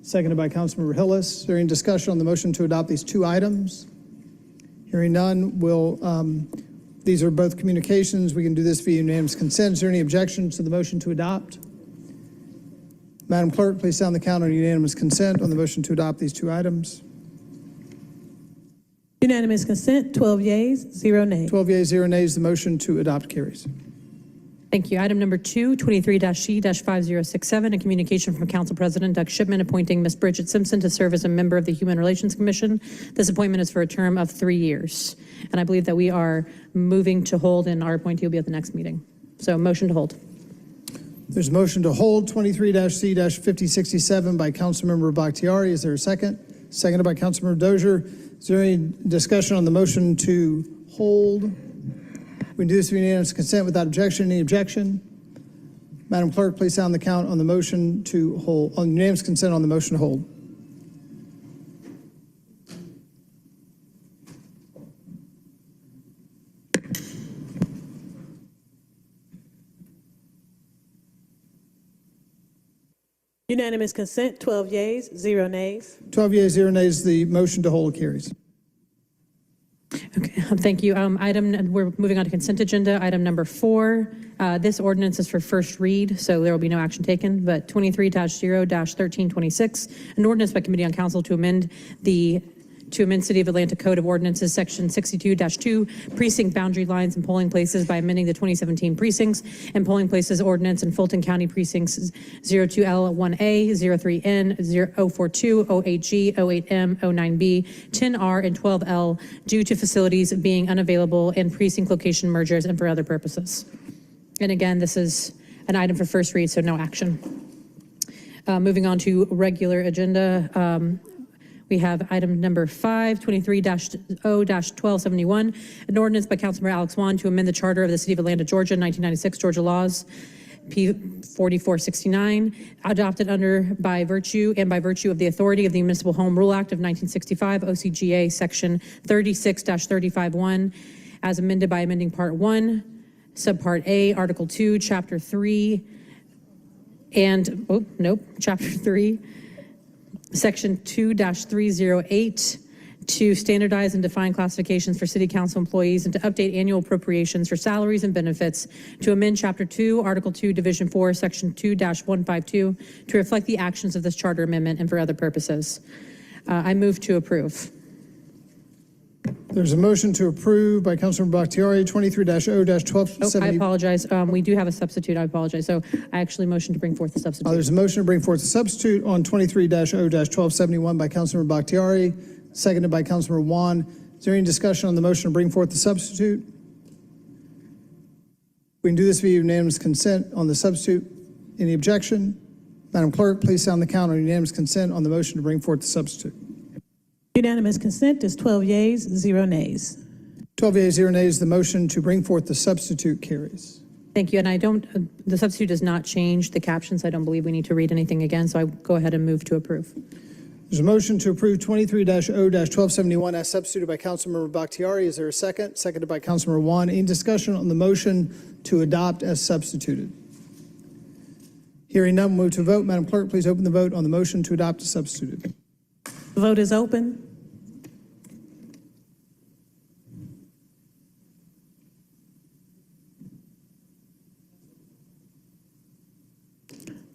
Seconded by Councilmember Hillis. Is there any discussion on the motion to adopt these two items? Hearing none, these are both communications. We can do this via unanimous consent. Is there any objections to the motion to adopt? Madam Clerk, please sound the count on unanimous consent on the motion to adopt these two items. Unanimous consent, 12 yeas, 0 nays. 12 yeas, 0 nays. The motion to adopt carries. Thank you. Item number 2, 23-C-5067, a communication from Council President Doug Shipman appointing Ms. Bridget Simpson to serve as a member of the Human Relations Commission. This appointment is for a term of 3 years. And I believe that we are moving to hold, and our appointee will be at the next meeting. So motion to hold. There's a motion to hold 23-C-5067 by Councilmember Bakhtiari. Is there a second? Seconded by Councilmember Dozier. Is there any discussion on the motion to hold? We can do this with unanimous consent without objection. Any objection? Madam Clerk, please sound the count on the motion to hold, on unanimous consent on the motion to hold. Unanimous consent, 12 yeas, 0 nays. 12 yeas, 0 nays. The motion to hold carries. Okay, thank you. We're moving on to consent agenda. Item number 4. This ordinance is for first read, so there will be no action taken. But 23-0-1326, an ordinance by Committee on Council to amend City of Atlanta Code of Ordinances, Section 62-2, precinct boundary lines and polling places by amending the 2017 precincts and polling places ordinance in Fulton County precincts 02L1A, 03N, 042, 08G, 08M, 09B, 10R, and 12L due to facilities being unavailable and precinct location mergers and for other purposes. And again, this is an item for first read, so no action. Moving on to regular agenda. We have item number 5, 23-0-1271, an ordinance by Councilmember Alex Wan to amend the charter of the City of Atlanta, Georgia, 1996, Georgia laws, P 4469, adopted by virtue of the authority of the Municipal Home Rule Act of 1965, OCGA, Section 36-351, as amended by amending Part 1, Subpart A, Article 2, Chapter 3, Chapter 3, Section 2-308 to standardize and define classifications for City Council employees and to update annual appropriations for salaries and benefits, to amend Chapter 2, Article 2, Division 4, Section 2-152 to reflect the actions of this charter amendment and for other purposes. I move to approve. There's a motion to approve by Councilmember Bakhtiari, 23-0-1270. I apologize. We do have a substitute. I apologize. So I actually motion to bring forth the substitute. There's a motion to bring forth a substitute on 23-0-1271 by Councilmember Bakhtiari, seconded by Councilmember Wan. Is there any discussion on the motion to bring forth the substitute? We can do this via unanimous consent on the substitute. Any objection? Madam Clerk, please sound the count on unanimous consent on the motion to bring forth the substitute. Unanimous consent is 12 yeas, 0 nays. 12 yeas, 0 nays. The motion to bring forth the substitute carries. Thank you. And the substitute does not change the captions. I don't believe we need to read anything again, so I go ahead and move to approve. There's a motion to approve 23-0-1271 as substituted by Councilmember Bakhtiari. Is there a second? Seconded by Councilmember Wan. Any discussion on the motion to adopt as substituted? Hearing none, we'll move to a vote. Madam Clerk, please open the vote on the motion to adopt as substituted. The vote is open.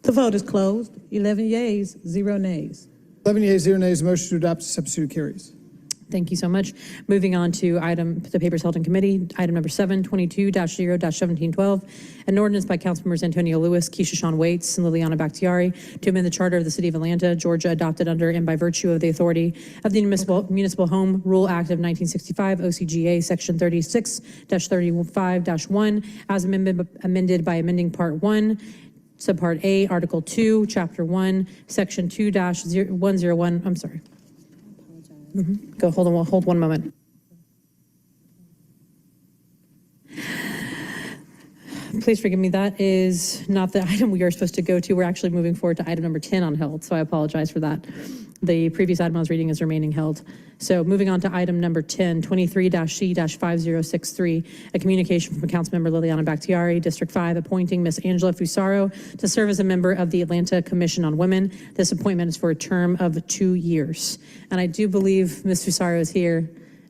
The vote is closed. 11 yeas, 0 nays. 11 yeas, 0 nays. The motion to adopt as substitute carries. Thank you so much. Moving on to the papers held in committee. Item number 7, 22-0-1712, an ordinance by Councilmembers Antonio Lewis, Keisha Shawn Waits, and Liliana Bakhtiari to amend the charter of the City of Atlanta, Georgia, adopted under and by virtue of the authority of the Municipal Home Rule Act of 1965, OCGA, Section 36-35-1, as amended by amending Part 1, Subpart A, Article 2, Chapter 1, Section 2-101. I'm sorry. Go, hold one moment. Please forgive me, that is not the item we are supposed to go to. We're actually moving forward to item number 10 on held, so I apologize for that. The previous item I was reading is remaining held. So moving on to item number 10, 23-C-5063, a communication from Councilmember Liliana Bakhtiari, District 5, appointing Ms. Angela Fusaro to serve as a member of the Atlanta Commission on Women. This appointment is for a term of 2 years. And I do believe Ms. Fusaro is here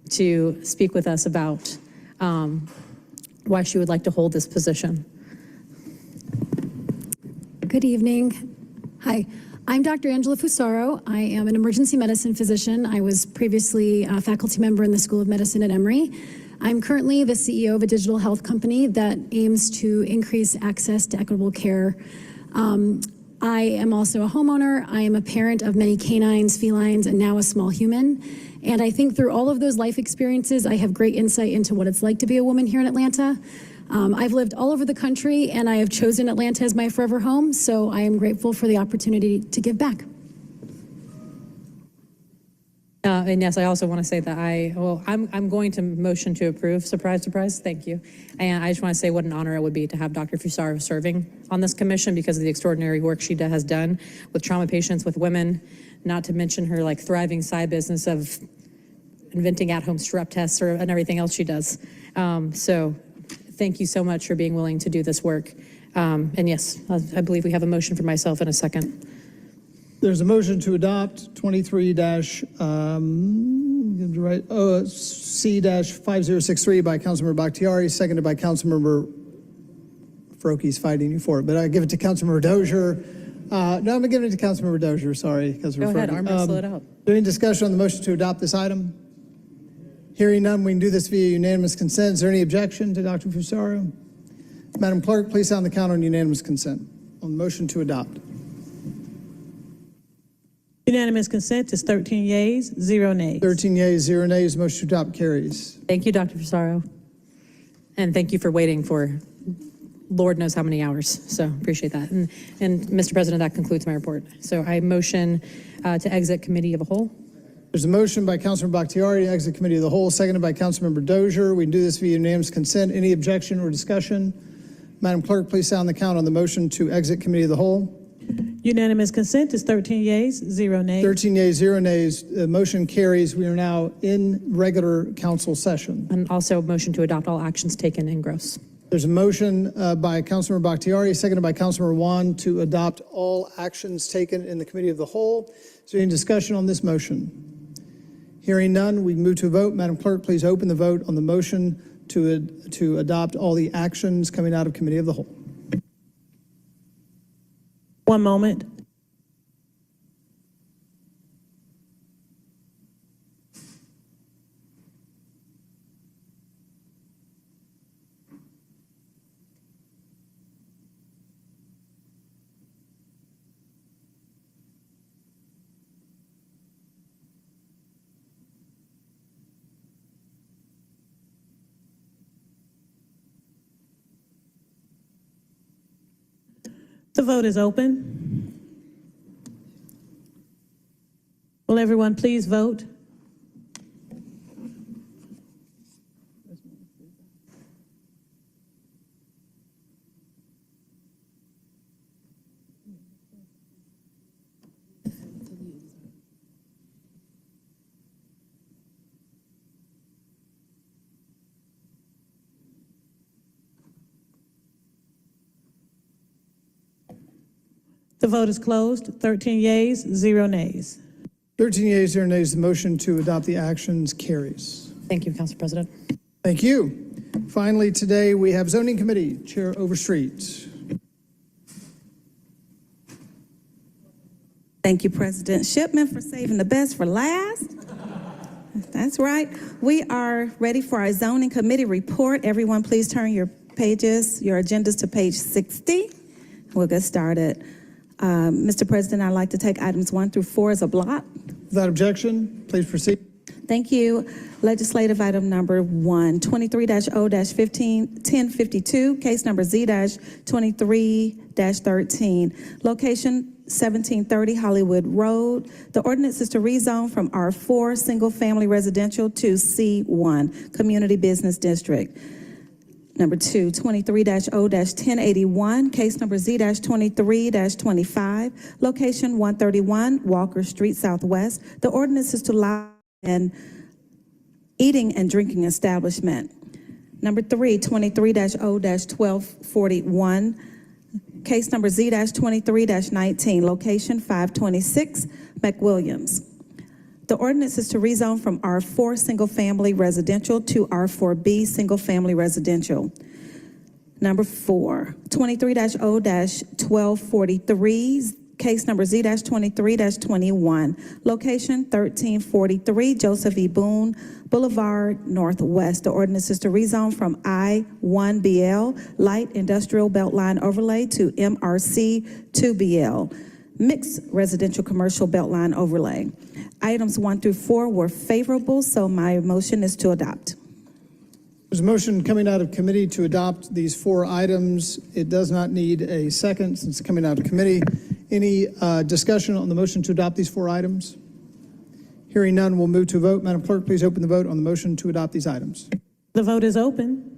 to speak with us about why she would like to hold this position. Good evening. Hi. I'm Dr. Angela Fusaro. I am an emergency medicine physician. I was previously a faculty member in the School of Medicine at Emory. I'm currently the CEO of a digital health company that aims to increase access to equitable care. I am also a homeowner. I am a parent of many canines, felines, and now a small human. And I think through all of those life experiences, I have great insight into what it's like to be a woman here in Atlanta. I've lived all over the country, and I have chosen Atlanta as my forever home, so I am grateful for the opportunity to give back. And yes, I also want to say that I'm going to motion to approve. Surprise, surprise. Thank you. And I just want to say what an honor it would be to have Dr. Fusaro serving on this commission because of the extraordinary work she has done with trauma patients, with women, not to mention her like thriving side business of inventing at-home strep tests and everything else she does. So thank you so much for being willing to do this work. And yes, I believe we have a motion for myself in a second. There's a motion to adopt 23-C-5063 by Councilmember Bakhtiari, seconded by Councilmember Froki's fighting you for it, but I give it to Councilmember Dozier. No, I'm going to give it to Councilmember Dozier. Sorry, Councilmember Go ahead, Froki. arm wrestle it out. Any discussion on the motion to adopt this item? Hearing none, we can do this via unanimous consent. Is there any objection to Dr. Fusaro? Madam Clerk, please sound the count on unanimous consent on the motion to adopt. Unanimous consent is 13 yeas, 0 nays. 13 yeas, 0 nays. Motion to adopt carries. Thank you, Dr. Fusaro. And thank you for waiting for Lord knows how many hours. So appreciate that. And Mr. President, that concludes my report. So I motion to exit committee of the whole. There's a motion by Councilmember Bakhtiari to exit committee of the whole, seconded by Councilmember Dozier. We can do this via unanimous consent. Any objection or discussion? Madam Clerk, please sound the count on the motion to exit committee of the whole. Unanimous consent is 13 yeas, 0 nays. 13 yeas, 0 nays. The motion carries. We are now in regular council session. And also motion to adopt all actions taken in gross. There's a motion by Councilmember Bakhtiari, seconded by Councilmember Wan, to adopt all actions taken in the committee of the whole. Is there any discussion on this motion? Hearing none, we move to a vote. Madam Clerk, please open the vote on the motion to adopt all the actions coming out of committee of the whole. One moment. The vote is open. Will everyone please vote? The vote is closed. 13 yeas, 0 nays. 13 yeas, 0 nays. The motion to adopt the actions carries. Thank you, Council President. Thank you. Finally, today we have Zoning Committee, Chair Overstreet. Thank you, President Shipman, for saving the best for last. That's right. We are ready for our Zoning Committee report. Everyone, please turn your agendas to page 60. We'll get started. Mr. President, I'd like to take items 1 through 4 as a block. Without objection, please proceed. Thank you. Legislative item number 1, 23-0-1052, case number Z-23-13, location 1730 Hollywood Road. The ordinance is to rezone from R4 Single Family Residential to C1 Community Business District. Number 2, 23-0-1081, case number Z-23-25, location 131 Walker Street Southwest. The ordinance is to allow an eating and drinking establishment. Number 3, 23-0-1241, case number Z-23-19, location 526 McWilliams. The ordinance is to rezone from R4 Single Family Residential to R4B Single Family Residential. Number 4, 23-0-1243, Case number Z-23-21. Location 1343 Joseph E. Boone Boulevard Northwest. The ordinance is to rezone from I-1BL Light Industrial Beltline Overlay to MRC 2BL Mixed Residential Commercial Beltline Overlay. Items 1 through 4 were favorable, so my motion is to adopt. There's a motion coming out of committee to adopt these 4 items. It does not need a second since it's coming out of committee. Any discussion on the motion to adopt these 4 items? Hearing none, we'll move to a vote. Madam Clerk, please open the vote on the motion to adopt these items. The vote is open.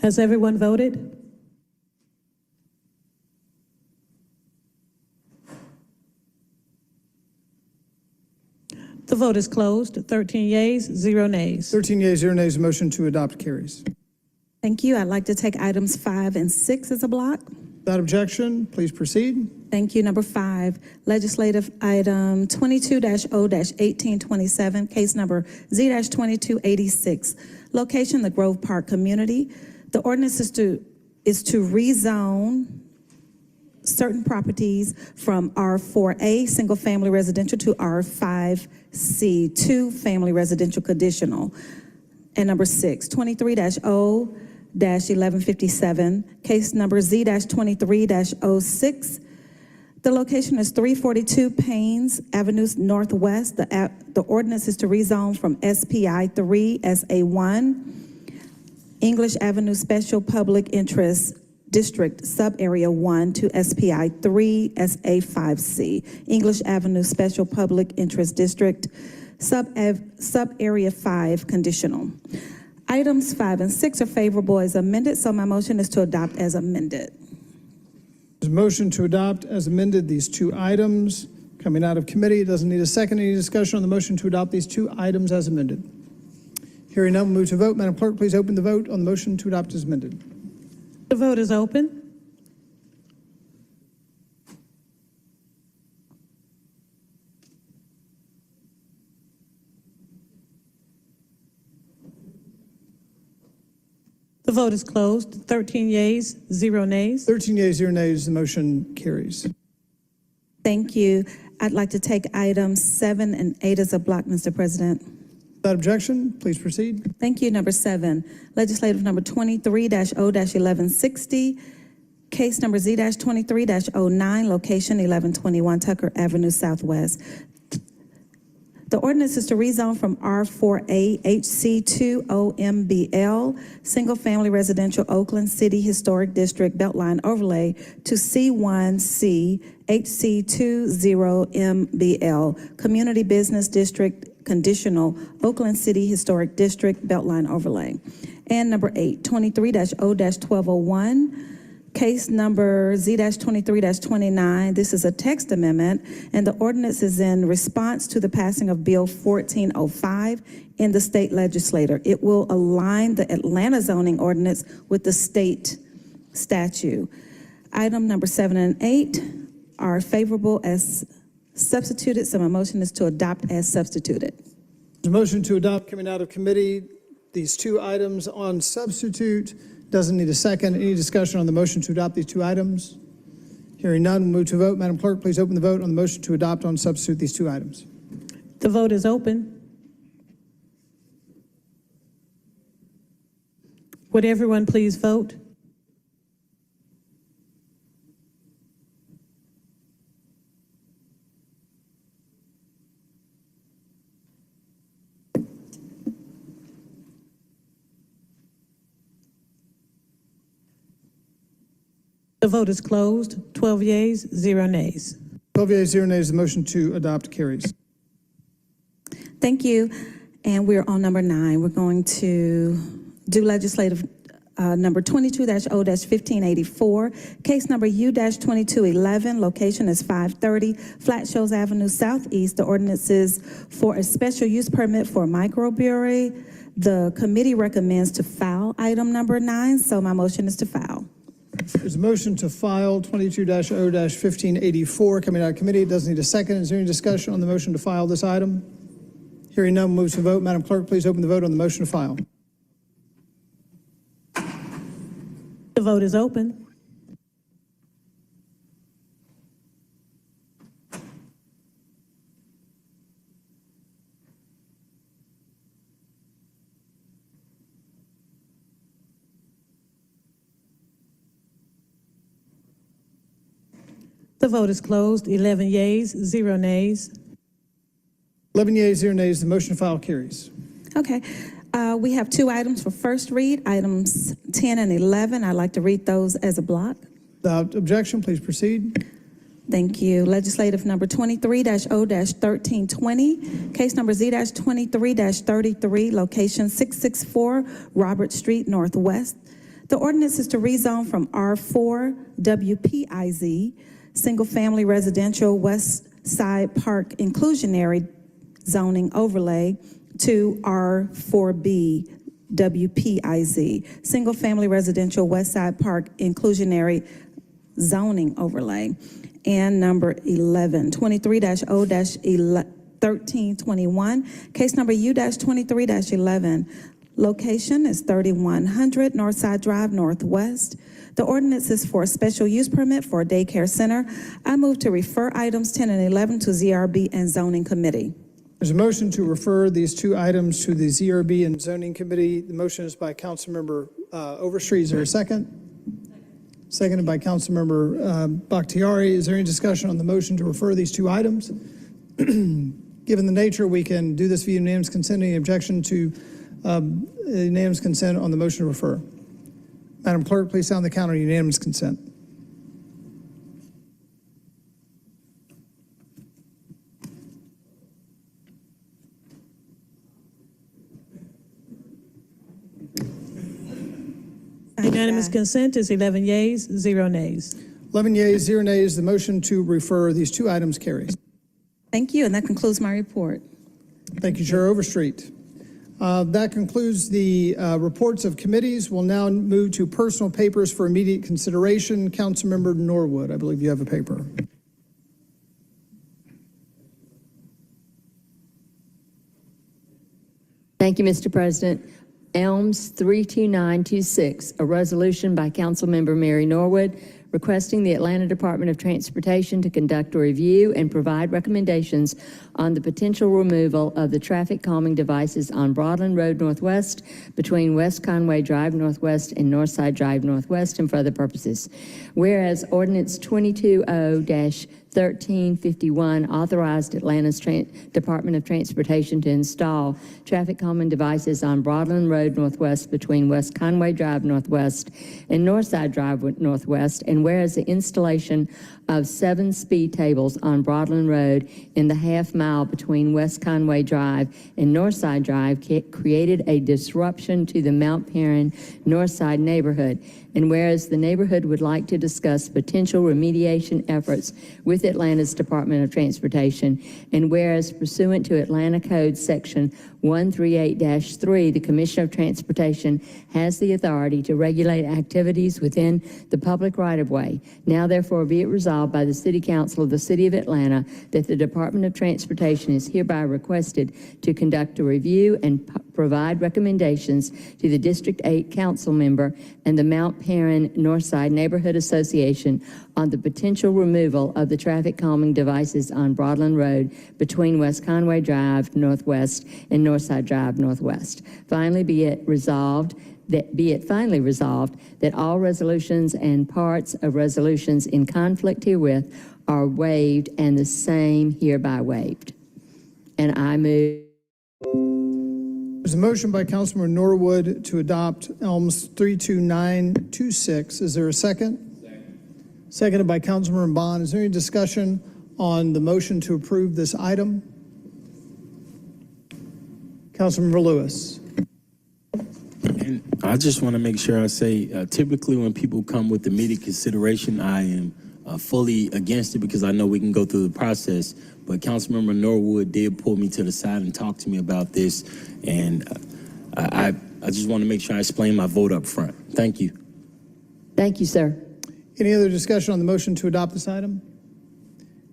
Has everyone voted? The vote is closed. 13 yeas, 0 nays. 13 yeas, 0 nays, the motion to adopt carries. Thank you. I'd like to take items 5 and 6 as a block. Without objection, please proceed. Thank you. Number 5, legislative item 22-0-1827, case number Z-2286. Location, the Grove Park community. The ordinance is to rezone certain properties from R4A, single-family residential, to R5C2, family residential conditional. And number 6, 23-0-1157, case number Z-23-06. The location is 342 Paynes Avenue Northwest. The ordinance is to rezone from SPI 3 SA1, English Avenue Special Public Interest District Sub-Area 1 to SPI 3 SA5C, English Avenue Special Public Interest District Sub-Area 5 conditional. Items 5 and 6 are favorable as amended, so my motion is to adopt as amended. There's a motion to adopt as amended these 2 items coming out of committee. It doesn't need a second. Any discussion on the motion to adopt these 2 items as amended? Hearing none, we'll move to vote. Madam Clerk, please open the vote on the motion to adopt as amended. The vote is open. The vote is closed. 13 yeas, 0 nays. 13 yeas, 0 nays, the motion carries. Thank you. I'd like to take items 7 and 8 as a block, Mr. President. Without objection, please proceed. Thank you. Number 7, legislative number 23-0-1160, case number Z-23-09, location 1121 Tucker Avenue Southwest. The ordinance is to rezone from R4A HC2 OMBL, single-family residential Oakland City Historic District Beltline Overlay to C1C HC20 MBL, Community Business District Conditional Oakland City Historic District Beltline Overlay. And number 8, 23-0-1201, case number Z-23-29. This is a text amendment, and the ordinance is in response to the passing of Bill 1405 in the state legislature. It will align the Atlanta zoning ordinance with the state statute. Item number 7 and 8 are favorable as substituted, so my motion is to adopt as substituted. The motion to adopt coming out of committee, these 2 items on substitute. Doesn't need a second. Any discussion on the motion to adopt these 2 items? Hearing none, we'll move to vote. Madam Clerk, please open the vote on the motion to adopt on substitute these 2 items. The vote is open. Would everyone please vote? The vote is closed. 12 yeas, 0 nays. 12 yeas, 0 nays, the motion to adopt carries. Thank you. And we're on number 9. We're going to do legislative number 22-0-1584, case number U-2211, location is 530 Flat Shoals Avenue Southeast. The ordinance is for a special use permit for a microbrewery. The committee recommends to file item number 9, so my motion is to file. There's a motion to file 22-0-1584 coming out of committee. It doesn't need a second. Is there any discussion on the motion to file this item? Hearing none, we'll move to vote. Madam Clerk, please open the vote on the motion to file. The vote is open. The vote is closed. 11 yeas, 0 nays. 11 yeas, 0 nays. The motion to file carries. Okay. We have two items for first read, items 10 and 11. I'd like to read those as a block. Without objection, please proceed. Thank you. Legislative number 23-0-1320, case number Z-23-33, location 664 Robert Street Northwest. The ordinance is to rezone from R4 WPIZ, single-family residential West Side Park inclusionary zoning overlay, to R4B WPIZ, single-family residential West Side Park inclusionary zoning overlay. And number 11, 23-0-1321, case number U-23-11, location is 3100 Northside Drive Northwest. The ordinance is for a special use permit for a daycare center. I move to refer items 10 and 11 to ZRB and Zoning Committee. There's a motion to refer these two items to the ZRB and Zoning Committee. The motion is by Councilmember Overstreet. Is there a second? Seconded by Councilmember Bakhtiari. Is there any discussion on the motion to refer these two items? Given the nature, we can do this via unanimous consent. Any objection to unanimous consent on the motion to refer? Madam Clerk, please sound the count on unanimous consent. Unanimous consent is 11 yeas, 0 nays. 11 yeas, 0 nays. The motion to refer these two items carries. Thank you, and that concludes my report. Thank you, Chair Overstreet. That concludes the reports of committees. We'll now move to personal papers for immediate consideration. Councilmember Norwood, I believe you have a paper. Thank you, Mr. President. Elms 32926, a resolution by Councilmember Mary Norwood requesting the Atlanta Department of Transportation to conduct a review and provide recommendations on the potential removal of the traffic calming devices on Broadland Road Northwest between West Conway Drive Northwest and Northside Drive Northwest and for other purposes. Whereas Ordinance 220-1351 authorized Atlanta's Department of Transportation to install traffic calming devices on Broadland Road Northwest between West Conway Drive Northwest and Northside Drive Northwest, and whereas the installation of 7 speed tables on Broadland Road in the half-mile between West Conway Drive and Northside Drive created a disruption to the Mount Perrin Northside neighborhood, and whereas the neighborhood would like to discuss potential remediation efforts with Atlanta's Department of Transportation, and whereas pursuant to Atlanta Code Section 138-3, the Commissioner of Transportation has the authority to regulate activities within the public right-of-way. Now therefore be it resolved by the City Council of the City of Atlanta that the Department of Transportation is hereby requested to conduct a review and provide recommendations to the District 8 Council member and the Mount Perrin Northside Neighborhood Association on the potential removal of the traffic calming devices on Broadland Road between West Conway Drive Northwest and Northside Drive Northwest. Finally, be it finally resolved that all resolutions and parts of resolutions in conflict herewith are waived and the same hereby waived. And I move. There's a motion by Councilmember Norwood to adopt Elms 32926. Is there a second? Second. Seconded by Councilmember Bond. Is there any discussion on the motion to approve this item? Councilmember Lewis. And I just want to make sure I say, typically when people come with immediate consideration, I am fully against it because I know we can go through the process. But Councilmember Norwood did pull me to the side and talk to me about this, and I just want to make sure I explain my vote up front. Thank you. Thank you, sir. Any other discussion on the motion to adopt this item?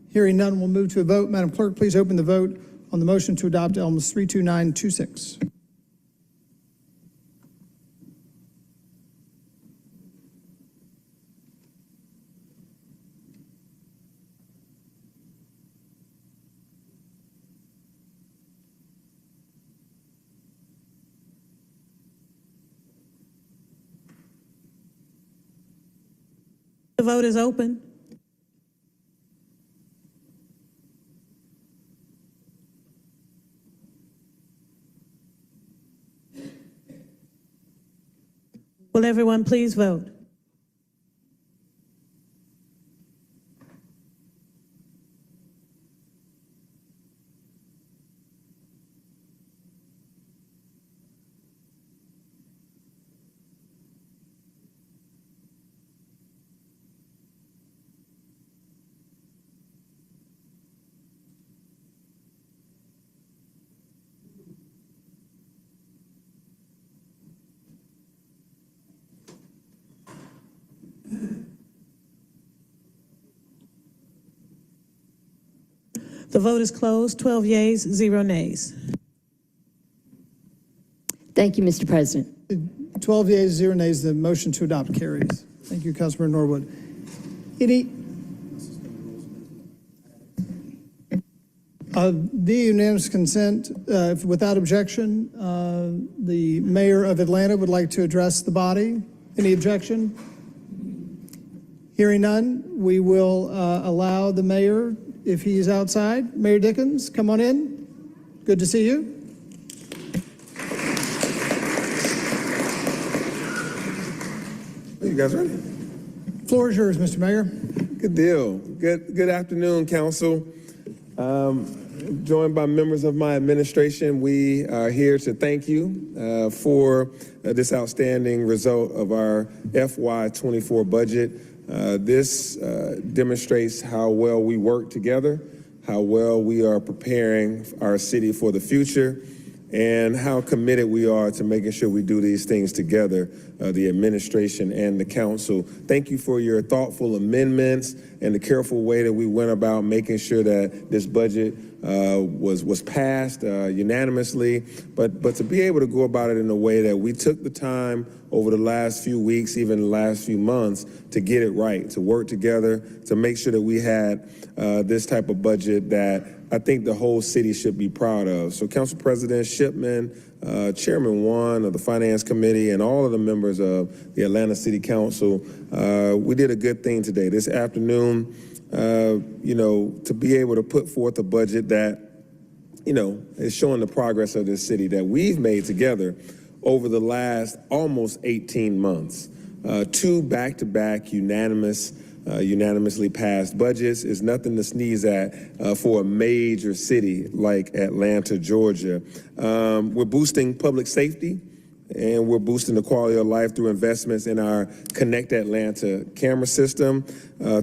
Hearing none, we'll move to a vote. Madam Clerk, please open the vote On the motion to adopt items 32926. The vote is open. Will everyone please vote? The vote is closed. 12 yeas, 0 nays. Thank you, Mr. President. 12 yeas, 0 nays. The motion to adopt carries. Thank you, Councilmember Norwood. Any? Via unanimous consent, without objection, the mayor of Atlanta would like to address the body. Any objection? Hearing none, we will allow the mayor, if he is outside. Mayor Dickens, come on in. Good to see you. Are you guys ready? Floor is yours, Mr. Mayor. Good deal. Good afternoon, Council. Joined by members of my administration, we are here to thank you for this outstanding result of our FY24 budget. This demonstrates how well we work together, how well we are preparing our city for the future, and how committed we are to making sure we do these things together, the administration and the council. Thank you for your thoughtful amendments and the careful way that we went about making sure that this budget was passed unanimously, but to be able to go about it in a way that we took the time over the last few weeks, even the last few months, to get it right, to work together, to make sure that we had this type of budget that I think the whole city should be proud of. So Council President Shipman, Chairman Wan of the Finance Committee, and all of the members of the Atlanta City Council, we did a good thing today. This afternoon, to be able to put forth a budget that, is showing the progress of this city that we've made together over the last almost 18 months. 2 back-to-back unanimously passed budgets is nothing to sneeze at for a major city like Atlanta, Georgia. We're boosting public safety, and we're boosting the quality of life through investments in our Connect Atlanta camera system.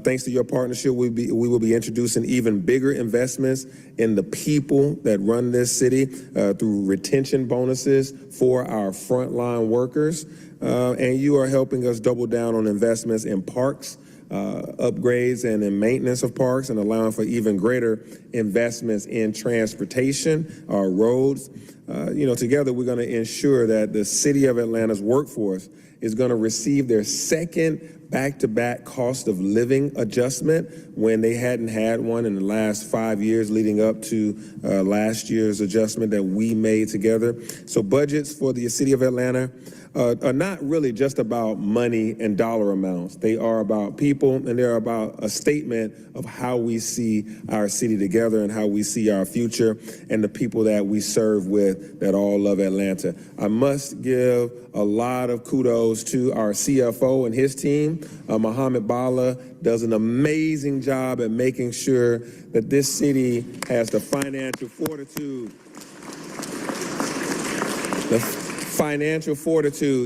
Thanks to your partnership, we will be introducing even bigger investments in the people that run this city through retention bonuses for our frontline workers. And you are helping us double down on investments in parks, upgrades and in maintenance of parks, and allowing for even greater investments in transportation, our roads. Together we're going to ensure that the city of Atlanta's workforce is going to receive their second back-to-back cost of living adjustment when they hadn't had one in the last 5 years leading up to last year's adjustment that we made together. So budgets for the city of Atlanta are not really just about money and dollar amounts. They are about people, and they're about a statement of how we see our city together and how we see our future and the people that we serve with that all love Atlanta. I must give a lot of kudos to our CFO and his team. Mohammed Bala does an amazing job at making sure that this city has the financial fortitude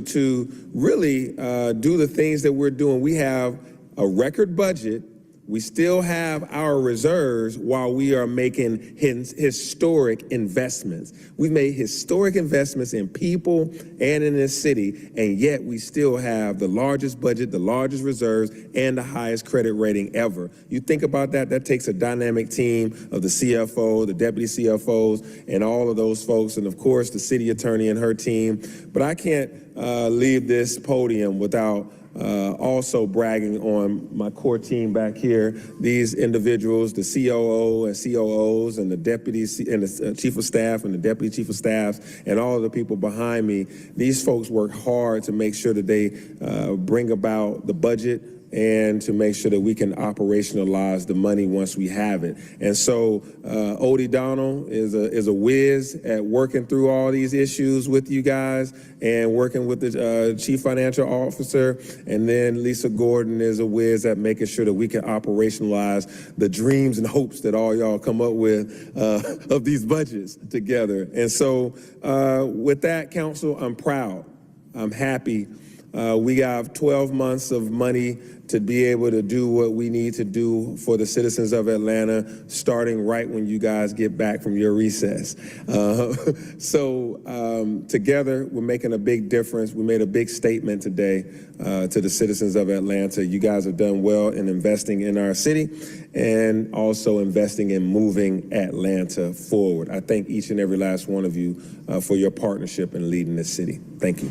to really do the things that we're doing. We have a record budget We still have our reserves while we are making historic investments. We've made historic investments in people and in this city, and yet we still have the largest budget, the largest reserves, and the highest credit rating ever. You think about that, that takes a dynamic team of the CFO, the deputy CFOs, and all of those folks, and of course, the city attorney and her team. But I can't leave this podium without also bragging on my core team back here. These individuals, the COO and COOs and the deputies and the chief of staff and the deputy chief of staff and all of the people behind me, these folks work hard to make sure that they bring about the budget and to make sure that we can operationalize the money once we have it. And so Odie Donald is a whiz at working through all these issues with you guys and working with the chief financial officer. And then Lisa Gordon is a whiz at making sure that we can operationalize the dreams and hopes that all y'all come up with of these budgets together. And so with that, council, I'm proud. I'm happy. We have 12 months of money to be able to do what we need to do for the citizens of Atlanta, starting right when you guys get back from your recess. Together, we're making a big difference. We made a big statement today to the citizens of Atlanta. You guys have done well in investing in our city and also investing in moving Atlanta forward. I thank each and every last one of you for your partnership in leading this city. Thank you.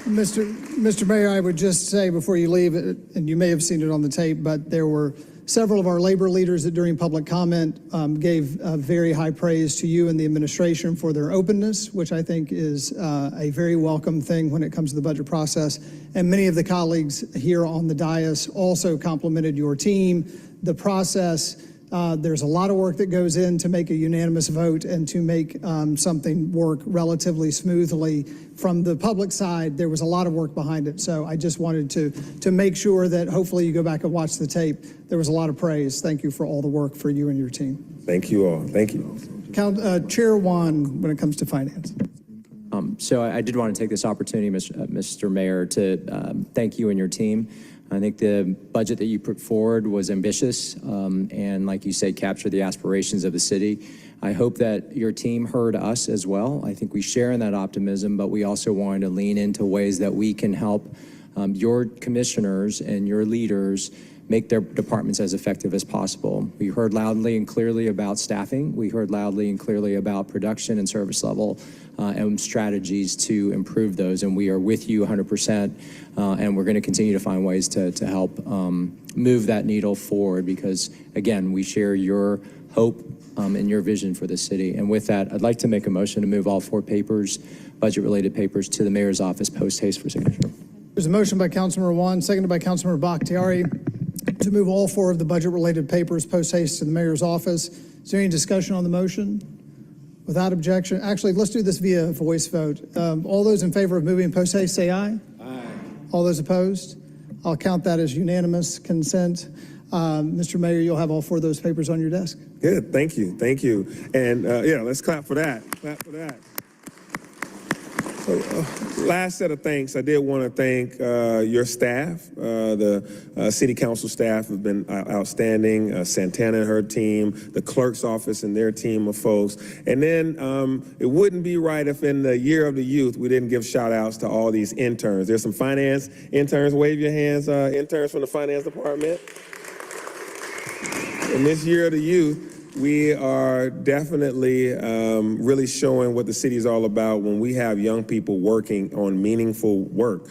Mr. Mayor, I would just say before you leave, and you may have seen it on the tape, but there were several of our labor leaders that during public comment gave very high praise to you and the administration for their openness, which I think is a very welcome thing when it comes to the budget process. And many of the colleagues here on the dais also complimented your team, the process. There's a lot of work that goes in to make a unanimous vote and to make something work relatively smoothly. From the public side, there was a lot of work behind it. So I just wanted to make sure that hopefully you go back and watch the tape. There was a lot of praise. Thank you for all the work for you and your team. Thank you all. Thank you. Chair Wan, when it comes to finance. So I did want to take this opportunity, Mr. Mayor, to thank you and your team. I think the budget that you put forward was ambitious and, like you said, captured the aspirations of the city. I hope that your team heard us as well. I think we share in that optimism, but we also wanted to lean into ways that we can help your commissioners and your leaders make their departments as effective as possible. We heard loudly and clearly about staffing. We heard loudly and clearly about production and service level and strategies to improve those. And we are with you 100%. And we're going to continue to find ways to help move that needle forward because, again, we share your hope and your vision for the city. And with that, I'd like to make a motion to move all 4 papers, budget-related papers, to the mayor's office post haste for signature. There's a motion by Councilmember Wan, seconded by Councilmember Bakhtiari, to move all 4 of the budget-related papers post haste to the mayor's office. Is there any discussion on the motion? Without objection, actually, let's do this via voice vote. All those in favor of moving post haste, say aye. Aye. All those opposed? I'll count that as unanimous consent. Mr. Mayor, you'll have all 4 of those papers on your desk. Good, thank you, thank you. And yeah, let's clap for that, clap for that. So, last set of thanks, I did want to thank your staff. The city council staff have been outstanding. Santana and her team, the clerk's office and their team of folks. And then it wouldn't be right if in the year of the youth, we didn't give shout outs to all these interns. There's some finance interns, wave your hands, interns from the finance department. In this year of the youth, we are definitely really showing what the city is all about when we have young people working on meaningful work.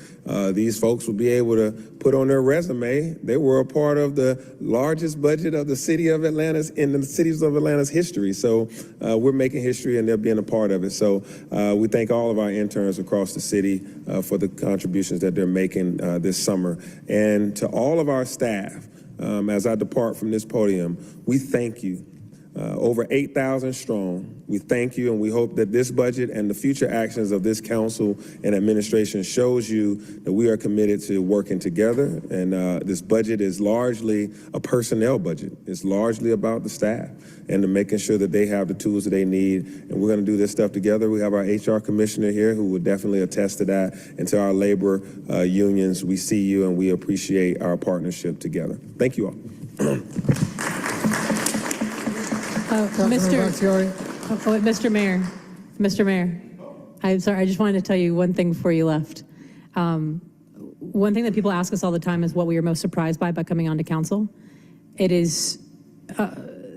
These folks will be able to put on their resume, they were a part of the largest budget of the city of Atlanta's, in the cities of Atlanta's history. So we're making history and they're being a part of it. So we thank all of our interns across the city for the contributions that they're making this summer. And to all of our staff, as I depart from this podium, we thank you. over 8,000 strong. We thank you, and we hope that this budget and the future actions of this council and administration shows you that we are committed to working together. And this budget is largely a personnel budget. It's largely about the staff and to making sure that they have the tools that they need. And we're going to do this stuff together. We have our HR commissioner here who will definitely attest to that. And to our labor unions, we see you and we appreciate our partnership together. Thank you all. Mr. Mayor, I'm sorry, I just wanted to tell you one thing before you left. One thing that people ask us all the time is what we are most surprised by coming onto council. It is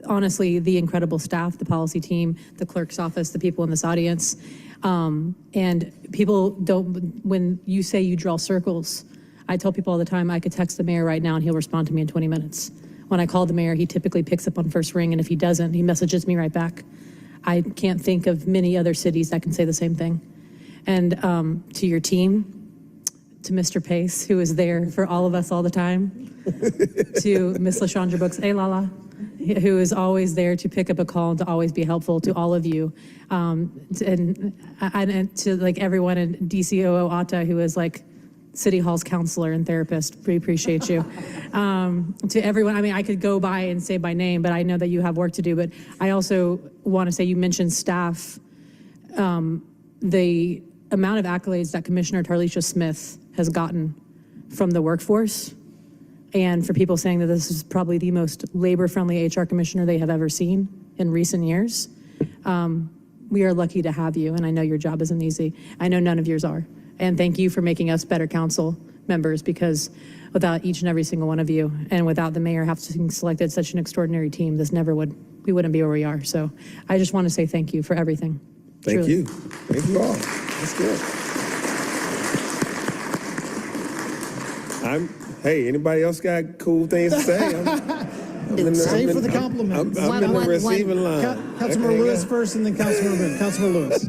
honestly the incredible staff, the policy team, the clerk's office, the people in this audience. And people don't, when you say you draw circles, I tell people all the time, I could text the mayor right now and he'll respond to me in 20 minutes. When I call the mayor, he typically picks up on first ring, and if he doesn't, he messages me right back. I can't think of many other cities that can say the same thing. And to your team, to Mr. Pace, who is there for all of us all the time, to Miss LaShandra Brooks, hey Lala, who is always there to pick up a call and to always be helpful, to all of you, and to like everyone in DCOO Atta, who is like City Hall's counselor and therapist. We appreciate you. To everyone, I mean, I could go by and say by name, but I know that you have work to do. But I also want to say, you mentioned staff. The amount of accolades that Commissioner Tarlisha Smith has gotten from the workforce, and for people saying that this is probably the most labor-friendly HR commissioner they have ever seen in recent years, we are lucky to have you, and I know your job isn't easy. I know none of yours are. And thank you for making us better council members, because without each and every single one of you, and without the mayor having selected such an extraordinary team, we wouldn't be where we are. So I just want to say thank you for everything. Thank Truly. you. Thank you all. That's good. Hey, anybody else got cool things to say? Same for the compliment. I'm in the receiving line. Councilmember Lewis first, and then Councilmember Lewis.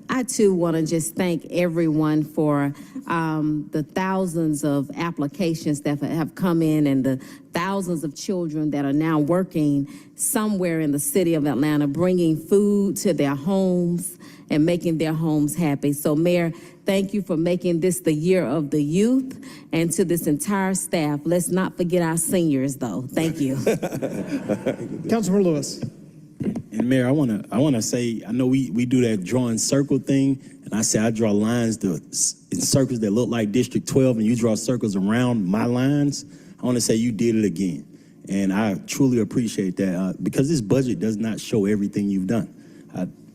I too want to just thank everyone for the thousands of applications that have come in, and the thousands of children that are now working somewhere in the city of Atlanta, bringing food to their homes and making their homes happy. So, Mayor, thank you for making this the year of the youth, and to this entire staff. Let's not forget our seniors, though. Thank you. Councilmember Lewis. And Mayor, I wanna say, I know we do that drawing circle thing, and I say I draw lines in circles that look like District 12, and you draw circles around my lines. I want to say you did it again, and I truly appreciate that, because this budget does not show everything you've done.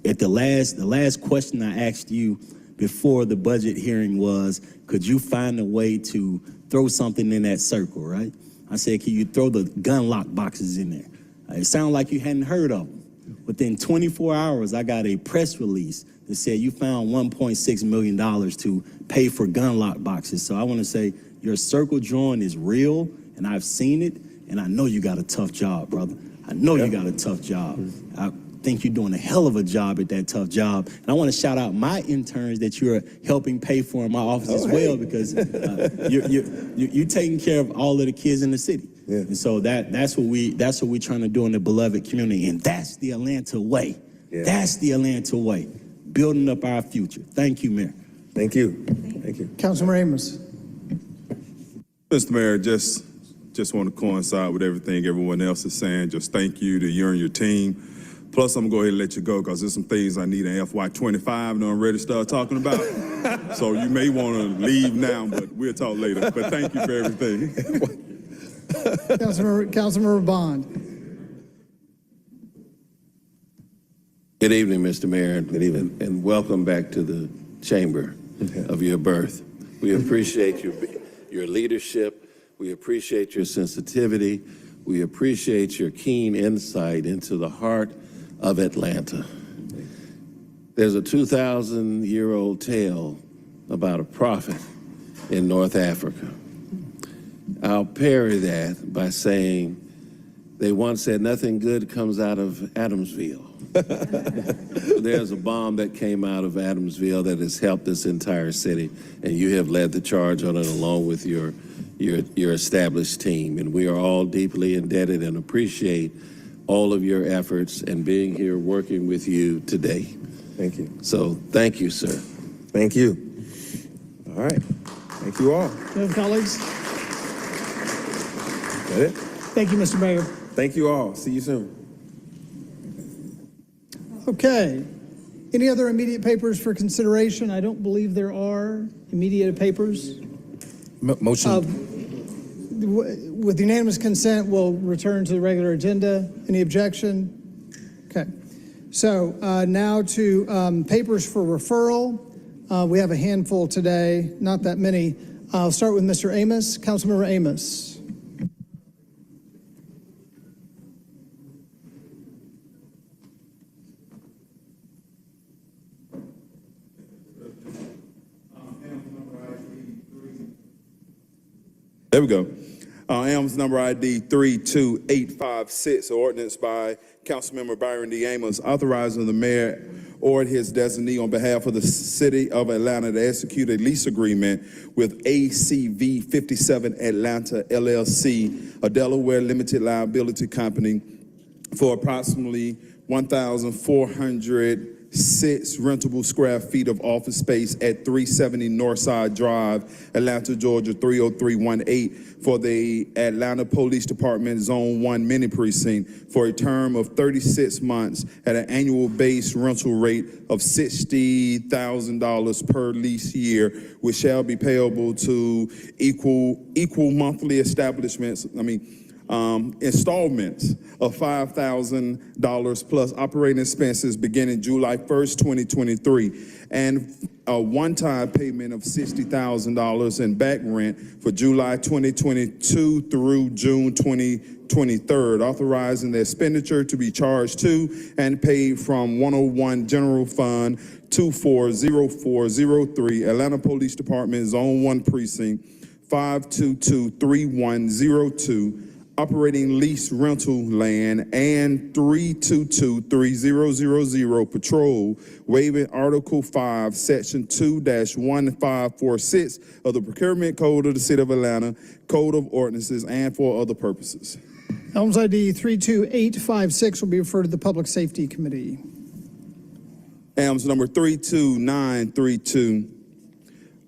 At the last question I asked you before the budget hearing was, could you find a way to throw something in that circle, right? I said, can you throw the gun lock boxes in there? It sounded like you hadn't heard of them. Within 24 hours, I got a press release that said you found $1.6 million to pay for gun lock boxes. So I want to say your circle drawing is real, and I've seen it, and I know you got a tough job, brother. I know you got a tough job. I think you're doing a hell of a job at that tough job. And I want to shout out my interns that you're helping pay for in my office as well, because you're taking care of all of the kids in the city. Yeah. And so that's what we're trying to do in the beloved community, and that's the Atlanta way. Yeah. That's the Atlanta way, building up our future. Thank you, Mayor. Thank you. Thank you. Councilmember Amos. Mr. Mayor, just want to coincide with everything everyone else is saying. Just thank you to you and your team. Plus, I'm going to go ahead and let you go, because there's some things I need in FY25 and I'm ready to start talking about. So you may want to leave now, but we'll talk later. But thank you for everything. Councilmember Bond. Good evening, Mr. Mayor. Good evening. And welcome back to the chamber of your birth. We appreciate your leadership. We appreciate your sensitivity. We appreciate your keen insight into the heart of Atlanta. There's a 2,000-year-old tale about a prophet in North Africa. I'll parry that by saying they once said nothing good comes out of Adamsville. There's a bomb that came out of Adamsville that has helped this entire city, and you have led the charge on it along with your your established team. And we are all deeply indebted and appreciate all of your efforts and being here working with you today. Thank you. So thank you, sir. Thank you. All right. Thank you all. Good, colleagues. That it? Thank you, Mr. Mayor. Thank you all. See you soon. Okay. Any other immediate papers for consideration? I don't believe there are immediate papers. Motion. With unanimous consent, we'll return to the regular agenda. Any objection? Okay. So now to papers for referral. We have a handful today, not that many. I'll start with Mr. Amos. Councilmember Amos. There we go. Am's number ID 32856, ordinance by Councilmember Byron D. Amos, authorizing the mayor or his designee on behalf of the city of Atlanta to execute a lease agreement with ACV 57 Atlanta LLC, a Delaware limited liability company, for approximately 1,406 rentable square feet of office space at 370 Northside Drive, Atlanta, Georgia 30318, for the Atlanta Police Department Zone 1 mini precinct for a term of 36 months at an annual base rental rate of $60,000 per lease year, which shall be payable to equal monthly installments of $5,000 plus operating expenses beginning July 1st, 2023, and a one-time payment of $60,000 in back rent for July 2022 through June 2023, authorizing the expenditure to be charged to and paid from 101 General Fund 240403, Atlanta Police Department Zone 1 Precinct 5223102, operating lease rental land, and 3223000 patrol, waiving Article 5, Section 2-1546 of the Procurement Code of the City of Atlanta, Code of Ordinances, and for other purposes. Helms ID 32856 will be referred to the Public Safety Committee. Helms number 32932,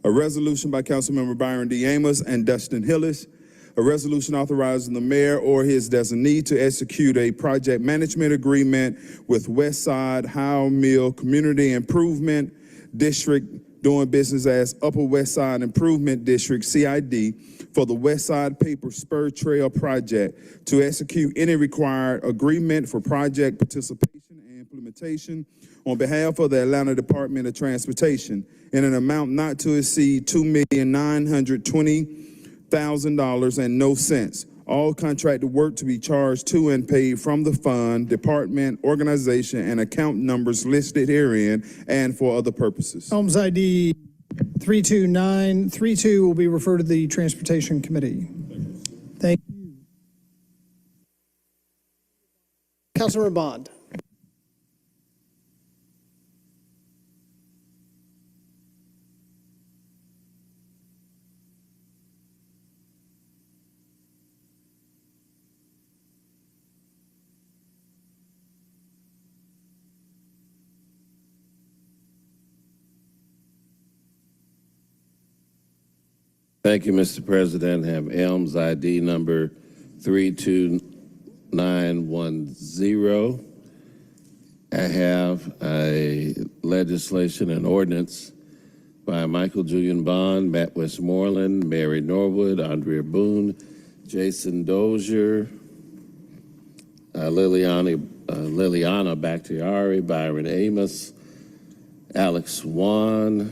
a resolution by Councilmember Byron D. Amos and Dustin Hillis, a resolution authorizing the mayor or his designee to execute a project management agreement with Westside Howell Mill Community Improvement District, doing business as Upper West Side Improvement District, CID, for the Westside Paper Spur Trail Project to execute any required agreement for project participation and implementation on behalf of the Atlanta Department of Transportation in an amount not to exceed $2,920,000 and no cents. All contracted work to be charged to and paid from the fund, department, organization, and account numbers listed herein and for other purposes. Helms ID 32932 will be referred to the Transportation Committee. Thank you. Councilmember Bond. Thank you, Mr. President. Have Elms ID number 32910. I have a legislation and ordinance by Michael Julian Bond, Matt Westmoreland, Mary Norwood, Andrea Boone, Jason Dozier, Liliana Bakhtiari, Byron Amos, Alex Swan,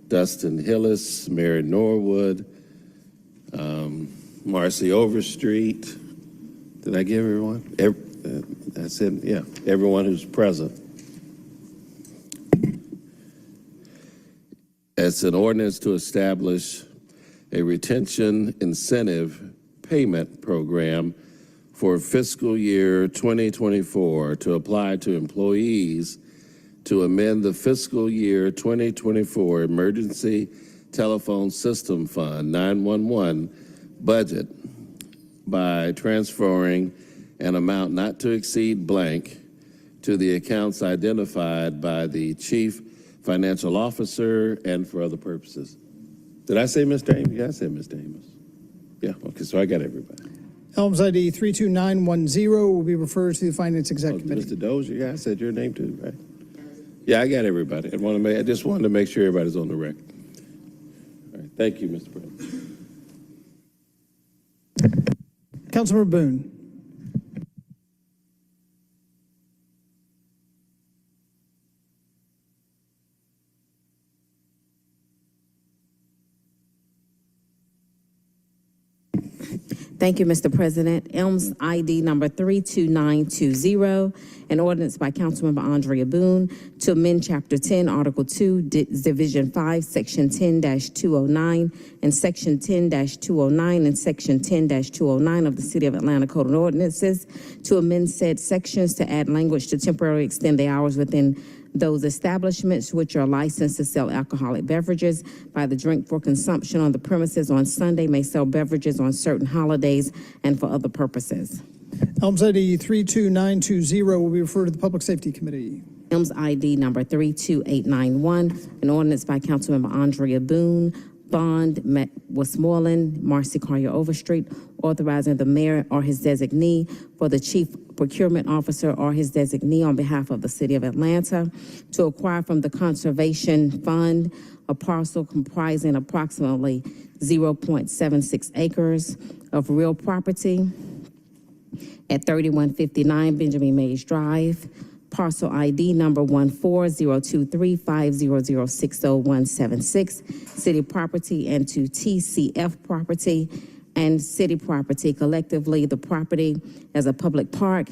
Dustin Hillis, Mary Norwood, Marcy Overstreet. Did I give everyone? That's it, yeah, everyone who's present. It's an ordinance to establish a retention incentive payment program for fiscal year 2024 to apply to employees to amend the fiscal year 2024 emergency Telephone System Fund 911 budget by transferring an amount not to exceed blank to the accounts identified by the Chief Financial Officer and for other purposes. Did I say Mr. Amos? Yeah, I said Mr. Amos. Yeah, okay, so I got everybody. Elms ID 32910 will be referred to the Finance Exec Committee. Mr. Dozier, yeah, I said your name too, right? Yeah, I got everybody. I just wanted to make sure everybody's on the record. All right, thank you, Mr. President. Councilmember Boone. Thank you, Mr. President. Elms ID number 32920, an ordinance by Councilmember Andrea Boone to amend Chapter 10, Article 2, Division 5, Section 10-209, and Section 10-209 and Section 10-209 of the City of Atlanta Code of Ordinances to amend said sections to add language to temporarily extend the hours within those establishments which are licensed to sell alcoholic beverages by the drink for consumption on the premises on Sunday may sell beverages on certain holidays and for other purposes. Elms ID 32920 will be referred to the Public Safety Committee. Elms ID number 32891, an ordinance by Councilmember Andrea Boone, Bond, Westmoreland, Marcy Collier Overstreet, authorizing the mayor or his designee for the chief procurement officer or his designee on behalf of the City of Atlanta to acquire from the Conservation Fund a parcel comprising approximately 0.76 acres of real property at 3159 Benjamin Mays Drive, parcel ID number 1402350060176, city property, and to TCF property and city property, collectively the property as a public park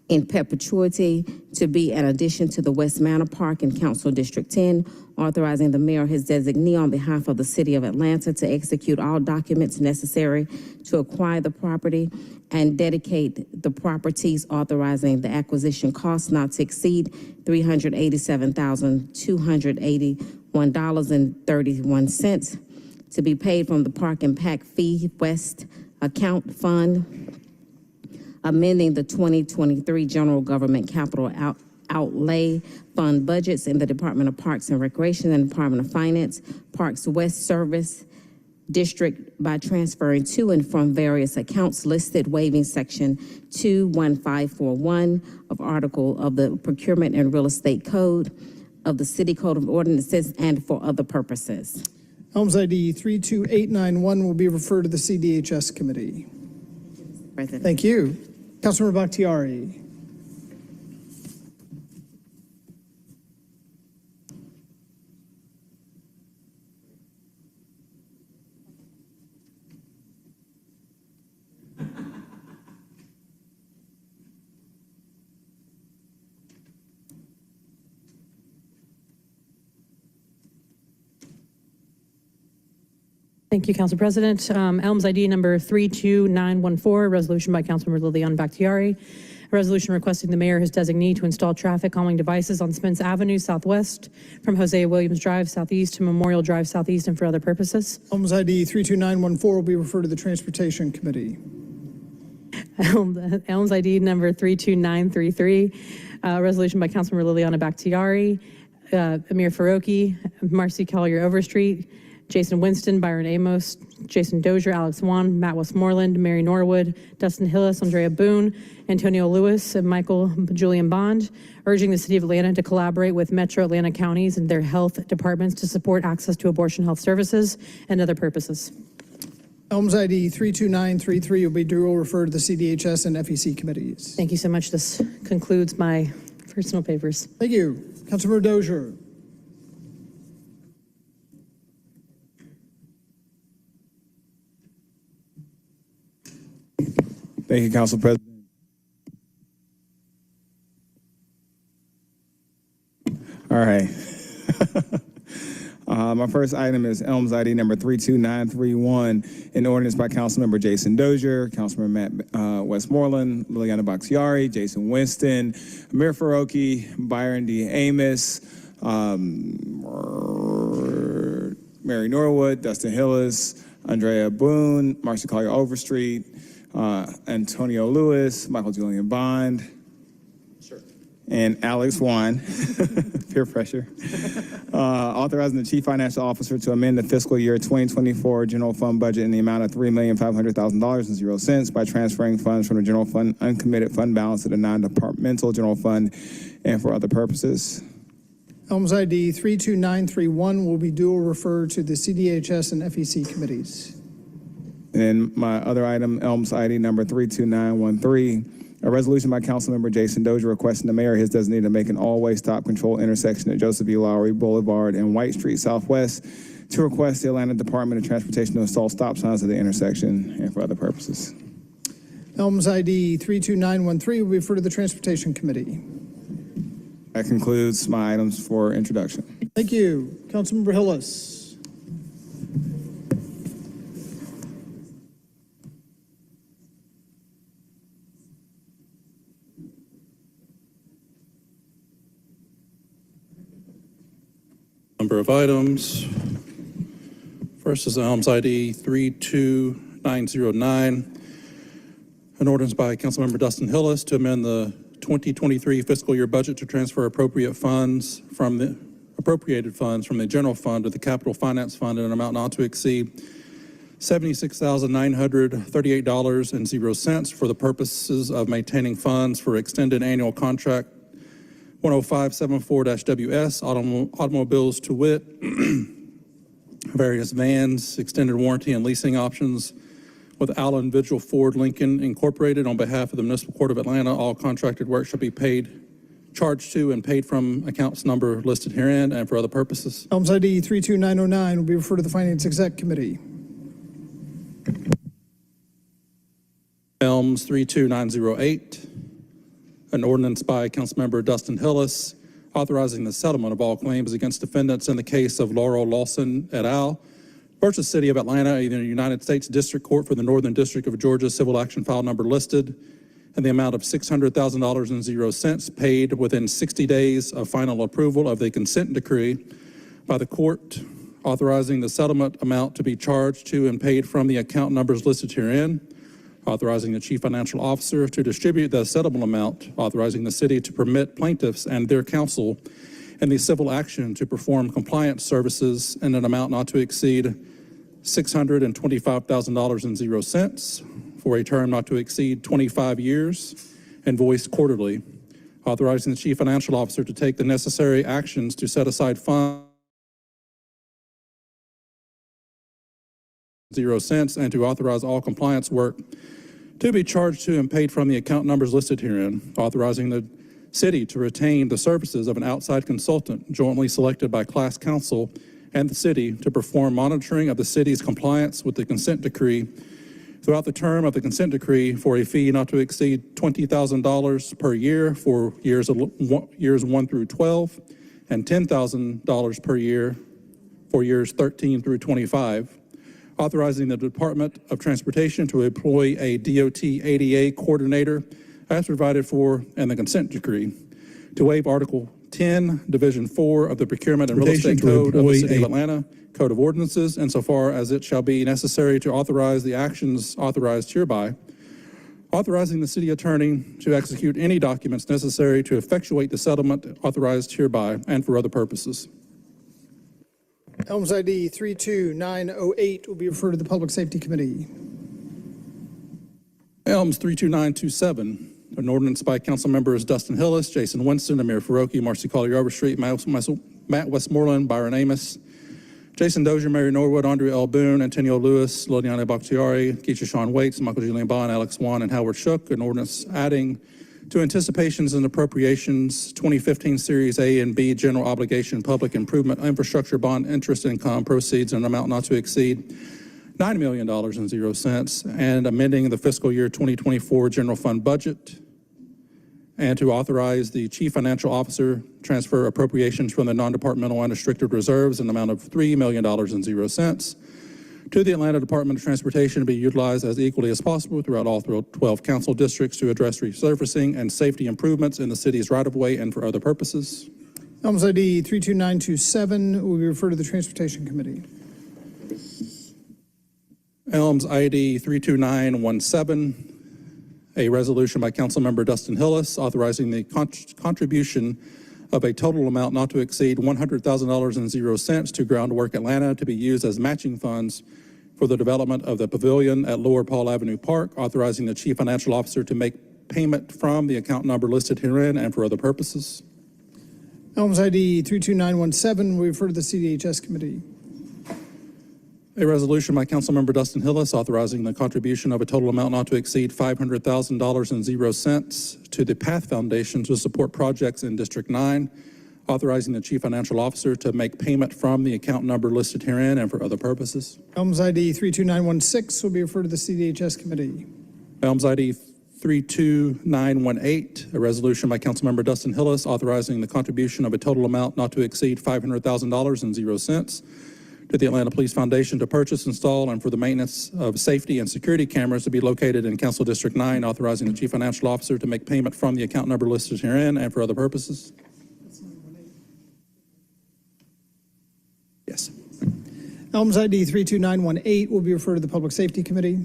in perpetuity to be an addition to the West Manor Park in Council District 10, authorizing the mayor or his designee on behalf of the City of Atlanta to execute all documents necessary to acquire the property and dedicate the properties, authorizing the acquisition cost not to exceed $387,281.31 to be paid from the Park and Pack Fee West Account Fund, amending the 2023 General Government Capital Outlay Fund budgets in the Department of Parks and Recreation and Department of Finance, Parks West Service District by transferring to and from various accounts listed, waiving Section 21541 of Article of the Procurement and Real Estate Code of the City Code of Ordinances and for other purposes. Elms ID 32891 will be referred to the CDHS Committee. President. Thank you. Councilmember Bakhtiari. Thank you, Council President. Elms ID number 32914, resolution by Councilmember Liliana Bakhtiari. A resolution requesting the mayor or his designee to install traffic calming devices on Spence Avenue Southwest from Hosea Williams Drive Southeast to Memorial Drive Southeast and for other purposes. Elms ID 32914 will be referred to the Transportation Committee. Elms ID number 32933, resolution by Councilmember Liliana Bakhtiari, Amir Faroki, Marcy Collier Overstreet, Jason Winston, Byron Amos, Jason Dozier, Alex Wan, Matt Westmoreland, Mary Norwood, Dustin Hillis, Andrea Boone, Antonio Lewis, and Michael Julian Bond, urging the City of Atlanta to collaborate with Metro Atlanta counties and their health departments to support access to abortion health services and other purposes. Elms ID 32933 will be dual referred to the CDHS and FEC committees. Thank you so much. This concludes my personal papers. Thank you. Councilmember Dozier. Thank you, Council President. All right. My first item is Elms ID number 32931, an ordinance by Councilmember Jason Dozier, Councilmember Matt Westmoreland, Liliana Bakhtiari, Jason Winston, Amir Faroki, Byron D. Amos, Mary Norwood, Dustin Hillis, Andrea Boone, Marcy Collier Overstreet, Antonio Lewis, Michael Julian Bond, and Alex Juan, peer pressure, authorizing the Chief Financial Officer to amend the fiscal year 2024 general fund budget in the amount of $3,500,000.00 by transferring funds from the general fund uncommitted fund balance to the non-departmental general fund and for other purposes. Elms ID 32931 will be dual referred to the CDHS and FEC committees. And my other item, Elms ID number 32913, a resolution by Councilmember Jason Dozier requesting the mayor his designated to make an all-way stop control intersection at Joseph E. Lowry Boulevard and White Street Southwest to request the Atlanta Department of Transportation to install stop signs at the intersection and for other purposes. Elms ID 32913 will be referred to the Transportation Committee. That concludes my items for introduction. Thank you. Councilmember Hillis. Number of items. First is Elms ID 32909, an ordinance by Councilmember Dustin Hillis to amend the 2023 fiscal year budget to transfer appropriated funds from the general fund to the capital finance fund in an amount not to exceed $76,938.00 for the purposes of maintaining funds for extended annual contract 10574-WS automobiles to wit, various vans, extended warranty and leasing options with Allen Vigil Ford Lincoln Incorporated on behalf of the Municipal Court of Atlanta. All contracted work shall be charged to and paid from accounts number listed herein and for other purposes. Elms ID 32909 will be referred to the Finance Exec Committee. Elms 32908, an ordinance by Councilmember Dustin Hillis authorizing the settlement of all claims against defendants in the case of Laurel Lawson et al. versus City of Atlanta, either United States District Court for the Northern District of Georgia, civil action file number listed, and the amount of $600,000.00 paid within 60 days of final approval of the consent decree by the court, authorizing the settlement amount to be charged to and paid from the account numbers listed herein, authorizing the Chief Financial Officer to distribute the settlement amount, authorizing the city to permit plaintiffs and their counsel in the civil action to perform compliance services in an amount not to exceed $625,000.00 for a term not to exceed 25 years, invoiced quarterly, authorizing the Chief Financial Officer to take the necessary actions to set aside funds $0 and to authorize all compliance work to be charged to and paid from the account numbers listed herein, authorizing the city to retain the services of an outside consultant jointly selected by class council and the city to perform monitoring of the city's compliance with the consent decree throughout the term of the consent decree for a fee not to exceed $20,000 per year for years 1 through 12 and $10,000 per year for years 13 through 25. Authorizing the Department of Transportation to employ a DOT ADA coordinator as provided for in the consent decree, to waive Article 10, Division 4 of the Procurement and Real Estate Code of the City of Atlanta, Code of Ordinances, insofar as it shall be necessary to authorize the actions authorized hereby, authorizing the city attorney to execute any documents necessary to effectuate the settlement authorized hereby and for other purposes. Elms ID 32908 will be referred to the Public Safety Committee. Elms 32927, an ordinance by council members Dustin Hillis, Jason Winston, Amir Faroki, Marcy Collier Overstreet, Matt Westmoreland, Byron Amos, Jason Dozier, Mary Norwood, Andrea L. Boone, Antonio Lewis, Liliana Bakhtiari, Keisha Sean Waits, Michael Julian Bond, Alex Juan, and Howard Shook, an ordinance adding to anticipations and appropriations 2015 Series A and B General Obligation Public Improvement Infrastructure Bond Interest Income Proceeds in an amount not to exceed $9 million.00 and amending the fiscal year 2024 general fund budget, and to authorize the Chief Financial Officer transfer appropriations from the non-departmental unrestricted reserves in an amount of $3 million.00 to the Atlanta Department of Transportation to be utilized as equally as possible throughout all 12 council districts to address resurfacing and safety improvements in the city's right-of-way and for other purposes. Elms ID 32927 will be referred to the Transportation Committee. Elms ID 32917, a resolution by Councilmember Dustin Hillis authorizing the contribution of a total amount not to exceed $100,000 to Groundwork Atlanta to be used as matching funds for the development of the pavilion at Lower Paul Avenue Park, authorizing the Chief Financial Officer to make payment from the account number listed herein and for other purposes. Elms ID 32917, we refer to the CDHS committee. A resolution by Councilmember Dustin Hillis authorizing the contribution of a total amount not to exceed $500,000 to the Path Foundation to support projects in District 9, authorizing the Chief Financial Officer to make payment from the account number listed herein and for other purposes. Elms ID 32916 will be referred to the CDHS committee. Elms ID 32918, a resolution by Councilmember Dustin Hillis authorizing the contribution of a total amount not to exceed $500,000 to the Atlanta Police Foundation to purchase, install, and for the maintenance of safety and security cameras to be located in Council District 9, authorizing the Chief Financial Officer to make payment from the account number listed herein and for other purposes. Yes. Elms ID 32918 will be referred to the Public Safety Committee.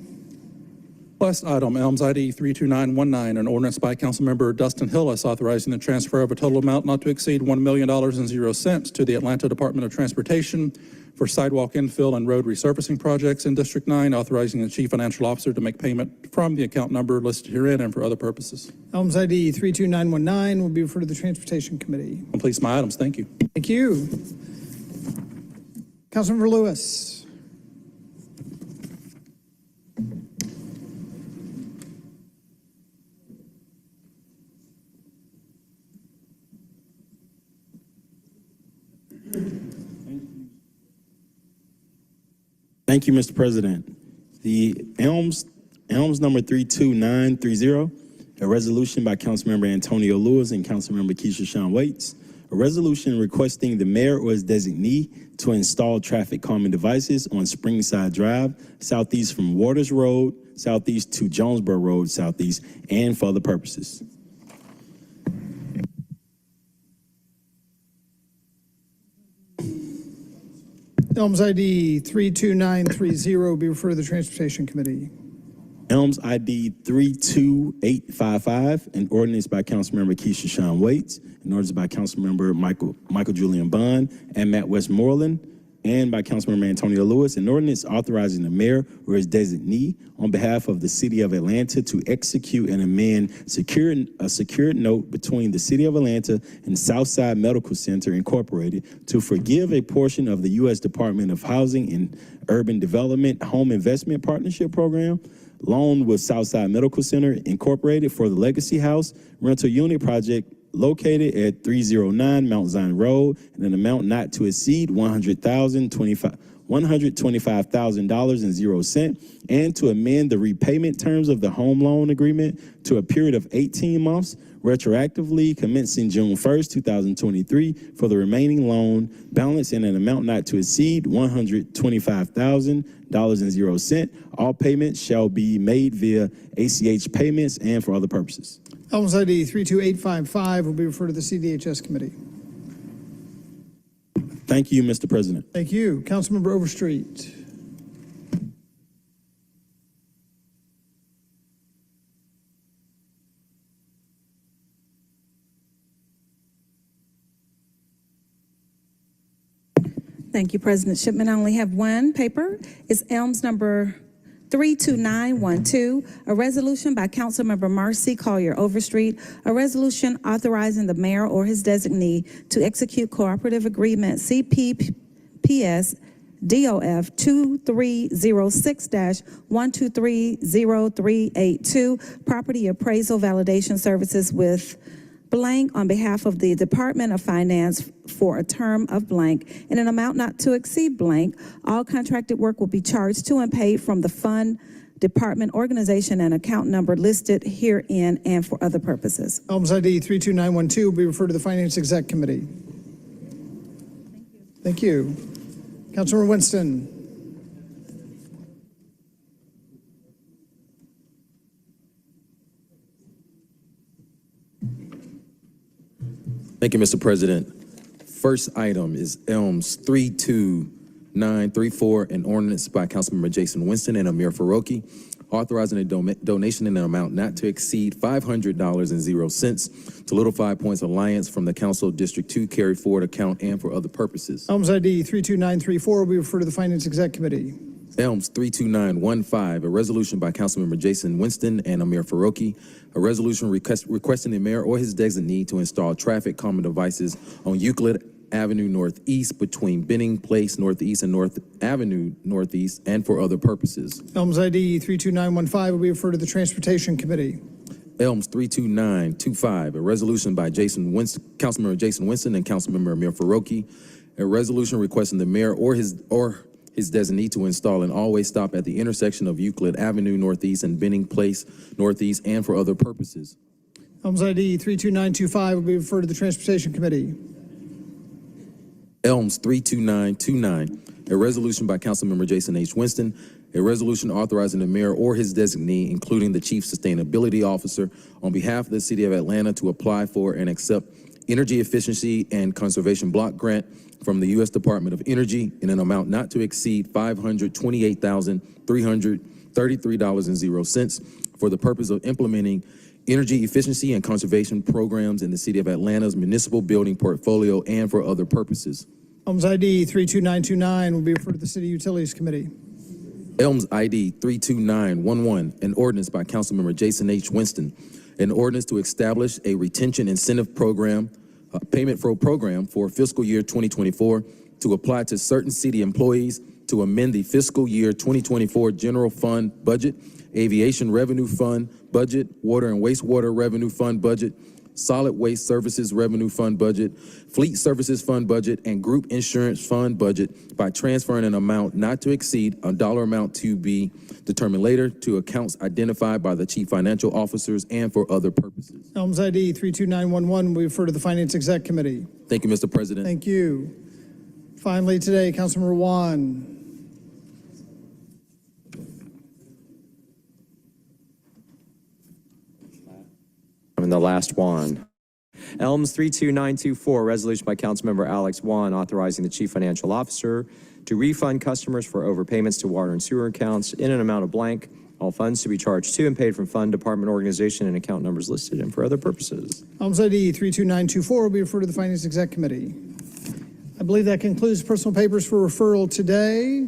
Last item, Elms ID 32919, an ordinance by Councilmember Dustin Hillis authorizing the transfer of a total amount not to exceed $1 million to the Atlanta Department of Transportation for sidewalk infill and road resurfacing projects in District 9, authorizing the Chief Financial Officer to make payment from the account number listed herein and for other purposes. Elms ID 32919 will be referred to the Transportation Committee. Completes my items. Thank you. Thank you. Councilmember Lewis. Thank you, Mr. President. The Elms number 32930, a resolution by Councilmember Antonio Lewis and Councilmember Keisha Shawn Waits, a resolution requesting the mayor or his designee to install traffic calming devices on Springside Drive, southeast from Waters Road, southeast to Jonesboro Road, southeast, and for other purposes. Elms ID 32930 will be referred to the Transportation Committee. Elms ID 32855, an ordinance by Councilmember Keisha Shawn Waits, an ordinance by Councilmember Michael Julian Bond and Matt Westmoreland, and by Councilmember Antonio Lewis, an ordinance authorizing the mayor or his designee on behalf of the City of Atlanta to execute and amend a secured note between the City of Atlanta and Southside Medical Center Incorporated to forgive a portion of the U.S. Department of Housing and Urban Development Home Investment Partnership Program loan with Southside Medical Center Incorporated for the Legacy House rental unit project located at 309 Mount Zion Road in an amount not to exceed $125,000.00, and to amend the repayment terms of the home loan agreement to a period of 18 months, retroactively commencing June 1st, 2023, for the remaining loan balance in an amount not to exceed $125,000.00. All payments shall be made via ACH payments and for other purposes. Elms ID 32855 will be referred to the CDHS Committee. Thank you, Mr. President. Thank you. Councilmember Overstreet. Thank you, President Shipman. I only have one paper. It's Elms number 32912, a resolution by Councilmember Marcy Collier Overstreet, a resolution authorizing the mayor or his designee to execute cooperative agreement CPPS DOF 2306-1230382, property appraisal validation services with blank on behalf of the Department of Finance for a term of blank in an amount not to exceed blank. All contracted work will be charged to and paid from the fund, department, organization, and account number listed herein and for other purposes. Elms ID 32912 will be referred to the Finance Exec Committee. Thank you. Councilmember Winston. Thank you, Mr. President. First item is Elms 32 323934, an ordinance by Councilmember Jason Winston and Amir Faroki, authorizing a donation in an amount not to exceed $500.00 to Little 5 Points Alliance from the Council District 2 carry forward account and for other purposes. Elms ID 32934 will be referred to the Finance Exec Committee. Elms 32915, a resolution by Councilmember Jason Winston and Amir Faroki, a resolution requesting the mayor or his designee to install traffic calming devices on Euclid Avenue Northeast between Benning Place Northeast and North Avenue Northeast and for other purposes. Elms ID 32915 will be referred to the Transportation Committee. Elms 32925, a resolution by Councilmember Jason Winston and Councilmember Amir Faroki, a resolution requesting the mayor or his designee to install an all-way stop at the intersection of Euclid Avenue Northeast and Benning Place Northeast and for other purposes. Elms ID 32925 will be referred to the Transportation Committee. Elms 32929, a resolution by Councilmember Jason H. Winston, a resolution authorizing the mayor or his designee, including the chief sustainability officer, on behalf of the city of Atlanta to apply for and accept energy efficiency and conservation block grant from the U.S. Department of Energy in an amount not to exceed $528,333.00 for the purpose of implementing energy efficiency and conservation programs in the city of Atlanta's municipal building portfolio and for other purposes. Elms ID 32929 will be referred to the City Utilities Committee. Elms ID 32911, an ordinance by Councilmember Jason H. Winston, an ordinance to establish a retention incentive program, payment program for fiscal year 2024 to apply to certain city employees to amend the fiscal year 2024 general fund budget, aviation revenue fund budget, water and wastewater revenue fund budget, solid waste services revenue fund budget, fleet services fund budget, and group insurance fund budget by transferring an amount not to exceed a dollar amount to be determined later to accounts identified by the chief financial officers and for other purposes. Elms ID 32911 will be referred to the Finance Exec Committee. Thank you, Mr. President. Thank you. Finally today, Councilmember Juan. And the last one. Elms 32924, resolution by Councilmember Alex Wan authorizing the chief financial officer to refund customers for overpayments to water and sewer accounts in an amount of blank, all funds to be charged to and paid from fund, department, organization, and account numbers listed and for other purposes. Elms ID 32924 will be referred to the Finance Exec Committee. I believe that concludes personal papers for referral today.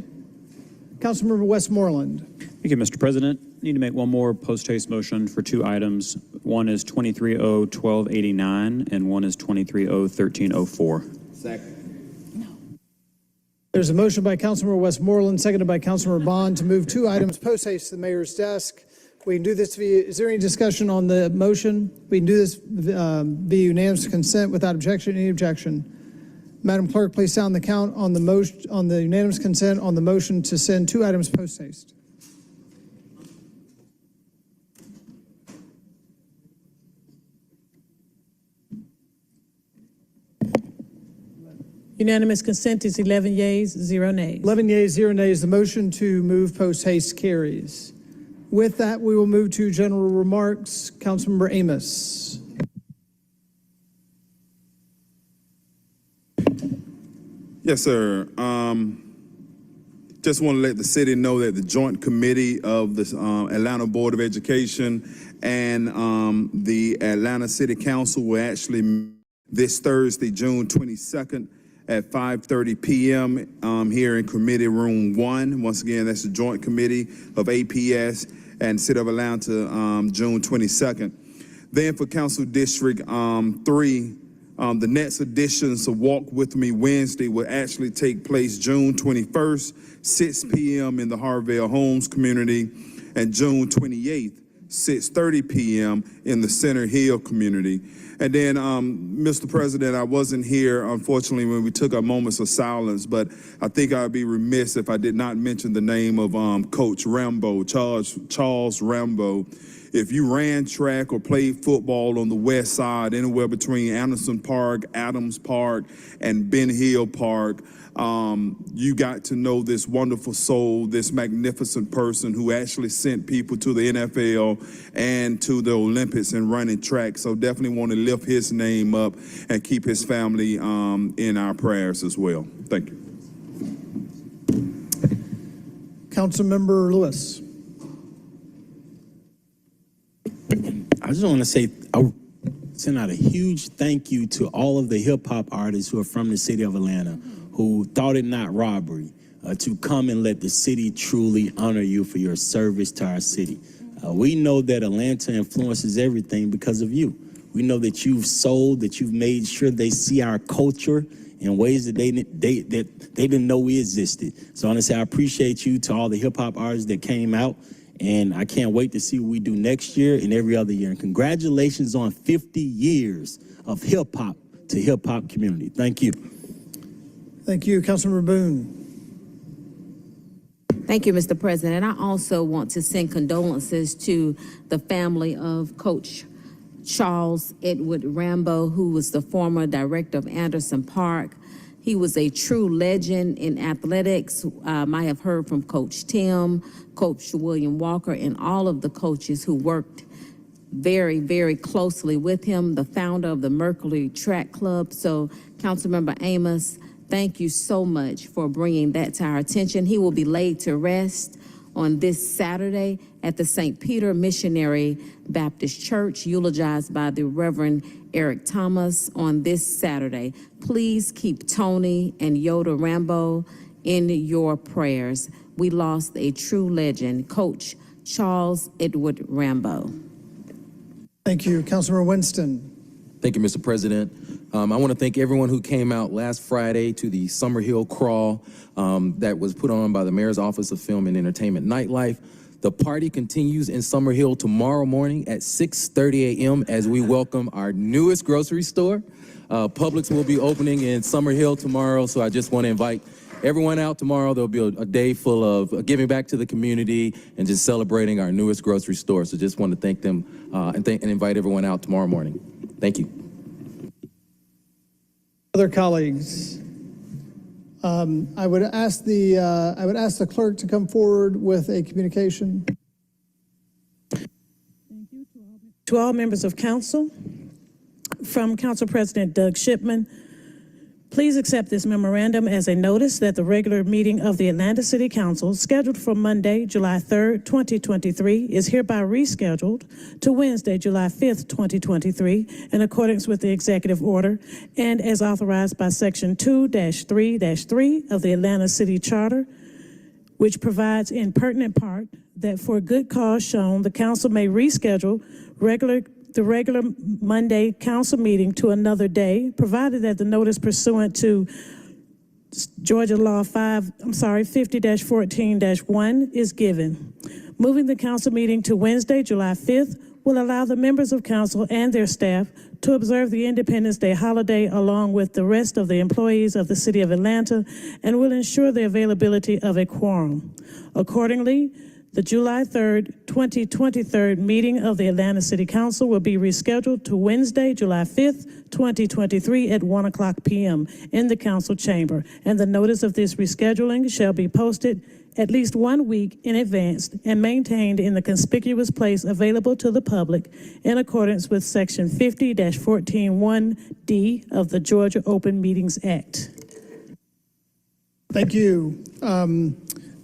Councilmember Westmoreland. Thank you, Mr. President. Need to make one more post-haste motion for two items. One is 23-0-1289 and one is 23-0-1304. Second. There's a motion by Councilmember Westmoreland, seconded by Councilmember Bond to move two items post-haste to the mayor's desk. We can do this via, is there any discussion on the motion? We can do this via unanimous consent without objection. Any objection? Madam Clerk, please sound the count on the motion, on the unanimous consent on the motion to send two items post-haste. Unanimous consent is 11 yeas, 0 nays. 11 yeas, 0 nays. The motion to move post-haste carries. With that, we will move to general remarks. Councilmember Amos. Yes, sir. Just want to let the city know that the joint committee of the Atlanta Board of Education and the Atlanta City Council will actually this Thursday, June 22nd at 5:30 p.m. Here in Committee Room 1. Once again, that's the joint committee of APS and City of Atlanta, June 22nd. Then for Council District 3, the next editions of Walk With Me Wednesday will actually take place June 21st, 6 p.m. in the Harvell Homes community, and June 28th, 6:30 p.m. in the Center Hill community. And then, Mr. President, I wasn't here, unfortunately, when we took our moments of silence, but I think I'd be remiss if I did not mention the name of Coach Rambo, Charles Rambo. If you ran track or played football on the west side, anywhere between Anderson Park, Adams Park, and Ben Hill Park, you got to know this wonderful soul, this magnificent person who actually sent people to the NFL and to the Olympics and running track. So definitely want to lift his name up and keep his family in our prayers as well. Thank you. Councilmember Lewis. I just want to say, I send out a huge thank you to all of the hip hop artists who are from the city of Atlanta, who thought it not robbery to come and let the city truly honor you for your service to our city. We know that Atlanta influences everything because of you. We know that you've sold, that you've made sure they see our culture in ways that they didn't know we existed. So I want to say I appreciate you to all the hip hop artists that came out, and I can't wait to see what we do next year and every other year. And congratulations on 50 years of hip hop to hip hop community. Thank you. Thank you, Councilmember Boone. Thank you, Mr. President. I also want to send condolences to the family of Coach Charles Edward Rambo, who was the former director of Anderson Park. He was a true legend in athletics. I have heard from Coach Tim, Coach William Walker, and all of the coaches who worked very, very closely with him, the founder of the Mercury Track Club. So, Councilmember Amos, thank you so much for bringing that to our attention. He will be laid to rest on this Saturday at the St. Peter Missionary Baptist Church, eulogized by the Reverend Eric Thomas on this Saturday. Please keep Tony and Yoda Rambo in your prayers. We lost a true legend, Coach Charles Edward Rambo. Thank you, Councilmember Winston. Thank you, Mr. President. I want to thank everyone who came out last Friday to the Summer Hill Crawl that was put on by the Mayor's Office of Film and Entertainment Nightlife. The party continues in Summer Hill tomorrow morning at 6:30 a.m. as we welcome our newest grocery store. Publix will be opening in Summer Hill tomorrow, so I just want to invite everyone out tomorrow. There'll be a day full of giving back to the community and just celebrating our newest grocery store. So just want to thank them and invite everyone out tomorrow morning. Thank you. Other colleagues, I would ask the clerk to come forward with a communication. To all members of council, from Council President Doug Shipman, please accept this memorandum as a notice that the regular meeting of the Atlanta City Council, scheduled for Monday, July 3rd, 2023, is hereby rescheduled to Wednesday, July 5th, 2023, in accordance with the executive order and as authorized by Section 2-3-3 of the Atlanta City Charter, which provides in pertinent part that for good cause shown, the council may reschedule the regular Monday council meeting to another day, provided that the notice pursuant to Georgia Law 50-14-1 is given. Moving the council meeting to Wednesday, July 5th, will allow the members of council and their staff to observe the Independence Day holiday along with the rest of the employees of the City of Atlanta and will ensure the availability of a quorum. Accordingly, the July 3rd, 2023 meeting of the Atlanta City Council will be rescheduled to Wednesday, July 5th, 2023 at 1:00 p.m. in the council chamber, and the notice of this rescheduling shall be posted at least 1 week in advance and maintained in the conspicuous place available to the public in accordance with Section 50-14-1D of the Georgia Open Meetings Act. Thank you.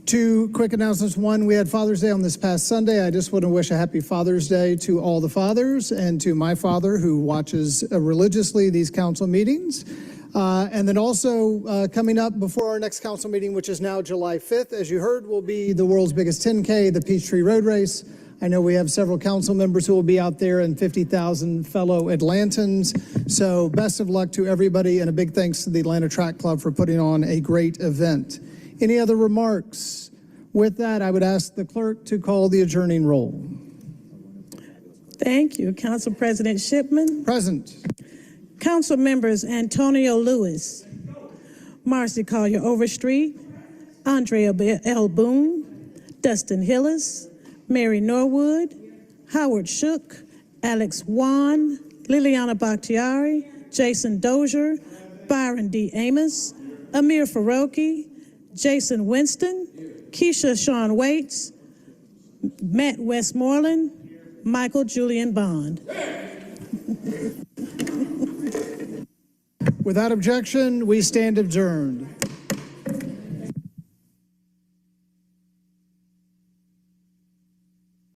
Two quick announcements. One, we had Father's Day on this past Sunday. I just want to wish a happy Father's Day to all the fathers and to my father who watches religiously these council meetings. And then also coming up before our next council meeting, which is now July 5th, as you heard, will be the world's biggest 10K, the Peachtree Road Race. I know we have several council members who will be out there and 50,000 fellow Atlantans. So best of luck to everybody and a big thanks to the Atlanta Track Club for putting on a great event. Any other remarks? With that, I would ask the clerk to call the adjourning roll. Thank you. Council President Shipman. Present. Council members Antonio Lewis, Marcy Collier Overstreet, Andrea L. Boone, Dustin Hillis, Mary Norwood, Howard Shook, Alex Wan, Liliana Bakhtiari, Jason Dozier, Byron D. Amos, Amir Faroki, Jason Winston, Keisha Sean Waits, Matt Westmoreland, Michael Julian Bond. Without objection, we stand adjourned.